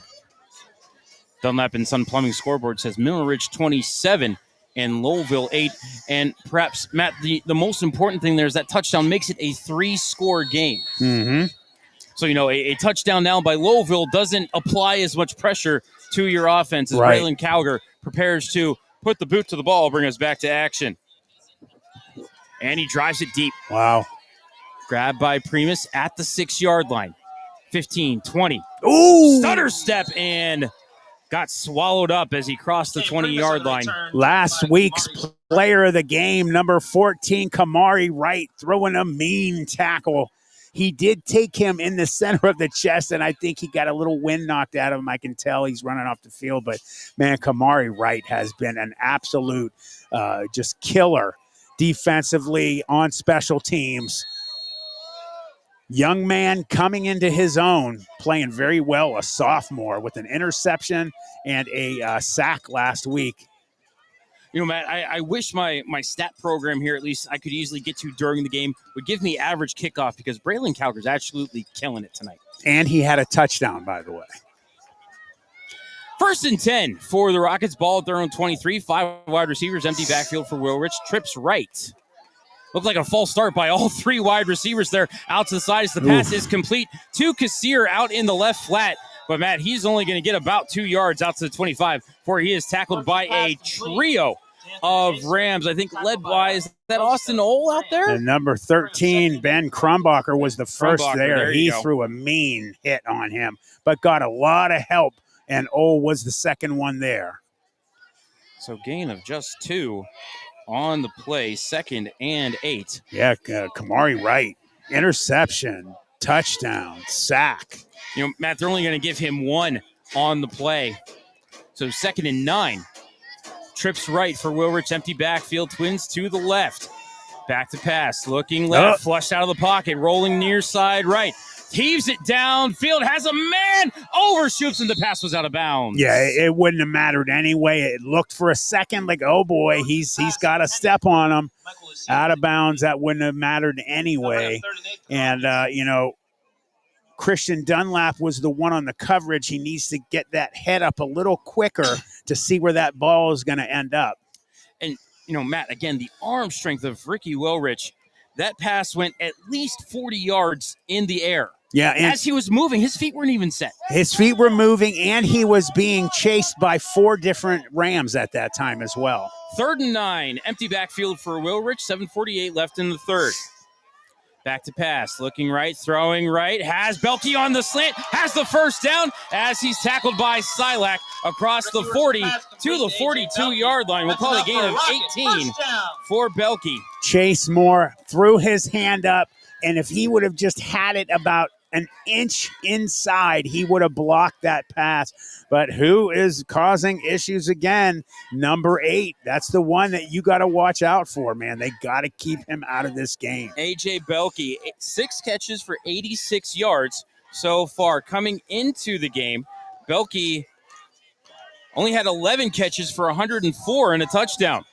Dunlap and Son Plumbing scoreboard says Mineral Ridge 27 and Lowellville 8. And perhaps, Matt, the most important thing there is that touchdown makes it a 3-score game. Mm-hmm. So, a touchdown now by Lowellville doesn't apply as much pressure to your offense as Braylon Cowger prepares to put the boot to the ball, bring us back to action. And he drives it deep. Wow. Grabbed by Primus at the 6-yard line. 15, 20. Ooh! Stutter step and got swallowed up as he crossed the 20-yard line. Last week's player of the game, number 14, Kamari Wright, throwing a mean tackle. He did take him in the center of the chest, and I think he got a little wind knocked out of him. I can tell he's running off the field. But, man, Kamari Wright has been an absolute just killer defensively on special teams. Young man coming into his own, playing very well, a sophomore with an interception and a sack last week. You know, Matt, I wish my stat program here, at least I could easily get to during the game, would give me average kickoff, because Braylon Calker's absolutely killing it tonight. And he had a touchdown, by the way. 1st and 10 for the Rockets. Ball at their own 23. 5 wide receivers, empty backfield for Will Rich. Trips right. Looked like a false start by all 3 wide receivers there. Out to the side as the pass is complete to Kassir out in the left flat. But, Matt, he's only going to get about 2 yards out to the 25 before he is tackled by a trio of Rams. I think led by, is that Austin Ole out there? And number 13, Ben Krumbacher, was the first there. He go. threw a mean hit on him, but got a lot of help, and Ole was the second one there. So gain of just 2 on the play, 2nd and 8. Yeah, Kamari Wright, interception, touchdown, sack. You know, Matt, they're only going to give him 1 on the play. So 2nd and 9. Trips right for Will Rich, empty backfield, Twins to the left. Back to pass, looking left, flushed out of the pocket, rolling near side right. Heaves it downfield, has a man, overshoots, and the pass was out of bounds. Yeah, it wouldn't have mattered anyway. It looked for a second like, oh boy, he's got a step on him. Out of bounds, that wouldn't have mattered anyway. And, you know, Christian Dunlap was the one on the coverage. He needs to get that head up a little quicker to see where that ball is going to end up. And, you know, Matt, again, the arm strength of Ricky Willrich, that pass went at least 40 yards in the air. Yeah, and as he was moving, his feet weren't even set. His feet were moving, and he was being chased by 4 different Rams at that time as well. 3rd and 9, empty backfield for Willrich, 7:48 left in the 3rd. Back to pass, looking right, throwing right, has Belke on the slant, has the first down as he's tackled by Silak across the 40 to the 42-yard line. We'll call it a gain of 18 for Belke. Chase Moore threw his hand up, and if he would have just had it about an inch inside, he would have blocked that pass. But who is causing issues again? Number 8. That's the one that you got to watch out for, man. They got to keep him out of this game. A.J. Belke, 6 catches for 86 yards so far. Coming into the game, Belke only had 11 catches for 104 and a touchdown.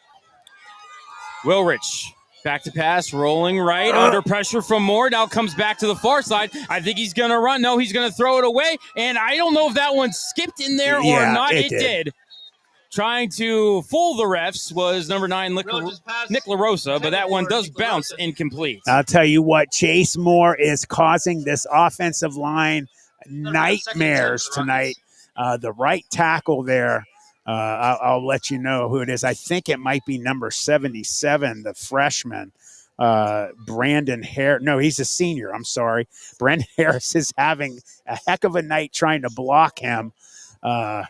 Willrich. Back to pass, rolling right, under pressure from Moore. Now comes back to the far side. I think he's going to run. No, he's going to throw it away. And I don't know if that one skipped in there or not. It did. Trying to fool the refs was number 9, Nick LaRosa, but that one does bounce incomplete. I'll tell you what, Chase Moore is causing this offensive line nightmares tonight. The right tackle there. I'll let you know who it is. I think it might be number 77, the freshman, Brandon Harris. No, he's a senior. I'm sorry. Brandon Harris is having a heck of a night trying to block him. And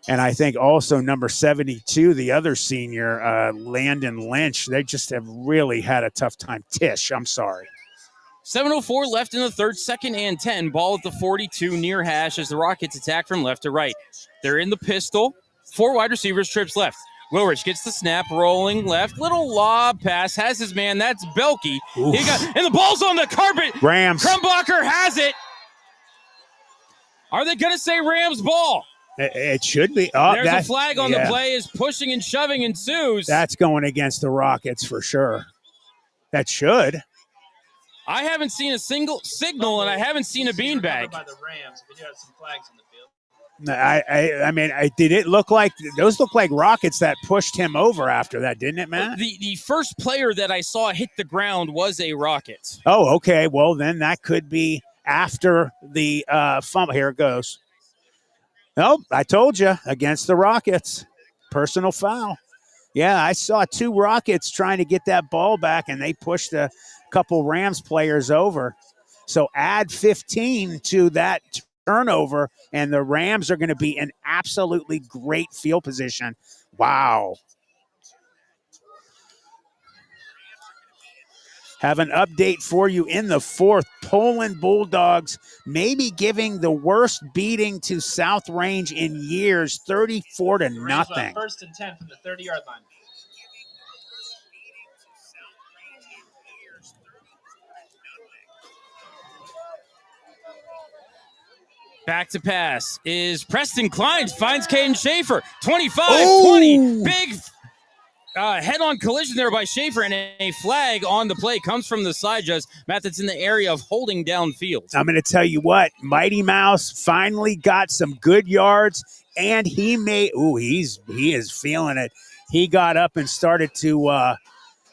I think also number 72, the other senior, Landon Lynch. They just have really had a tough time. Tish, I'm sorry. 7:04 left in the 3rd, 2nd and 10. Ball at the 42 near hash as the Rockets attack from left to right. They're in the pistol. 4 wide receivers, trips left. Willrich gets the snap, rolling left. Little lob pass, has his man. That's Belke. And the ball's on the carpet. Rams. Krumbacher has it. Are they going to say Rams ball? It should be. Oh, there's a flag on the play as pushing and shoving ensues. That's going against the Rockets for sure. That should. I haven't seen a single signal, and I haven't seen a beanbag. By the Rams, but you have some flags in the field. I mean, did it look like those look like Rockets that pushed him over after that, didn't it, Matt? The first player that I saw hit the ground was a Rocket. Oh, okay. Well, then that could be after the fumble. Here it goes. Nope, I told you, against the Rockets. Personal foul. Yeah, I saw 2 Rockets trying to get that ball back, and they pushed a couple Rams players over. So add 15 to that turnover, and the Rams are going to be in absolutely great field position. Wow. Have an update for you in the 4th. Poland Bulldogs maybe giving the worst beating to South Range in years, 34-0. 1st and 10 from the 30-yard line. Back to pass is Preston Klein, finds Caden Schaefer. 25-20, big head-on collision there by Schaefer, and a flag on the play comes from the side judge. Matt, that's in the area of holding downfield. I'm going to tell you what, Mighty Mouse finally got some good yards, and he is feeling it. He got up and started to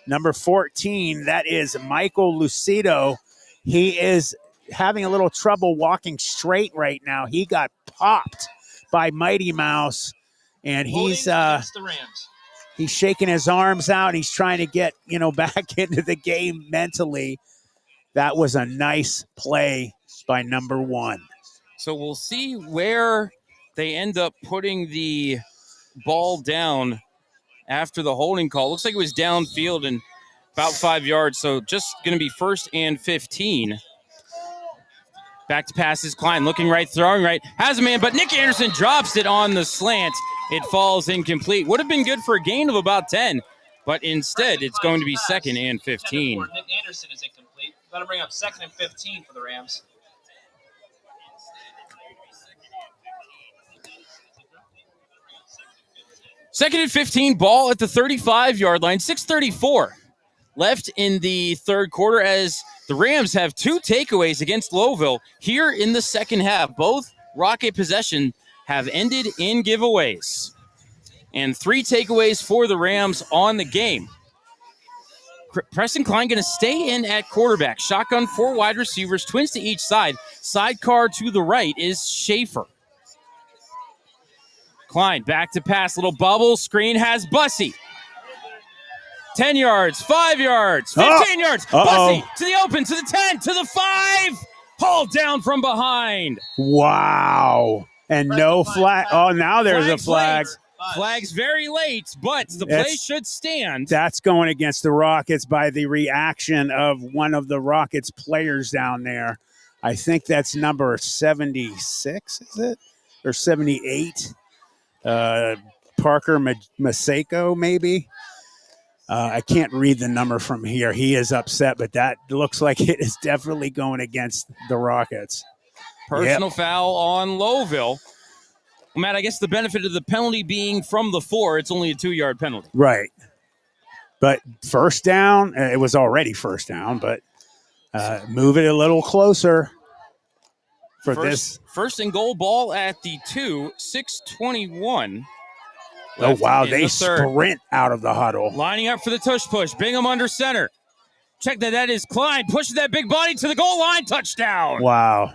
number 14. That is Michael Lucido. He is having a little trouble walking straight right now. He got popped by Mighty Mouse, and he's the Rams. He's shaking his arms out. He's trying to get, back into the game mentally. That was a nice play by number 1. So we'll see where they end up putting the ball down after the holding call. Looks like it was downfield and about 5 yards, so just going to be 1st and 15. Back to passes, Klein looking right, throwing right, has a man, but Nick Anderson drops it on the slant. It falls incomplete. Would have been good for a gain of about 10, but instead it's going to be 2nd and 15. Nick Anderson is incomplete. That'll bring up 2nd and 15 for the Rams. Second and 15, ball at the 35-yard line, 6:34 left in the third quarter as the Rams have 2 takeaways against Lowellville here in the second half. Both Rocket possession have ended in giveaways. And 3 takeaways for the Rams on the game. Preston Klein going to stay in at quarterback. Shotgun 4 wide receivers, twins to each side. Sidecar to the right is Schaefer. Klein back to pass, little bubble screen has Bussey. 10 yards, 5 yards, 15 yards. Bussey to the open, to the 10, to the 5. Hauled down from behind. Wow. And no flag. Oh, now there's a flag. Flag's very late, but the play should stand. That's going against the Rockets by the reaction of one of the Rockets players down there. I think that's number 76, is it? Or 78? Parker Maseko, maybe? I can't read the number from here. He is upset, but that looks like it is definitely going against the Rockets. Personal foul on Lowellville. Well, Matt, I guess the benefit of the penalty being from the 4, it's only a 2-yard penalty. Right. But first down, it was already first down, but move it a little closer for this. First and goal, ball at the 2, 6:21. Oh, wow, they sprint out of the huddle. Lining up for the tush push. Bingham under center. Check that is Klein. Pushes that big body to the goal line. Touchdown. Wow.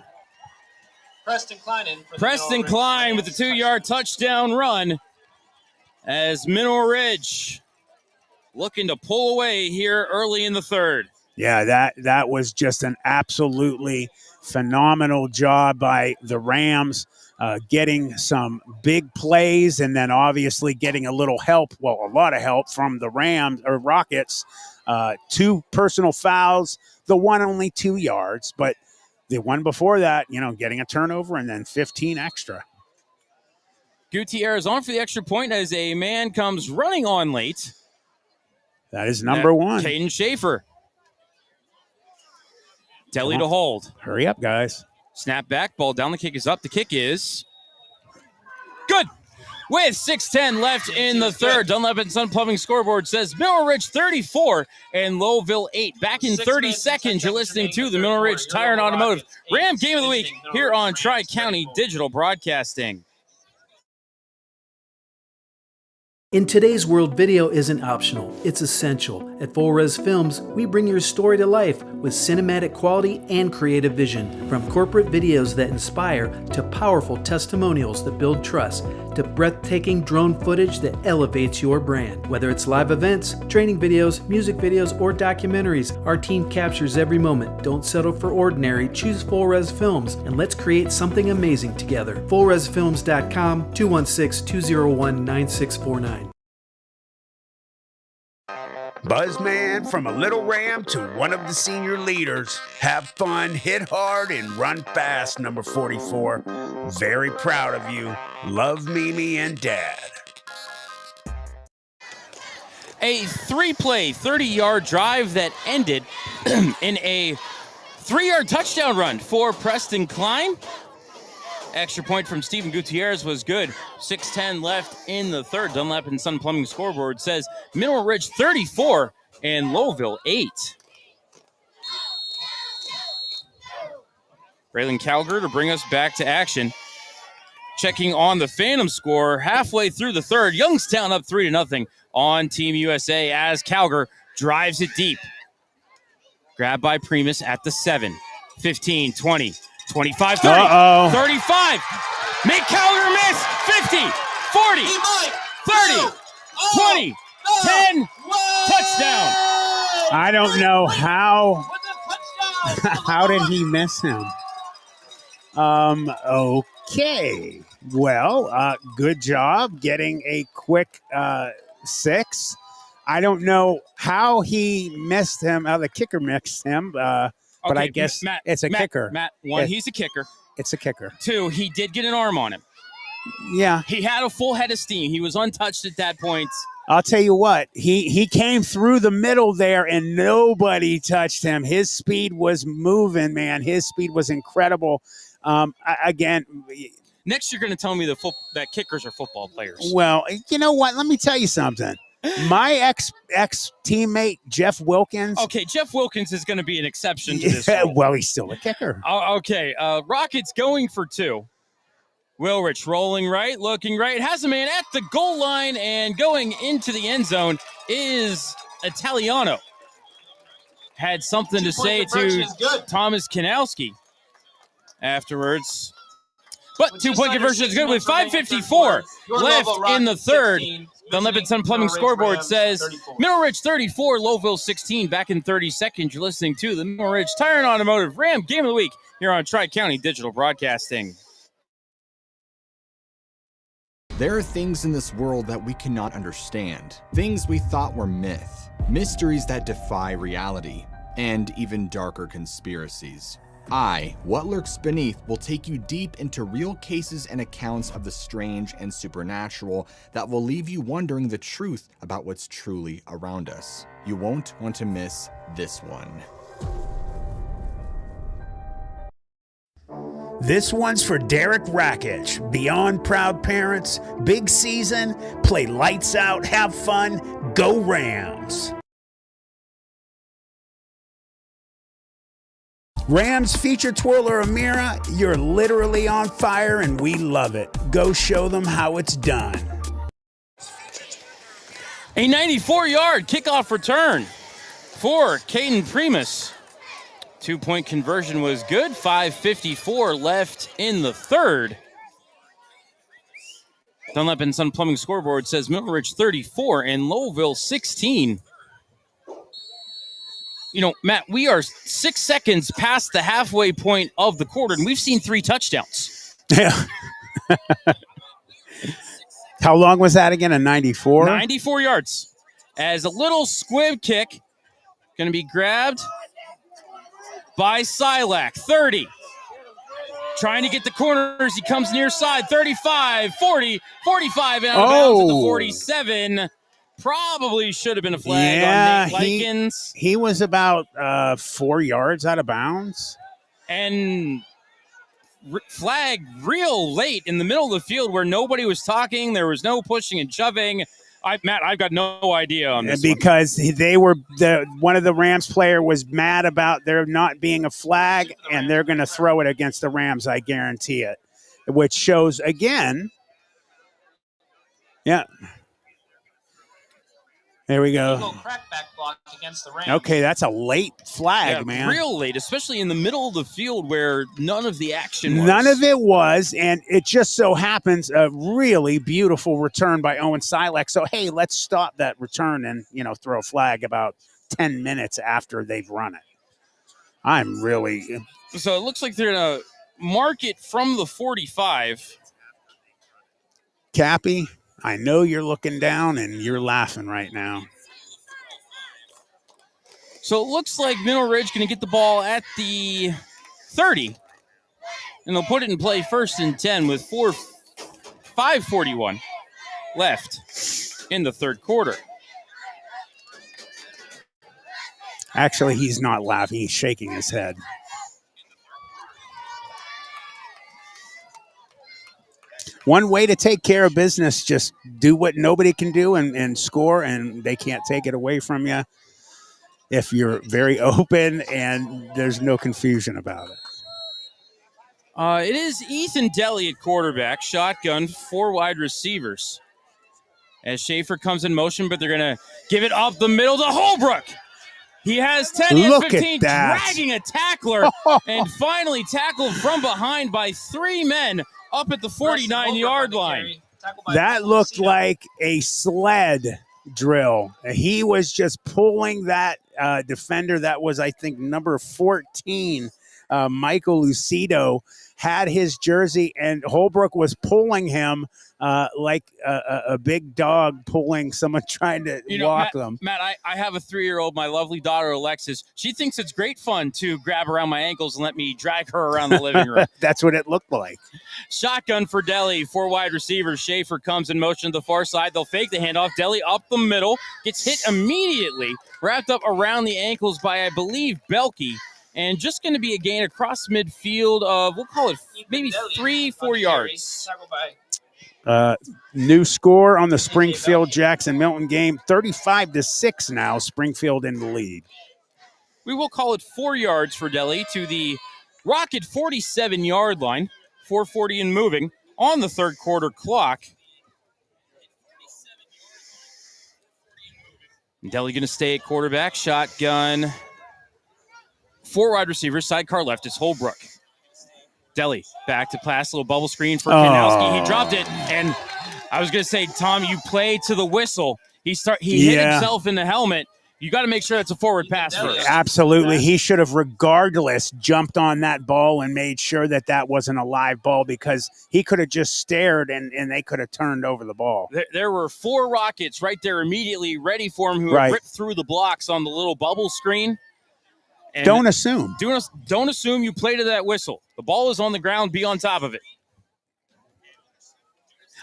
Preston Klein in. Preston Klein with the 2-yard touchdown run as Mineral Ridge looking to pull away here early in the third. Yeah, that was just an absolutely phenomenal job by the Rams. Getting some big plays and then obviously getting a little help, a lot of help from the Rockets. 2 personal fouls, the one only 2 yards, but the one before that, getting a turnover and then 15 extra. Gutierrez on for the extra point as a man comes running on late. That is number 1. Caden Schaefer. Deli to hold. Hurry up, guys. Snap back, ball down, the kick is up. The kick is good. With 6:10 left in the third, Dunlap and Son Plumbing scoreboard says Mineral Ridge 34 and Lowellville 8. Back in 30 seconds, you're listening to the Mineral Ridge Tire and Automotive Ram Game of the Week here on Tri-County Digital Broadcasting. In today's world, video isn't optional, it's essential. At Full Res Films, we bring your story to life with cinematic quality and creative vision. From corporate videos that inspire to powerful testimonials that build trust to breathtaking drone footage that elevates your brand. Whether it's live events, training videos, music videos, or documentaries, our team captures every moment. Don't settle for ordinary, choose Full Res Films, and let's create something amazing together. FullResFilms.com, 216-201-9649. Buzzman, from a little Ram to one of the senior leaders. Have fun, hit hard, and run fast, number 44. Very proud of you. Love, Mimi and Dad. A 3-play, 30-yard drive that ended in a 3-yard touchdown run for Preston Klein. Extra point from Steven Gutierrez was good. 6:10 left in the third. Dunlap and Sun Plumbing scoreboard says Mineral Ridge 34 and Lowellville 8. Braylon Calger to bring us back to action. Checking on the Phantom score halfway through the third. Youngstown up 3-0 on Team USA as Calger drives it deep. Grabbed by Primus at the 7. 15, 20, 25, 30, 35. Make Calger miss. 50, 40, 30, 20, 10. Touchdown. I don't know how. How did he miss him? Okay. Well, good job getting a quick 6. I don't know how he missed him, how the kicker missed him, but I guess it's a kicker. Matt, 1, he's a kicker. It's a kicker. 2, he did get an arm on him. Yeah. He had a full head of steam. He was untouched at that point. I'll tell you what, he came through the middle there and nobody touched him. His speed was moving, man. His speed was incredible. Again, next you're going to tell me that kickers are football players. Well, you know what? Let me tell you something. My ex teammate Jeff Wilkins. Okay, Jeff Wilkins is going to be an exception to this rule. Well, he's still a kicker. Okay, Rockets going for 2. Willrich rolling right, looking right, has a man at the goal line, and going into the end zone is Italiano. Had something to say to Thomas Kanowski afterwards. But 2-point conversion is good with 5:54 left in the third. The Levinson Plumbing scoreboard says Mineral Ridge 34, Lowellville 16. Back in 30 seconds, you're listening to the Mineral Ridge Tire and Automotive Ram Game of the Week here on Tri-County Digital Broadcasting. There are things in this world that we cannot understand. Things we thought were myth. Mysteries that defy reality. And even darker conspiracies. What Lurks Beneath will take you deep into real cases and accounts of the strange and supernatural that will leave you wondering the truth about what's truly around us. You won't want to miss this one. This one's for Derek Rakich. Beyond proud parents, big season, play lights out, have fun, go Rams. Rams feature twirler Amira, you're literally on fire and we love it. Go show them how it's done. A 94-yard kickoff return for Caden Primus. 2-point conversion was good. 5:54 left in the third. Dunlap and Sun Plumbing scoreboard says Mineral Ridge 34 and Lowellville 16. You know, Matt, we are 6 seconds past the halfway point of the quarter, and we've seen 3 touchdowns. Yeah. How long was that again? A 94? 94 yards. As a little squib kick, going to be grabbed by Silak. 30. Trying to get the corners. He comes near side. 35, 40, 45, and out of bounds at the 47. Probably should have been a flag on Nate Likens. He was about 4 yards out of bounds. And flag real late in the middle of the field where nobody was talking. There was no pushing and shoving. Matt, I've got no idea on this because they were one of the Rams player was mad about there not being a flag, and they're going to throw it against the Rams. I guarantee it, which shows again. Yeah. There we go. Crackback block against the Rams. Okay, that's a late flag, man. Real late, especially in the middle of the field where none of the action was. None of it was, and it just so happens a really beautiful return by Owen Silek. So, hey, let's stop that return and, throw a flag about 10 minutes after they've run it. I'm really... So it looks like they're going to mark it from the 45. Cappy, I know you're looking down and you're laughing right now. So it looks like Mineral Ridge going to get the ball at the 30. And they'll put it in play 1st and 10 with 5:41 left in the third quarter. Actually, he's not laughing. He's shaking his head. one way to take care of business. Just do what nobody can do and score, and they can't take it away from you if you're very open and there's no confusion about it. It is Ethan Deli at quarterback, shotgun, 4 wide receivers. As Schaefer comes in motion, but they're going to give it up the middle to Holbrook. He has 10, he has 15, dragging a tackler, and finally tackled from behind by 3 men up at the 49-yard line. That looked like a sled drill. He was just pulling that defender that was, I think, number 14, Michael Lucido, had his jersey, and Holbrook was pulling him like a big dog pulling someone trying to walk them. Matt, I have a 3-year-old, my lovely daughter, Alexis. She thinks it's great fun to grab around my ankles and let me drag her around the living room. That's what it looked like. Shotgun for Deli, 4 wide receivers. Schaefer comes in motion to the far side. They'll fake the handoff. Deli up the middle, gets hit immediately, wrapped up around the ankles by, I believe, Belkey. And just going to be a gain across midfield of, we'll call it maybe 3-4 yards. New score on the Springfield-Jackson Milton game, 35-6 now. Springfield in the lead. We will call it 4 yards for Deli to the Rocket 47-yard line. 4:40 and moving on the third quarter clock. Deli going to stay at quarterback, shotgun. 4 wide receivers, sidecar left is Holbrook. Deli back to pass, little bubble screen for Kanowski. He dropped it, and I was going to say, Tom, you play to the whistle. He hit himself in the helmet. You got to make sure that's a forward pass first. Absolutely. He should have regardless jumped on that ball and made sure that that wasn't a live ball, because he could have just stared and they could have turned over the ball. There were 4 Rockets right there immediately ready for him who ripped through the blocks on the little bubble screen. And don't assume. Don't assume you play to that whistle. The ball is on the ground. Be on top of it.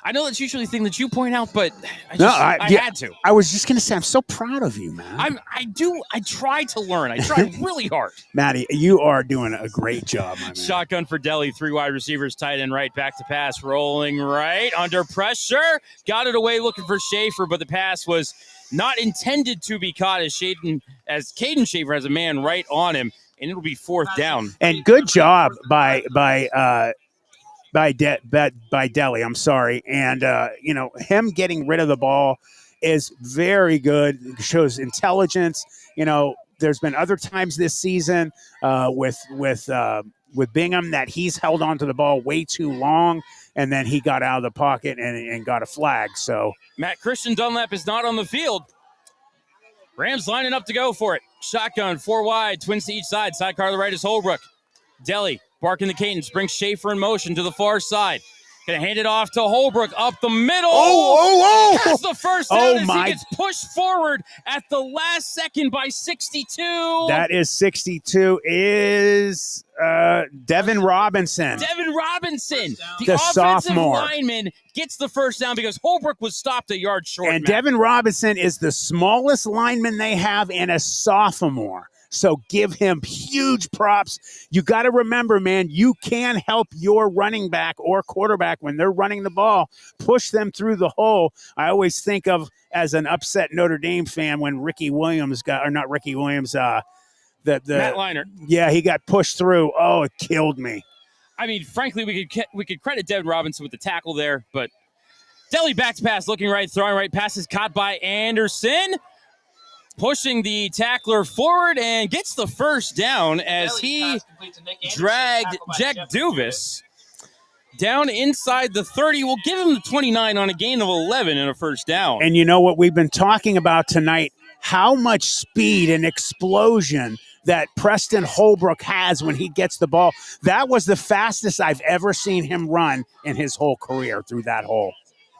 I know that's usually the thing that you point out, but I had to. I was just going to say, I'm so proud of you, man. I try to learn. I try really hard. Matty, you are doing a great job, my man. Shotgun for Deli, 3 wide receivers, tight end right, back to pass, rolling right, under pressure. Got it away looking for Schaefer, but the pass was not intended to be caught as Caden Schaefer has a man right on him, and it'll be 4th down. And good job by Deli. I'm sorry, and him getting rid of the ball is very good. It shows intelligence. There's been other times this season with Bingham that he's held onto the ball way too long, and then he got out of the pocket and got a flag. So Matt Christian Dunlap is not on the field. Rams lining up to go for it. Shotgun, 4 wide, twins to each side. Sidecar to the right is Holbrook. Deli barking the cadence, brings Schaefer in motion to the far side. Gonna hand it off to Holbrook up the middle. That's the first down as he gets pushed forward at the last second by 62. That is 62 is Devin Robinson. Devin Robinson, the offensive sophomore lineman, gets the first down because Holbrook was stopped a yard short. And Devin Robinson is the smallest lineman they have and a sophomore. So give him huge props. You got to remember, man, you can help your running back or quarterback when they're running the ball, push them through the hole. I always think of as an upset Notre Dame fan when Matt Leinart. Yeah, he got pushed through. Oh, it killed me. I mean, frankly, we could credit Devin Robinson with the tackle there, but Deli back to pass, looking right, throwing right, passes caught by Anderson. Pushing the tackler forward and gets the first down as he dragged Jack Duvis down inside the 30. We'll give him the 29 on a gain of 11 and a first down. And you know what we've been talking about tonight, how much speed and explosion that Preston Holbrook has when he gets the ball. That was the fastest I've ever seen him run in his whole career through that hole.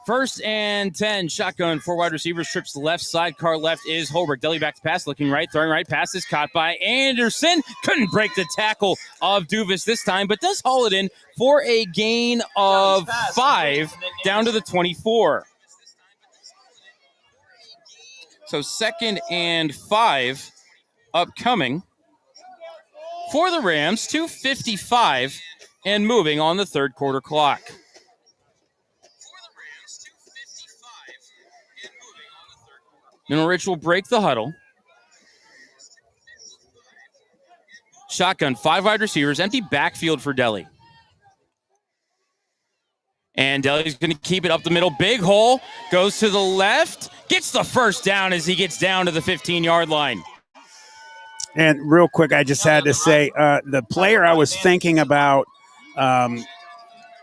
1st and 10, shotgun, 4 wide receivers, trips the left, sidecar left is Holbrook. Deli back to pass, looking right, throwing right, pass is caught by Anderson. Couldn't break the tackle of Duvis this time, but does haul it in for a gain of 5 down to the 24. So 2nd and 5 upcoming for the Rams, 2:55 and moving on the third quarter clock. Mineral Ridge will break the huddle. Shotgun, 5 wide receivers, empty backfield for Delhi. And Delhi's going to keep it up the middle. Big hole, goes to the left, gets the first down as he gets down to the 15-yard line. And real quick, I just had to say, the player I was thinking about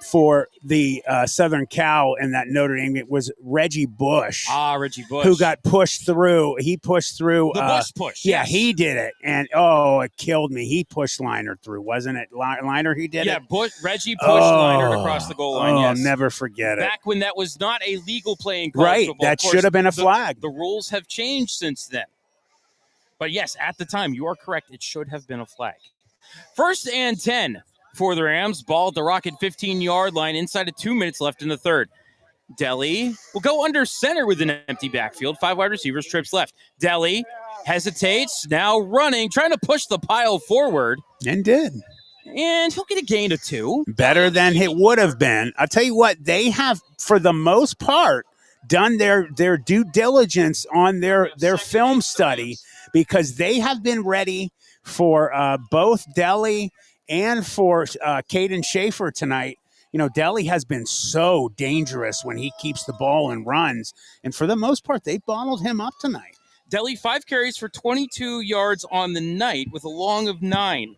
for the Southern Cal and that Notre Dame, it was Reggie Bush. Reggie Bush. Who got pushed through. He pushed through. The Bush push. Yeah, yes. he did it. And, it killed me. He pushed Liner through. Wasn't it Liner he did it? Yeah, Reggie pushed Liner across the goal line, yes. I'll never forget it. Back when that was not a legal play in college right, football. that should have been a flag. The rules have changed since then. But, yes, at the time, you are correct. It should have been a flag. 1st and 10. For the Rams, ball at the Rocket 15-yard line inside of 2 minutes left in the third. Delhi will go under center with an empty backfield. 5 wide receivers, trips left. Delhi hesitates, now running, trying to push the pile forward. And did. And he'll get a gain of 2. Better than it would have been. I'll tell you what, they have, for the most part, done their due diligence on their film study, because they have been ready for both Delhi and for Caden Schaefer tonight. You know, Delhi has been so dangerous when he keeps the ball and runs. And for the most part, they bottled him up tonight. Delhi, 5 carries for 22 yards on the night with a long of 9.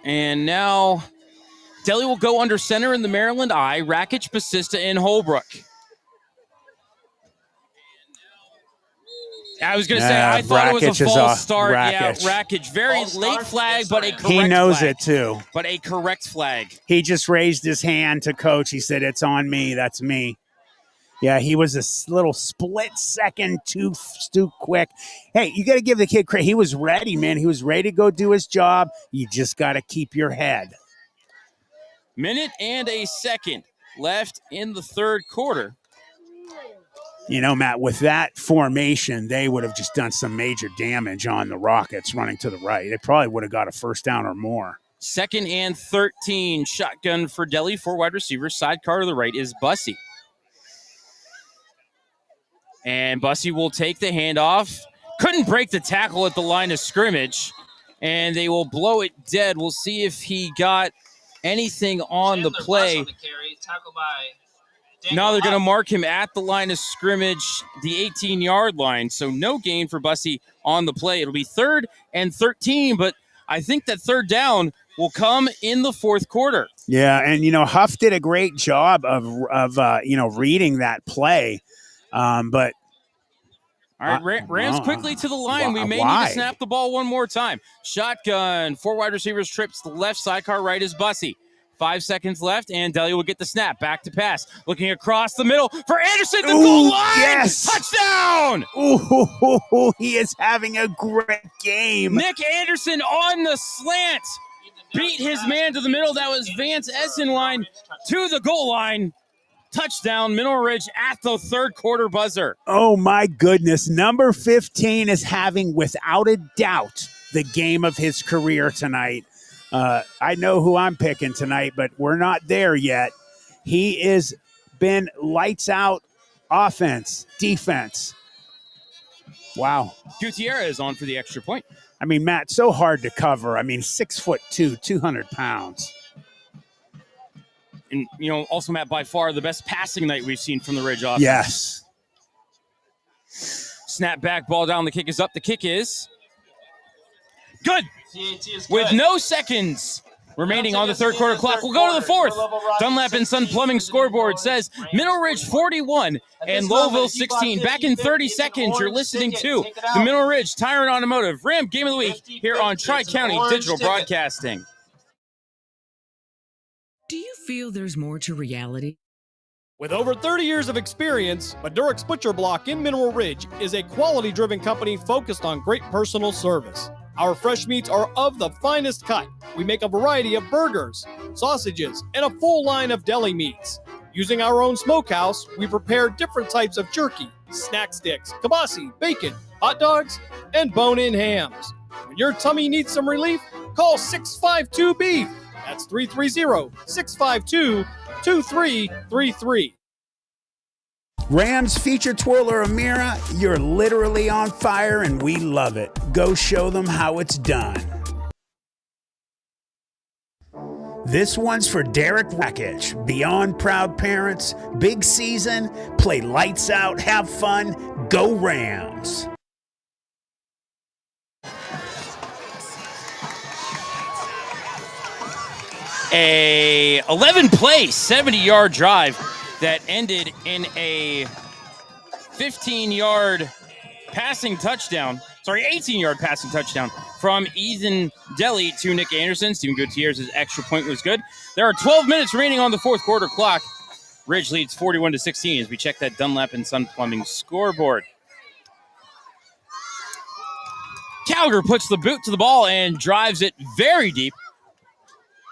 And now Delhi will go under center in the Maryland I, Rakic, Basista, and Holbrook. I was going to say, I thought it was a false start. Rakic. Yeah, Rakic. Very late flag, but a correct He knows flag. it, too. But a correct flag. He just raised his hand to coach. He said, it's on me. That's me. Yeah, he was a little split second too quick. Hey, you got to give the kid credit. He was ready, man. He was ready to go do his job. You just got to keep your head. Minute and a second left in the third quarter. You know, Matt, with that formation, they would have just done some major damage on the Rockets running to the right. They probably would have got a first down or more. 2nd and 13. Shotgun for Delhi. 4 wide receivers. Sidecar to the right is Bussey. And Bussey will take the handoff. Couldn't break the tackle at the line of scrimmage. And they will blow it dead. We'll see if he got anything on the play. On the carry, tackled by Now they're going to mark him at the line of scrimmage, the 18-yard line. So no gain for Bussey on the play. It'll be 3rd and 13, but I think that third down will come in the fourth quarter. Yeah, and, you know, Huff did a great job of reading that play. But all right, Rams quickly to the line. We may need to snap the ball one more time. Shotgun, 4 wide receivers, trips to the left, sidecar right is Bussey. 5 seconds left, and Delhi will get the snap. Back to pass. Looking across the middle for Anderson, the goal line! Yes! Touchdown! Ooh, he is having a great game. Nick Anderson on the slant. Beat his man to the middle. That was Vance Essenline to the goal line. Touchdown, Mineral Ridge at the third quarter buzzer. Oh, my goodness. Number 15 is having, without a doubt, the game of his career tonight. I know who I'm picking tonight, but we're not there yet. He has been lights out offense, defense. Wow. Gutierrez on for the extra point. I mean, Matt, so hard to cover. I mean, 6'2", 200 pounds. And, you know, also, Matt, by far the best passing night we've seen from the Ridge offense. Yes. Snap back, ball down. The kick is up. The kick is good. Is With good. no seconds remaining on the third quarter clock. We'll go to the fourth. Dunlap and Son Plumbing scoreboard says Mineral Ridge 41 and Lowellville 16. Back in 30 seconds, you're listening to the Mineral Ridge Tire and Automotive Ram Game of the Week here on Tri-County Digital Broadcasting. Do you feel there's more to reality? With over 30 years of experience, Madurix Butcher Block in Mineral Ridge is a quality-driven company focused on great personal service. Our fresh meats are of the finest cut. We make a variety of burgers, sausages, and a full line of deli meats. Using our own smokehouse, we prepare different types of jerky, snack sticks, kibasi, bacon, hot dogs, and bone-in hams. When your tummy needs some relief, call 652-BEEF. That's 330-652-2333. Rams feature twirler Amira, you're literally on fire and we love it. Go show them how it's done. This one's for Derek Rakich. Beyond proud parents, big season, play lights out, have fun, go Rams. A 11-play, 70-yard drive that ended in a 15-yard passing touchdown. Sorry, 18-yard passing touchdown from Ethan Deli to Nick Anderson. Steven Gutierrez's extra point was good. There are 12 minutes remaining on the fourth quarter clock. Ridge leads 41-16 as we check that Dunlap and Sun Plumbing scoreboard. Calgary puts the boot to the ball and drives it very deep.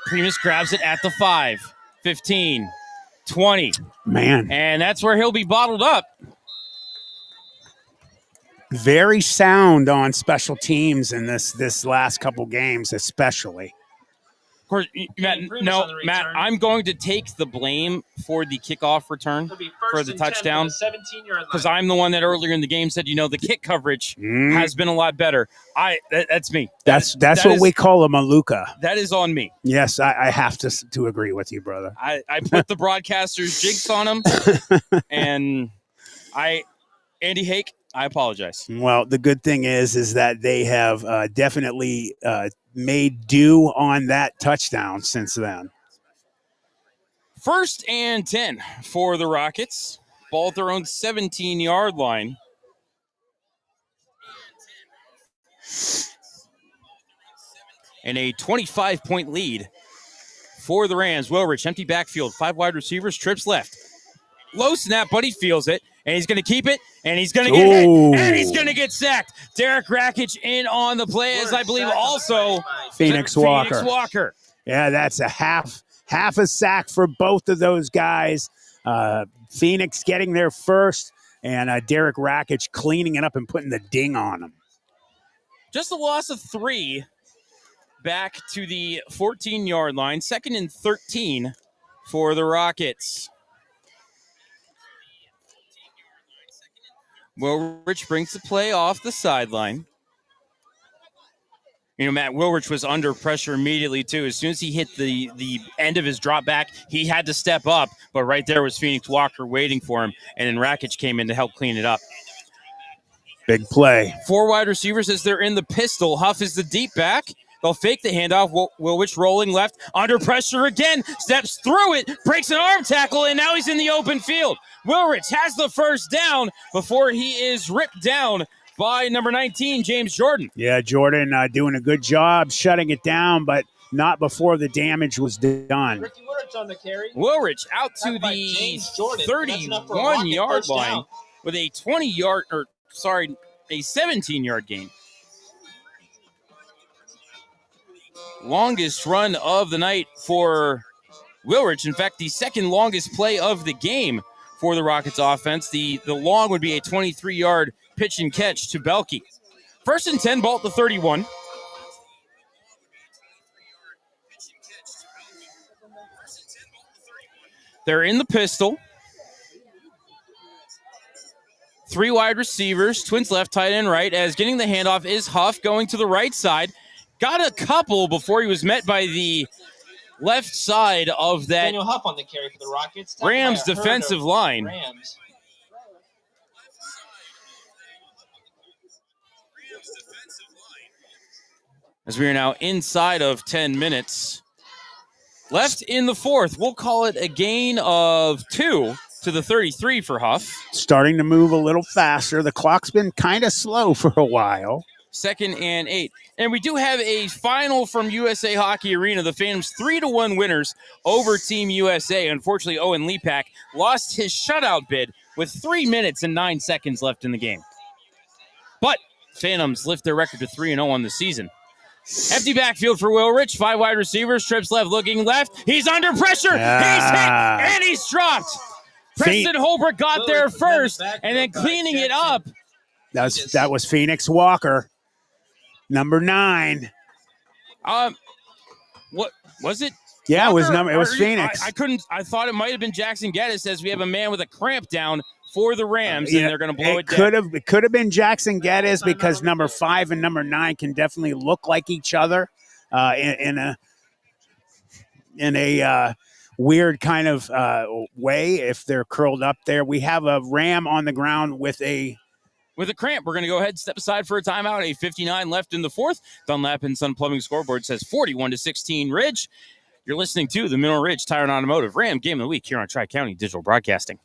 Primus grabs it at the 5, 15, 20. Man. And that's where he'll be bottled up. Very sound on special teams in this last couple games, especially. Of course, Matt, I'm going to take the blame for the kickoff return for the touchdown because I'm the one that earlier in the game said, the kick coverage has been a lot better. That's me. That's what we call a maluka. That is on me. Yes, I have to agree with you, brother. I put the broadcaster's jinx on him, and Andy Hake, I apologize. Well, the good thing is that they have definitely made do on that touchdown since then. 1st and 10 for the Rockets. Ball at their own 17-yard line. And a 25-point lead for the Rams. Willrich, empty backfield, 5 wide receivers, trips left. Low snap, but he feels it. And he's going to keep it, and he's going to get hit, and he's going to get sacked. Derek Rakich in on the play, as I believe also Phoenix Walker. Yeah, that's a half a sack for both of those guys. Phoenix getting there first, and Derek Rakich cleaning it up and putting the ding on him. Just a loss of 3 back to the 14-yard line. 2nd and 13 for the Rockets. Willrich brings the play off the sideline. Matt, Willrich was under pressure immediately, too. As soon as he hit the end of his drop back, he had to step up. But right there was Phoenix Walker waiting for him, and then Rakich came in to help clean it up. Big play. 4 wide receivers as they're in the pistol. Huff is the deep back. They'll fake the handoff. Willrich rolling left. Under pressure again. Steps through it. Breaks an arm tackle, and now he's in the open field. Willrich has the first down before he is ripped down by number 19, James Jordan. Yeah, Jordan doing a good job shutting it down, but not before the damage was done. Ricky Willrich on the carry. Willrich out to the 31-yard line with a 17-yard gain. Longest run of the night for Willrich. In fact, the second longest play of the game for the Rockets offense. The long would be a 23-yard pitch and catch to Belke. 1st and 10, ball at the 31. They're in the pistol. 3 wide receivers, twins left, tight end right, as getting the handoff is Huff going to the right side. Got a couple before he was met by the left side of that Daniel Huff on the carry for the Rockets. Rams defensive line. Rams. As we are now inside of 10 minutes. Left in the fourth. We'll call it a gain of 2 to the 33 for Huff. Starting to move a little faster. The clock's been kind of slow for a while. 2nd and 8. And we do have a final from USA Hockey Arena. The Phantoms 3-1 winners over Team USA. Unfortunately, Owen Lipcsak lost his shutout bid with 3 minutes and 9 seconds left in the game. But Phantoms lift their record to 3-0 on the season. Empty backfield for Willrich. 5 wide receivers. Trips left, looking left. He's under pressure. He's hit, and he's dropped. Preston Holbrook got there first, and then cleaning it up. That was Phoenix Walker. Number 9. What was it? Yeah, Walker? It was Phoenix. I thought it might have been Jackson Geddes, as we have a man with a cramp down for the Rams, and they're going to blow it down. It could have been Jackson Geddes because number 5 and number 9 can definitely look like each other in a weird kind of way if they're curled up there. We have a Ram on the ground with a cramp. We're going to go ahead and step aside for a timeout. 8:59 left in the fourth. Dunlap and Sun Plumbing scoreboard says 41-16 Ridge. You're listening to the Mineral Ridge Tire and Automotive Ram Game of the Week here on Tri-County Digital Broadcasting.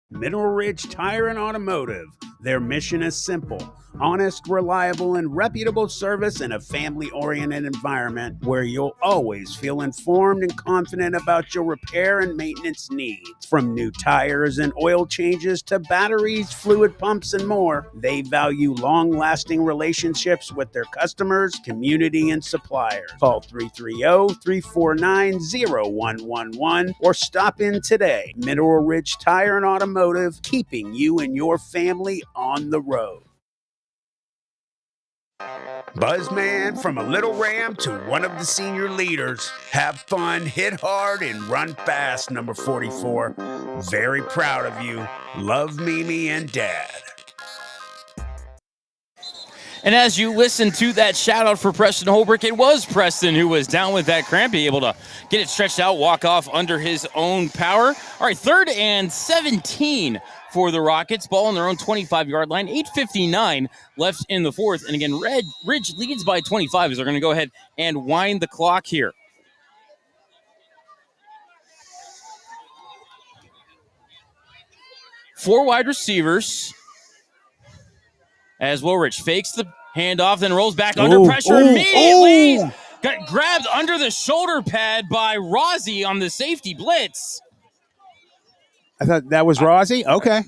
Mineral Ridge Tire and Automotive. Their mission is simple: honest, reliable, and reputable service in a family-oriented environment where you'll always feel informed and confident about your repair and maintenance needs. From new tires and oil changes to batteries, fluid pumps, and more, they value long-lasting relationships with their customers, community, and suppliers. Call 330-349-0111 or stop in today. Mineral Ridge Tire and Automotive, keeping you and your family on the road. Buzzman, from a little Ram to one of the senior leaders. Have fun, hit hard, and run fast, number 44. Very proud of you. Love, Mimi and Dad. And as you listen to that shout out for Preston Holbrook, it was Preston who was down with that cramp, able to get it stretched out, walk off under his own power. All right, 3rd and 17 for the Rockets. Ball on their own 25-yard line. 8:59 left in the fourth. And again, Ridge leads by 25 as they're going to go ahead and wind the clock here. Four wide receivers. As Woolrich fakes the handoff, then rolls back under pressure immediately. Got grabbed under the shoulder pad by Rozzi on the safety blitz. I thought that was Rozzi. Okay.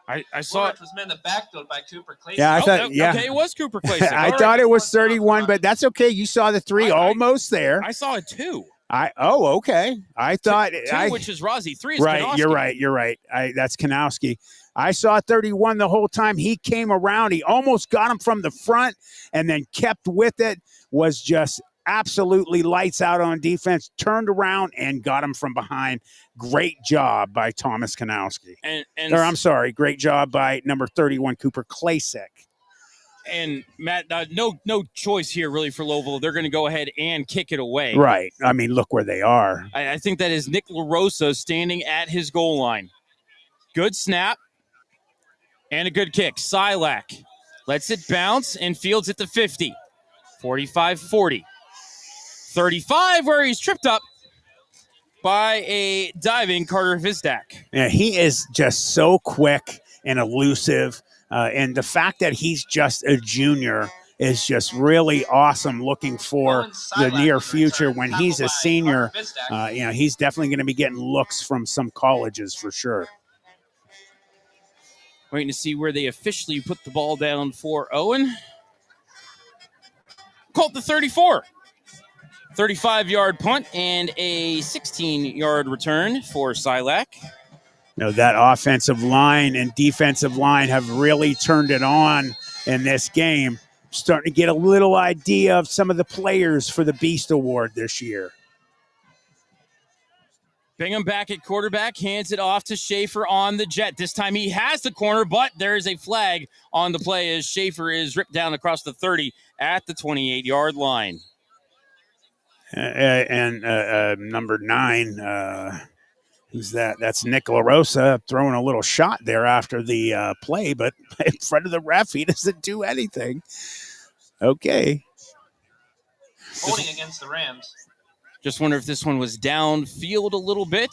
I saw it was in the backfield by Cooper Clayson. Yeah, I thought. Okay, it was Cooper Clayson. I thought it was 31, but that's okay. You saw the 3 almost there. I saw it 2. Okay. I thought 2, which is Rozzi. 3 is right. Kanowski. You're right. That's Kanowski. I saw 31 the whole time. He came around. He almost got him from the front and then kept with it. Was just absolutely lights out on defense. Turned around and got him from behind. Great job by Thomas Kanowski. Great job by number 31, Cooper Claysick. And Matt, no choice here really for Lowellville. They're going to go ahead and kick it away. Right. I mean, look where they are. I think that is Nick LaRosa standing at his goal line. Good snap. And a good kick. Silak lets it bounce and fields at the 50. 45-40. 35 where he's tripped up by a diving Carter Vizdak. Yeah, he is just so quick and elusive. And the fact that he's just a junior is just really awesome, looking for the near future. When he's a senior, he's definitely going to be getting looks from some colleges for sure. Waiting to see where they officially put the ball down for Owen. Called the 34. 35-yard punt and a 16-yard return for Silak. That offensive line and defensive line have really turned it on in this game. Starting to get a little idea of some of the players for the Beast Award this year. Bingham back at quarterback, hands it off to Schaefer on the jet. This time he has the corner, but there is a flag on the play as Schaefer is ripped down across the 30 at the 28-yard line. Number 9, who's that? That's Nick LaRosa throwing a little shot there after the play, but in front of the ref, he doesn't do anything. Okay. Holding against the Rams. Just wonder if this one was downfield a little bit,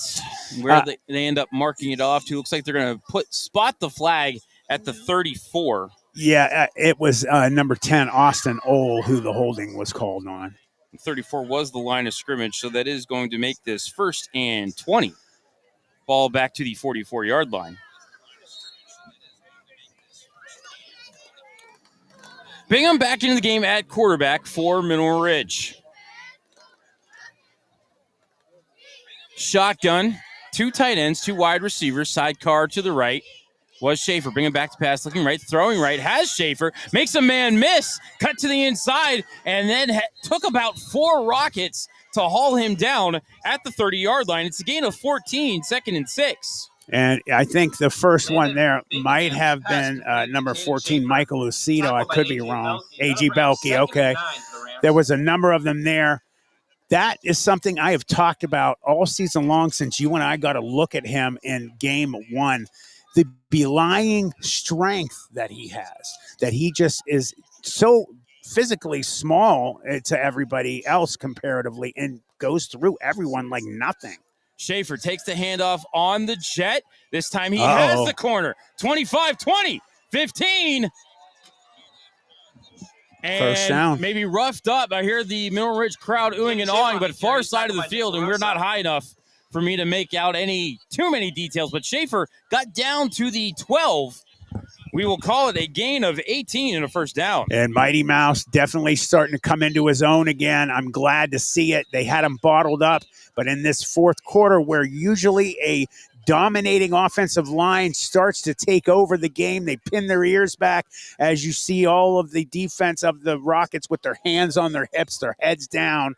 where they end up marking it off to. Looks like they're going to spot the flag at the 34. Yeah, it was number 10, Austin Ohl, who the holding was called on. 34 was the line of scrimmage, so that is going to make this 1st and 20. Ball back to the 44-yard line. Bingham back into the game at quarterback for Mineral Ridge. Shotgun, 2 tight ends, 2 wide receivers, sidecar to the right. Was Schaefer. Bring him back to pass, looking right, throwing right. Has Schaefer. Makes a man miss. Cut to the inside, and then took about 4 Rockets to haul him down at the 30-yard line. It's a gain of 14, 2nd and 6. And I think the first one there might have been number 14, Michael Lucido. I could be wrong. A.G. Belkey, okay. There was a number of them there. That is something I have talked about all season long since you and I got a look at him in game one. The belying strength that he has, that he just is so physically small to everybody else comparatively and goes through everyone like nothing. Schaefer takes the handoff on the jet. This time he has the corner. 25-20, 15. And first down. Maybe roughed up. I hear the Mineral Ridge crowd oohing and awing, but far side of the field, and we're not high enough for me to make out too many details. But Schaefer got down to the 12. We will call it a gain of 18 and a first down. And Mighty Mouse definitely starting to come into his own again. I'm glad to see it. They had him bottled up, but in this fourth quarter where usually a dominating offensive line starts to take over the game, they pin their ears back as you see all of the defense of the Rockets with their hands on their hips, their heads down.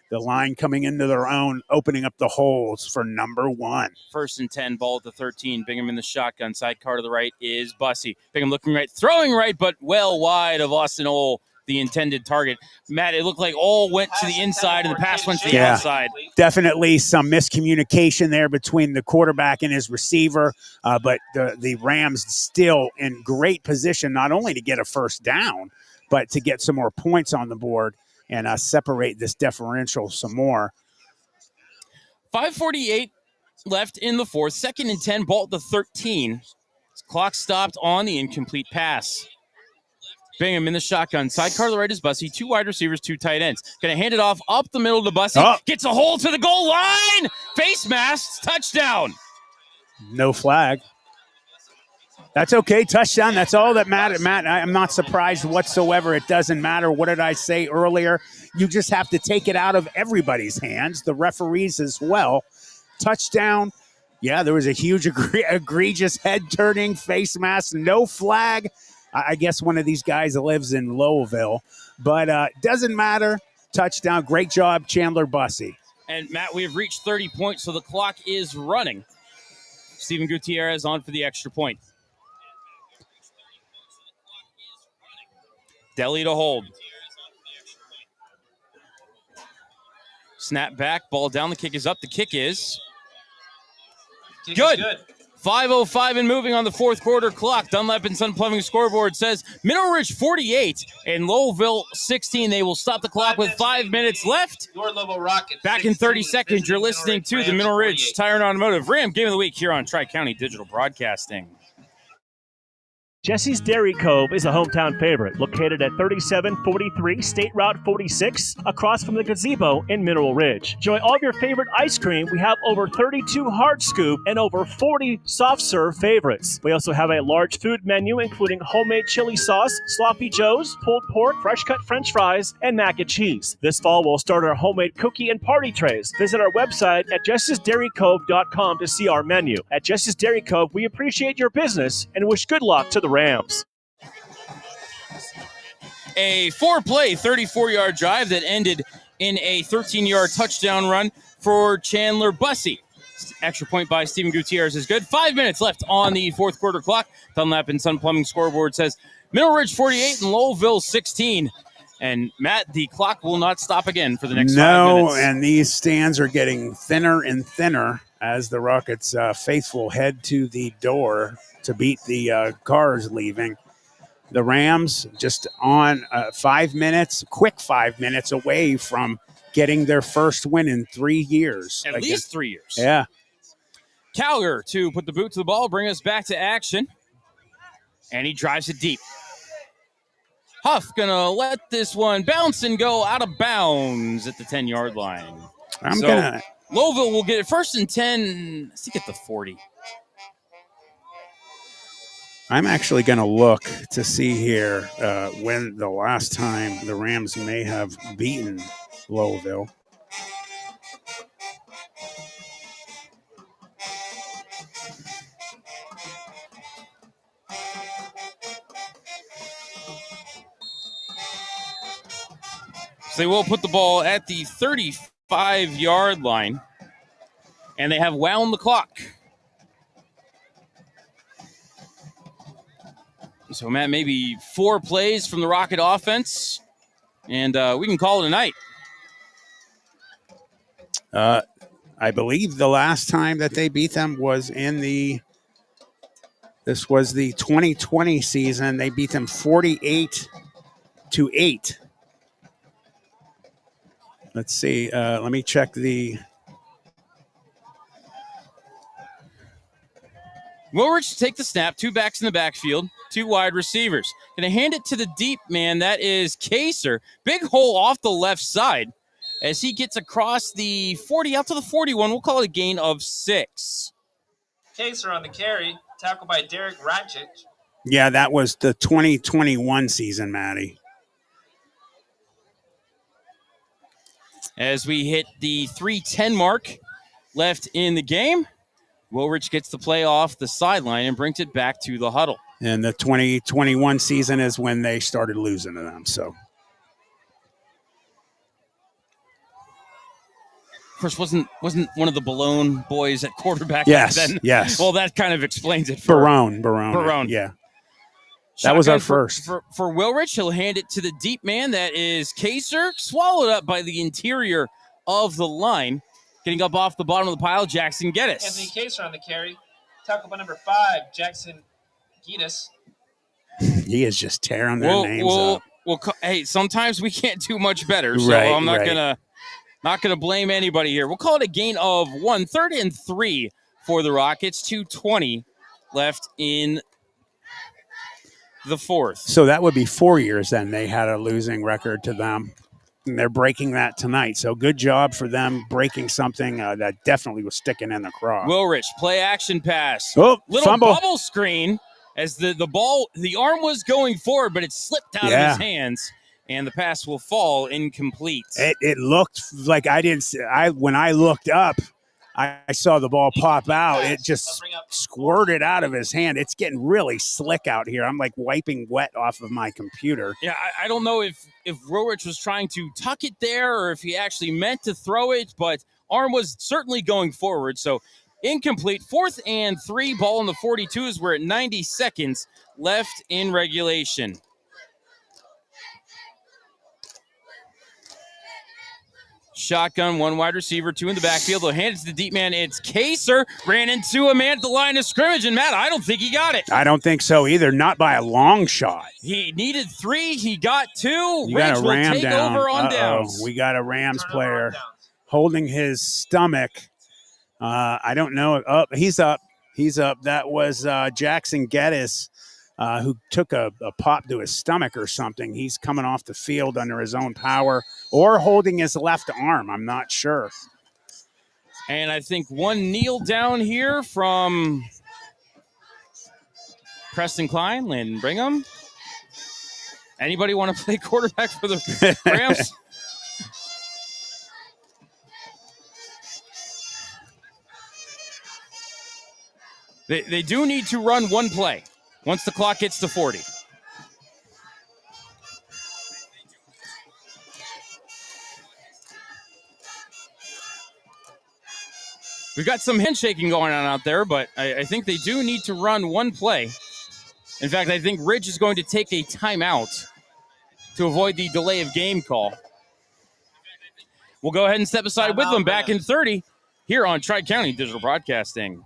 The line coming into their own, opening up the holes for number one. First and 10, ball at the 13. Bingham in the shotgun. Sidecar to the right is Bussy. Bingham looking right, throwing right, but well wide of Austin Ole, the intended target. Matt, it looked like Ole went to the inside and the pass went to the outside. Definitely some miscommunication there between the quarterback and his receiver, but the Rams still in great position not only to get a first down, but to get some more points on the board and separate this differential some more. 5:48 left in the fourth. Second and 10, ball at the 13. Clock stopped on the incomplete pass. Bingham in the shotgun. Sidecar to the right is Bussy. Two wide receivers, two tight ends. Going to hand it off up the middle to Bussy. Gets a hole to the goal line. Face masks. Touchdown. No flag. That's okay. Touchdown. That's all that matters. Matt, I'm not surprised whatsoever. It doesn't matter. What did I say earlier? You just have to take it out of everybody's hands, the referees as well. Touchdown. Yeah, there was a huge egregious head-turning face mask. No flag. I guess one of these guys lives in Lowellville. But doesn't matter. Touchdown. Great job, Chandler Bussy. And, Matt, we have reached 30 points, so the clock is running. Steven Gutierrez on for the extra point. Deli to hold. Snap back, ball down, the kick is up. The kick is good. 5:05 and moving on the fourth quarter clock. Dunlap and Sun Plumbing scoreboard says Mineral Ridge 48 and Lowellville 16. They will stop the clock with 5 minutes left. Your Lowellville Rockets. Back in 30 seconds, you're listening to the Mineral Ridge Tire and Automotive Ram Game of the Week here on Tri-County Digital Broadcasting. Jesse's Dairy Cove is a hometown favorite, located at 3743 State Route 46, across from the gazebo in Mineral Ridge. Enjoy all of your favorite ice cream. We have over 32 hard scoop and over 40 soft serve favorites. We also have a large food menu, including homemade chili sauce, sloppy joes, pulled pork, fresh cut french fries, and mac and cheese. This fall, we'll start our homemade cookie and party trays. Visit our website at jessesdairycove.com to see our menu. At Jesse's Dairy Cove, we appreciate your business and wish good luck to the Rams. A four-play, 34-yard drive that ended in a 13-yard touchdown run for Chandler Bussy. Extra point by Steven Gutierrez is good. 5 minutes left on the fourth quarter clock. Dunlap and Sun Plumbing scoreboard says Mineral Ridge 48 and Lowellville 16. And, Matt, the clock will not stop again for the next 5 minutes. No, and these stands are getting thinner and thinner as the Rockets faithful head to the door to beat the cars leaving. The Rams just on 5 minutes, quick 5 minutes away from getting their first win in 3 years. At least 3 years. Yeah. Calger to put the boot to the ball, bring us back to action. And he drives it deep. Huff going to let this one bounce and go out of bounds at the 10-yard line. Lowellville will get it first and 10, I think at the 40. I'm actually going to look to see here when the last time the Rams may have beaten Lowellville. So they will put the ball at the 35-yard line, and they have wound the clock. So, Matt, maybe 4 plays from the Rocket offense, and we can call it a night. I believe the last time that they beat them was this was the 2020 season. They beat them 48-8. Let's see. Let me check the. Woolrich take the snap. 2 backs in the backfield. 2 wide receivers. Going to hand it to the deep man. That is Kaser. Big hole off the left side as he gets across the 40 out to the 41. We'll call it a gain of 6. Kaser on the carry. Tackled by Derek Ratchett. Yeah, that was the 2021 season, Matty. As we hit the 3:10 mark left in the game, Woolrich gets the play off the sideline and brings it back to the huddle. And the 2021 season is when they started losing to them. So, of course, wasn't one of the Balone boys at quarterback yes, back then? Yes. Well, that kind of explains it. Barone. Yeah. That was our first. For Woolrich, he'll hand it to the deep man. That is Kaser, swallowed up by the interior of the line. Getting up off the bottom of the pile, Jackson Geddes. Anthony Kaser on the carry. Tackled by number 5, Jackson Geddes. He is just tearing their names up. Well, hey, sometimes we can't do much better, so I'm not gonna blame anybody here. We'll call it a gain of 1, 3rd and 3 for the Rockets. 2:20 left in the 4th. So that would be 4 years then they had a losing record to them. And they're breaking that tonight. So good job for them breaking something that definitely was sticking in the craw. Woolrich, play action pass. Oh, little fumble. Bubble screen as the arm was going forward, but it slipped out of his hands, and the pass will fall incomplete. It looked like when I looked up, I saw the ball pop out. It just squirted out of his hand. It's getting really slick out here. I'm like wiping wet off of my computer. Yeah, I don't know if Woolrich was trying to tuck it there or if he actually meant to throw it, but arm was certainly going forward. So incomplete. 4th and 3, ball in the 42s. We're at 90 seconds left in regulation. Shotgun, 1 wide receiver, 2 in the backfield. They'll hand it to the deep man. It's Kaser. Ran into a man at the line of scrimmage, and Matt, I don't think he got it. I don't think so either. Not by a long shot. He needed 3. He got 2. You got a Ram will take down. over on downs. We got a Rams player holding his stomach. I don't know. Oh, he's up. He's up. That was Jackson Geddes, who took a pop to his stomach or something. He's coming off the field under his own power or holding his left arm. I'm not sure. And I think 1 kneel down here from Preston Klein, Landon Brigham. Anybody want to play quarterback for the Rams? They do need to run 1 play once the clock gets to 40. We've got some handshaking going on out there, but I think they do need to run 1 play. In fact, I think Ridge is going to take a timeout to avoid the delay of game call. We'll go ahead and step aside with them back in 30 here on Tri-County Digital Broadcasting.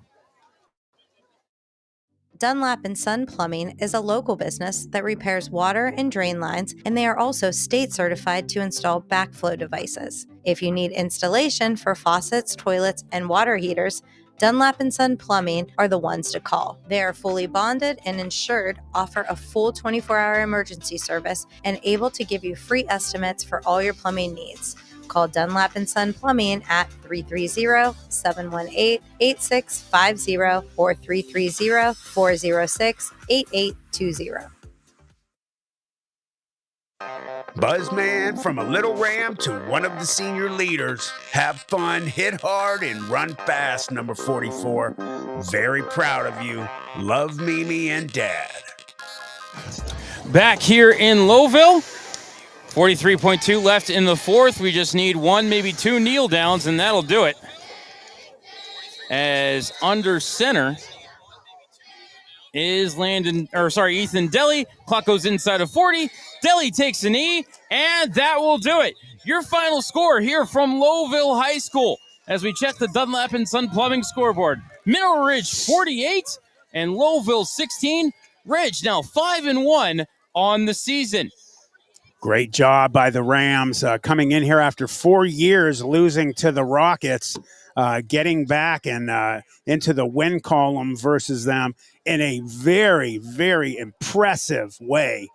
Dunlap & Son Plumbing is a local business that repairs water and drain lines, and they are also state certified to install backflow devices. If you need installation for faucets, toilets, and water heaters, Dunlap & Son Plumbing are the ones to call. They are fully bonded and insured, offer a full 24-hour emergency service, and able to give you free estimates for all your plumbing needs. Call Dunlap & Son Plumbing at 330-718-8650 or 330-406-8820. Buzzman, from a little Ram to one of the senior leaders. Have fun, hit hard, and run fast, number 44. Very proud of you. Love Mimi and Dad. Back here in Lowellville. 43.2 left in the 4th. We just need 1, maybe 2 kneel downs, and that'll do it. As under center, is Ethan Deli. Clock goes inside of 40. Deli takes a knee, and that will do it. Your final score here from Lowellville High School as we check the Dunlap and Son Plumbing scoreboard. Mineral Ridge 48 and Lowellville 16. Ridge now 5-1 on the season. Great job by the Rams coming in here after 4 years losing to the Rockets, getting back and into the win column versus them in a very, very impressive way.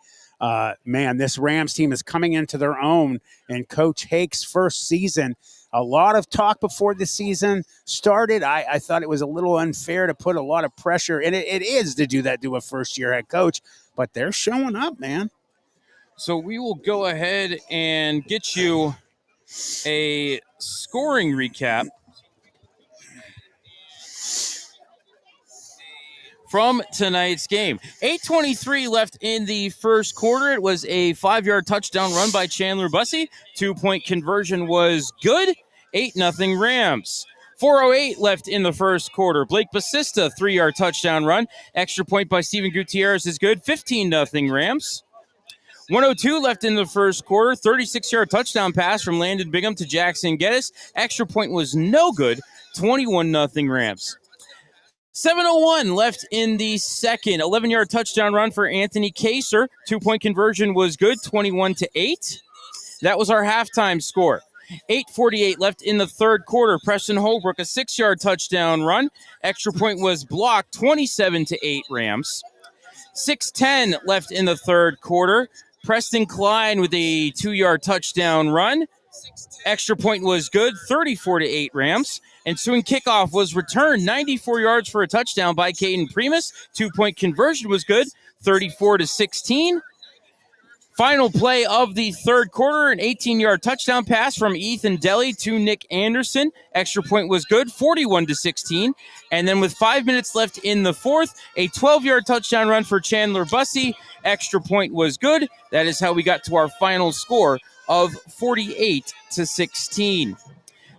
Man, this Rams team is coming into their own in Coach Hake's first season. A lot of talk before the season started. I thought it was a little unfair to put a lot of pressure, and it is to do that to a first-year head coach, but they're showing up, man. So we will go ahead and get you a scoring recap from tonight's game. 8:23 left in the first quarter. It was a 5-yard touchdown run by Chandler Bussey. 2-point conversion was good. 8-0 Rams. 4:08 left in the first quarter. Blake Basista, 3-yard touchdown run. Extra point by Steven Gutierrez is good. 15-0 Rams. 1:02 left in the first quarter. 36-yard touchdown pass from Landon Bingham to Jackson Geddes. Extra point was no good. 21-0 Rams. 7:01 left in the second. 11-yard touchdown run for Anthony Kaser. 2-point conversion was good. 21-8. That was our halftime score. 8:48 left in the third quarter. Preston Holbrook, a 6-yard touchdown run. Extra point was blocked. 27-8 Rams. 6:10 left in the third quarter. Preston Klein with a 2-yard touchdown run. Extra point was good. 34-8 Rams. Ensuing kickoff was returned 94 yards for a touchdown by Caden Primus. 2-point conversion was good. 34-16. Final play of the third quarter, an 18-yard touchdown pass from Ethan Deli to Nick Anderson. Extra point was good, 41-16. And then with 5 minutes left in the fourth, a 12-yard touchdown run for Chandler Bussey. Extra point was good. That is how we got to our final score of 48-16.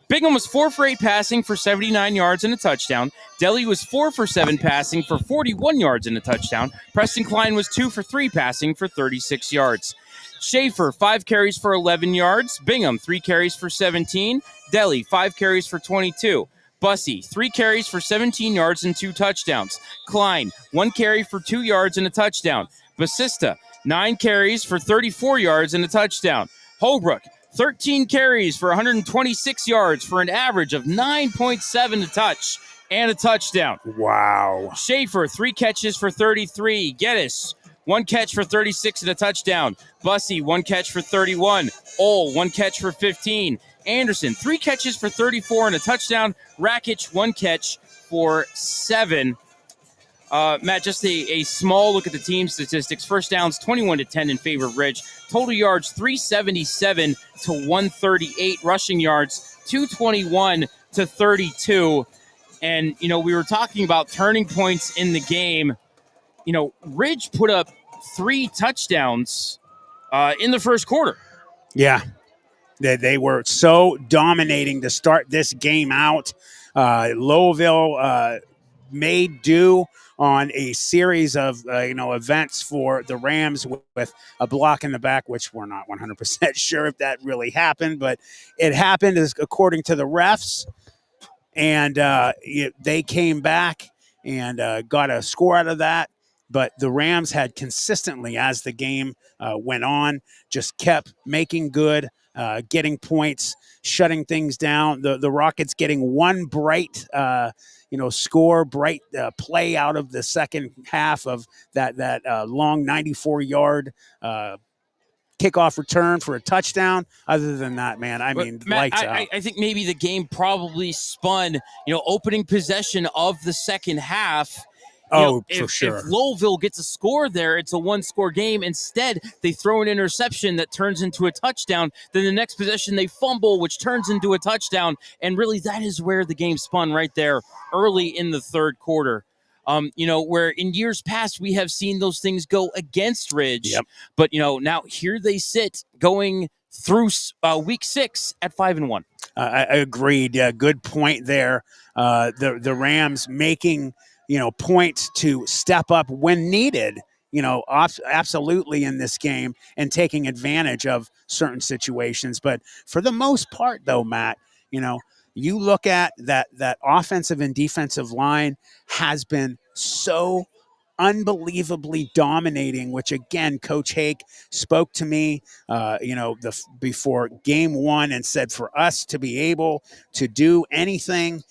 Bingham was 4 for 8 passing for 79 yards and a touchdown. Deli was 4 for 7 passing for 41 yards and a touchdown. Preston Klein was 2 for 3 passing for 36 yards. Schaefer, 5 carries for 11 yards. Bingham, 3 carries for 17. Deli, 5 carries for 22. Bussey, 3 carries for 17 yards and 2 touchdowns. Klein, 1 carry for 2 yards and a touchdown. Basista, 9 carries for 34 yards and a touchdown. Holbrook, 13 carries for 126 yards for an average of 9.7 a touch and a touchdown. Wow. Schaefer, 3 catches for 33. Geddes, 1 catch for 36 and a touchdown. Bussey, 1 catch for 31. Ole, 1 catch for 15. Anderson, 3 catches for 34 and a touchdown. Rakic, 1 catch for 7. Matt, just a small look at the team statistics. First downs, 21-10 in favor of Ridge. Total yards, 377 to 138. Rushing yards, 221 to 32. And, we were talking about turning points in the game. Ridge put up 3 touchdowns in the first quarter. Yeah. They were so dominating to start this game out. Lowellville made do on a series of events for the Rams with a block in the back, which we're not 100% sure if that really happened, but it happened according to the refs, and they came back and got a score out of that. But the Rams had consistently, as the game went on, just kept making good, getting points, shutting things down. The Rockets getting one bright play out of the second half of that long 94-yard kickoff return for a touchdown. Other than that, man, Matt, lights out. I think maybe the game probably spun, opening possession of the second half. For sure. If Lowellville gets a score there, it's a 1-score game. Instead, they throw an interception that turns into a touchdown. Then the next possession, they fumble, which turns into a touchdown. And really, that is where the game spun right there early in the third quarter. Where in years past, we have seen those things go against Ridge. Yep. But, now here they sit going through week 6 at 5-1. I agreed. Yeah, good point there. The Rams making points to step up when needed, absolutely in this game and taking advantage of certain situations. But for the most part, though, Matt, you look at that offensive and defensive line has been so unbelievably dominating, which again, Coach Hake spoke to me, before game one and said for us to be able to do anything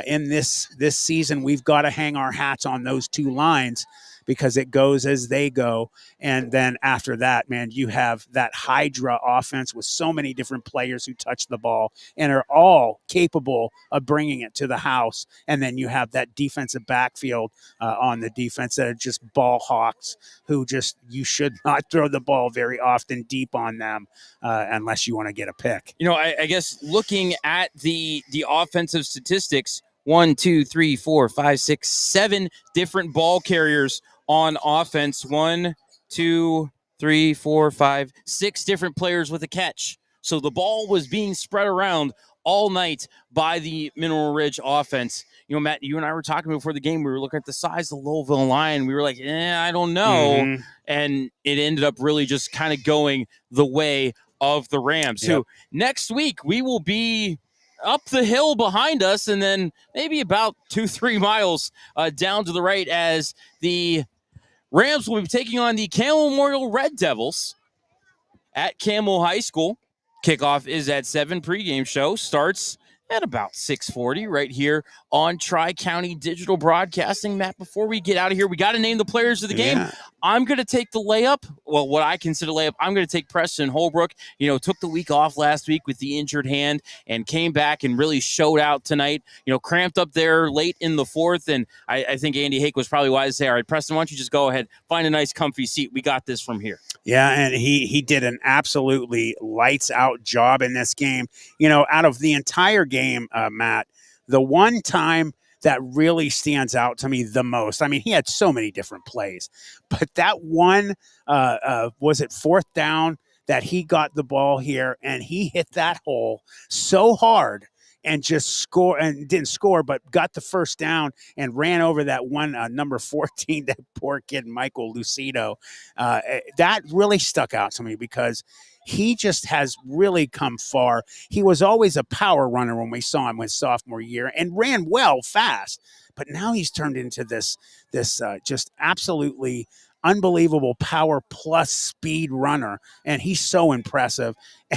in this season, we've got to hang our hats on those two lines because it goes as they go. And then after that, man, you have that Hydra offense with so many different players who touch the ball and are all capable of bringing it to the house. And then you have that defensive backfield on the defense that are just ball hawks who you should not throw the ball very often deep on them unless you want to get a pick. I guess looking at the offensive statistics, 1, 2, 3, 4, 5, 6, 7 different ball carriers on offense. 1, 2, 3, 4, 5, 6 different players with a catch. So the ball was being spread around all night by the Mineral Ridge offense. Matt, you and I were talking before the game. We were looking at the size of the Lowellville line. We were like, I don't know. Mm-hmm. And it ended up really just kind of going the way of the Rams. Yep. So next week we will be up the hill behind us and then maybe about 2-3 miles down to the right as the Rams will be taking on the Camel Memorial Red Devils at Camel High School. Kickoff is at 7. Pregame show starts at about 6:40 right here on Tri-County Digital Broadcasting. Matt, before we get out of here, we got to name the players of the game. Yeah. I'm going to take the layup. Well, what I consider layup, I'm going to take Preston Holbrook. Took the week off last week with the injured hand and came back and really showed out tonight. Cramped up there late in the fourth. And I think Andy Hake was probably wise to say, all right, Preston, why don't you just go ahead, find a nice comfy seat. We got this from here. Yeah, and he did an absolutely lights out job in this game. Out of the entire game, Matt, the one time that really stands out to me the most, I mean, he had so many different plays, but that one, was it 4th down that he got the ball here and he hit that hole so hard and just didn't score, but got the first down and ran over that one number 14, that poor kid, Michael Lucido. That really stuck out to me because he just has really come far. He was always a power runner when we saw him his sophomore year and ran well fast, but now he's turned into this just absolutely unbelievable power plus speed runner, and he's so impressive.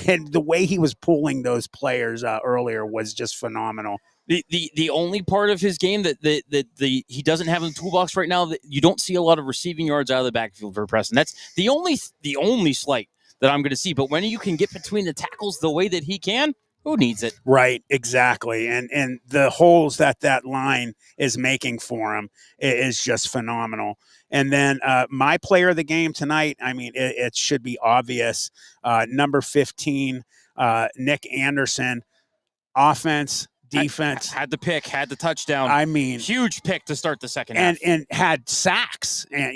And the way he was pulling those players earlier was just phenomenal. The only part of his game that he doesn't have in the toolbox right now, that you don't see a lot of receiving yards out of the backfield for Preston. That's the only slight that I'm going to see. But when you can get between the tackles the way that he can, who needs it? Right, exactly. And the holes that line is making for him is just phenomenal. And then my player of the game tonight, I mean, it should be obvious. Number 15, Nick Anderson, offense, defense. Had the pick, had the touchdown. I mean, huge pick to start the second half. And had sacks, and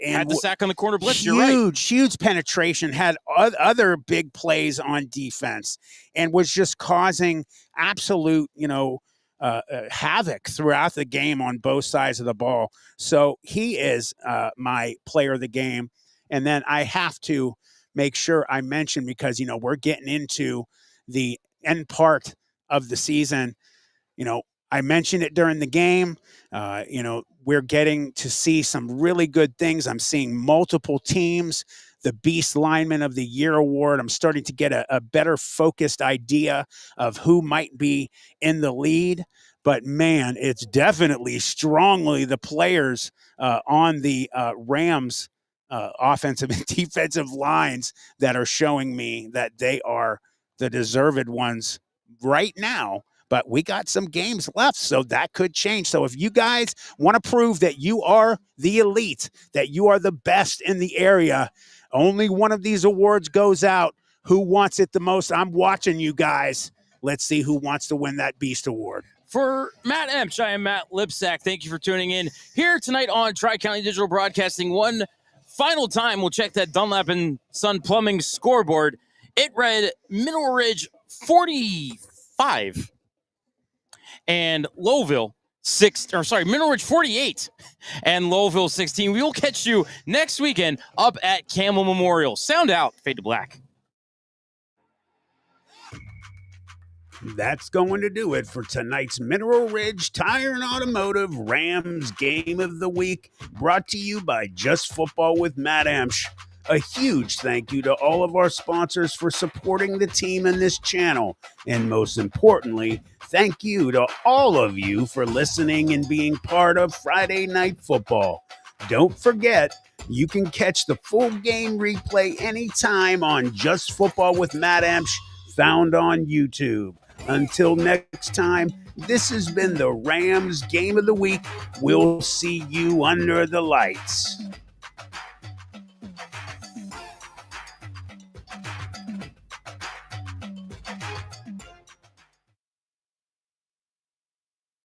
had the sack on the corner blitz. You're right. Huge penetration, had other big plays on defense, and was just causing absolute, havoc throughout the game on both sides of the ball. So he is my player of the game. And then I have to make sure I mention, because, we're getting into the end part of the season. I mentioned it during the game. We're getting to see some really good things. I'm seeing multiple teams, the Beast Lineman of the Year award. I'm starting to get a better focused idea of who might be in the lead. But man, it's definitely strongly the players on the Rams offensive and defensive lines that are showing me that they are the deserved ones right now. But we got some games left, so that could change. So if you guys want to prove that you are the elite, that you are the best in the area, only one of these awards goes out. Who wants it the most? I'm watching you guys. Let's see who wants to win that Beast Award. For Matt Emch, I am Matt Lipcsak. Thank you for tuning in here tonight on Tri-County Digital Broadcasting. One final time, we'll check that Dunlap and Son Plumbing scoreboard. It read Mineral Ridge 45 and Lowellville Mineral Ridge 48 and Lowellville 16. We will catch you next weekend up at Camel Memorial. Sound out. Fade to black. That's going to do it for tonight's Mineral Ridge Tire and Automotive Rams Game of the Week, brought to you by Just Football with Matt Emch. A huge thank you to all of our sponsors for supporting the team and this channel. And most importantly, thank you to all of you for listening and being part of Friday Night Football. Don't forget, you can catch the full game replay anytime on Just Football with Matt Emch, found on YouTube. Until next time, this has been the Rams Game of the Week. We'll see you under the lights.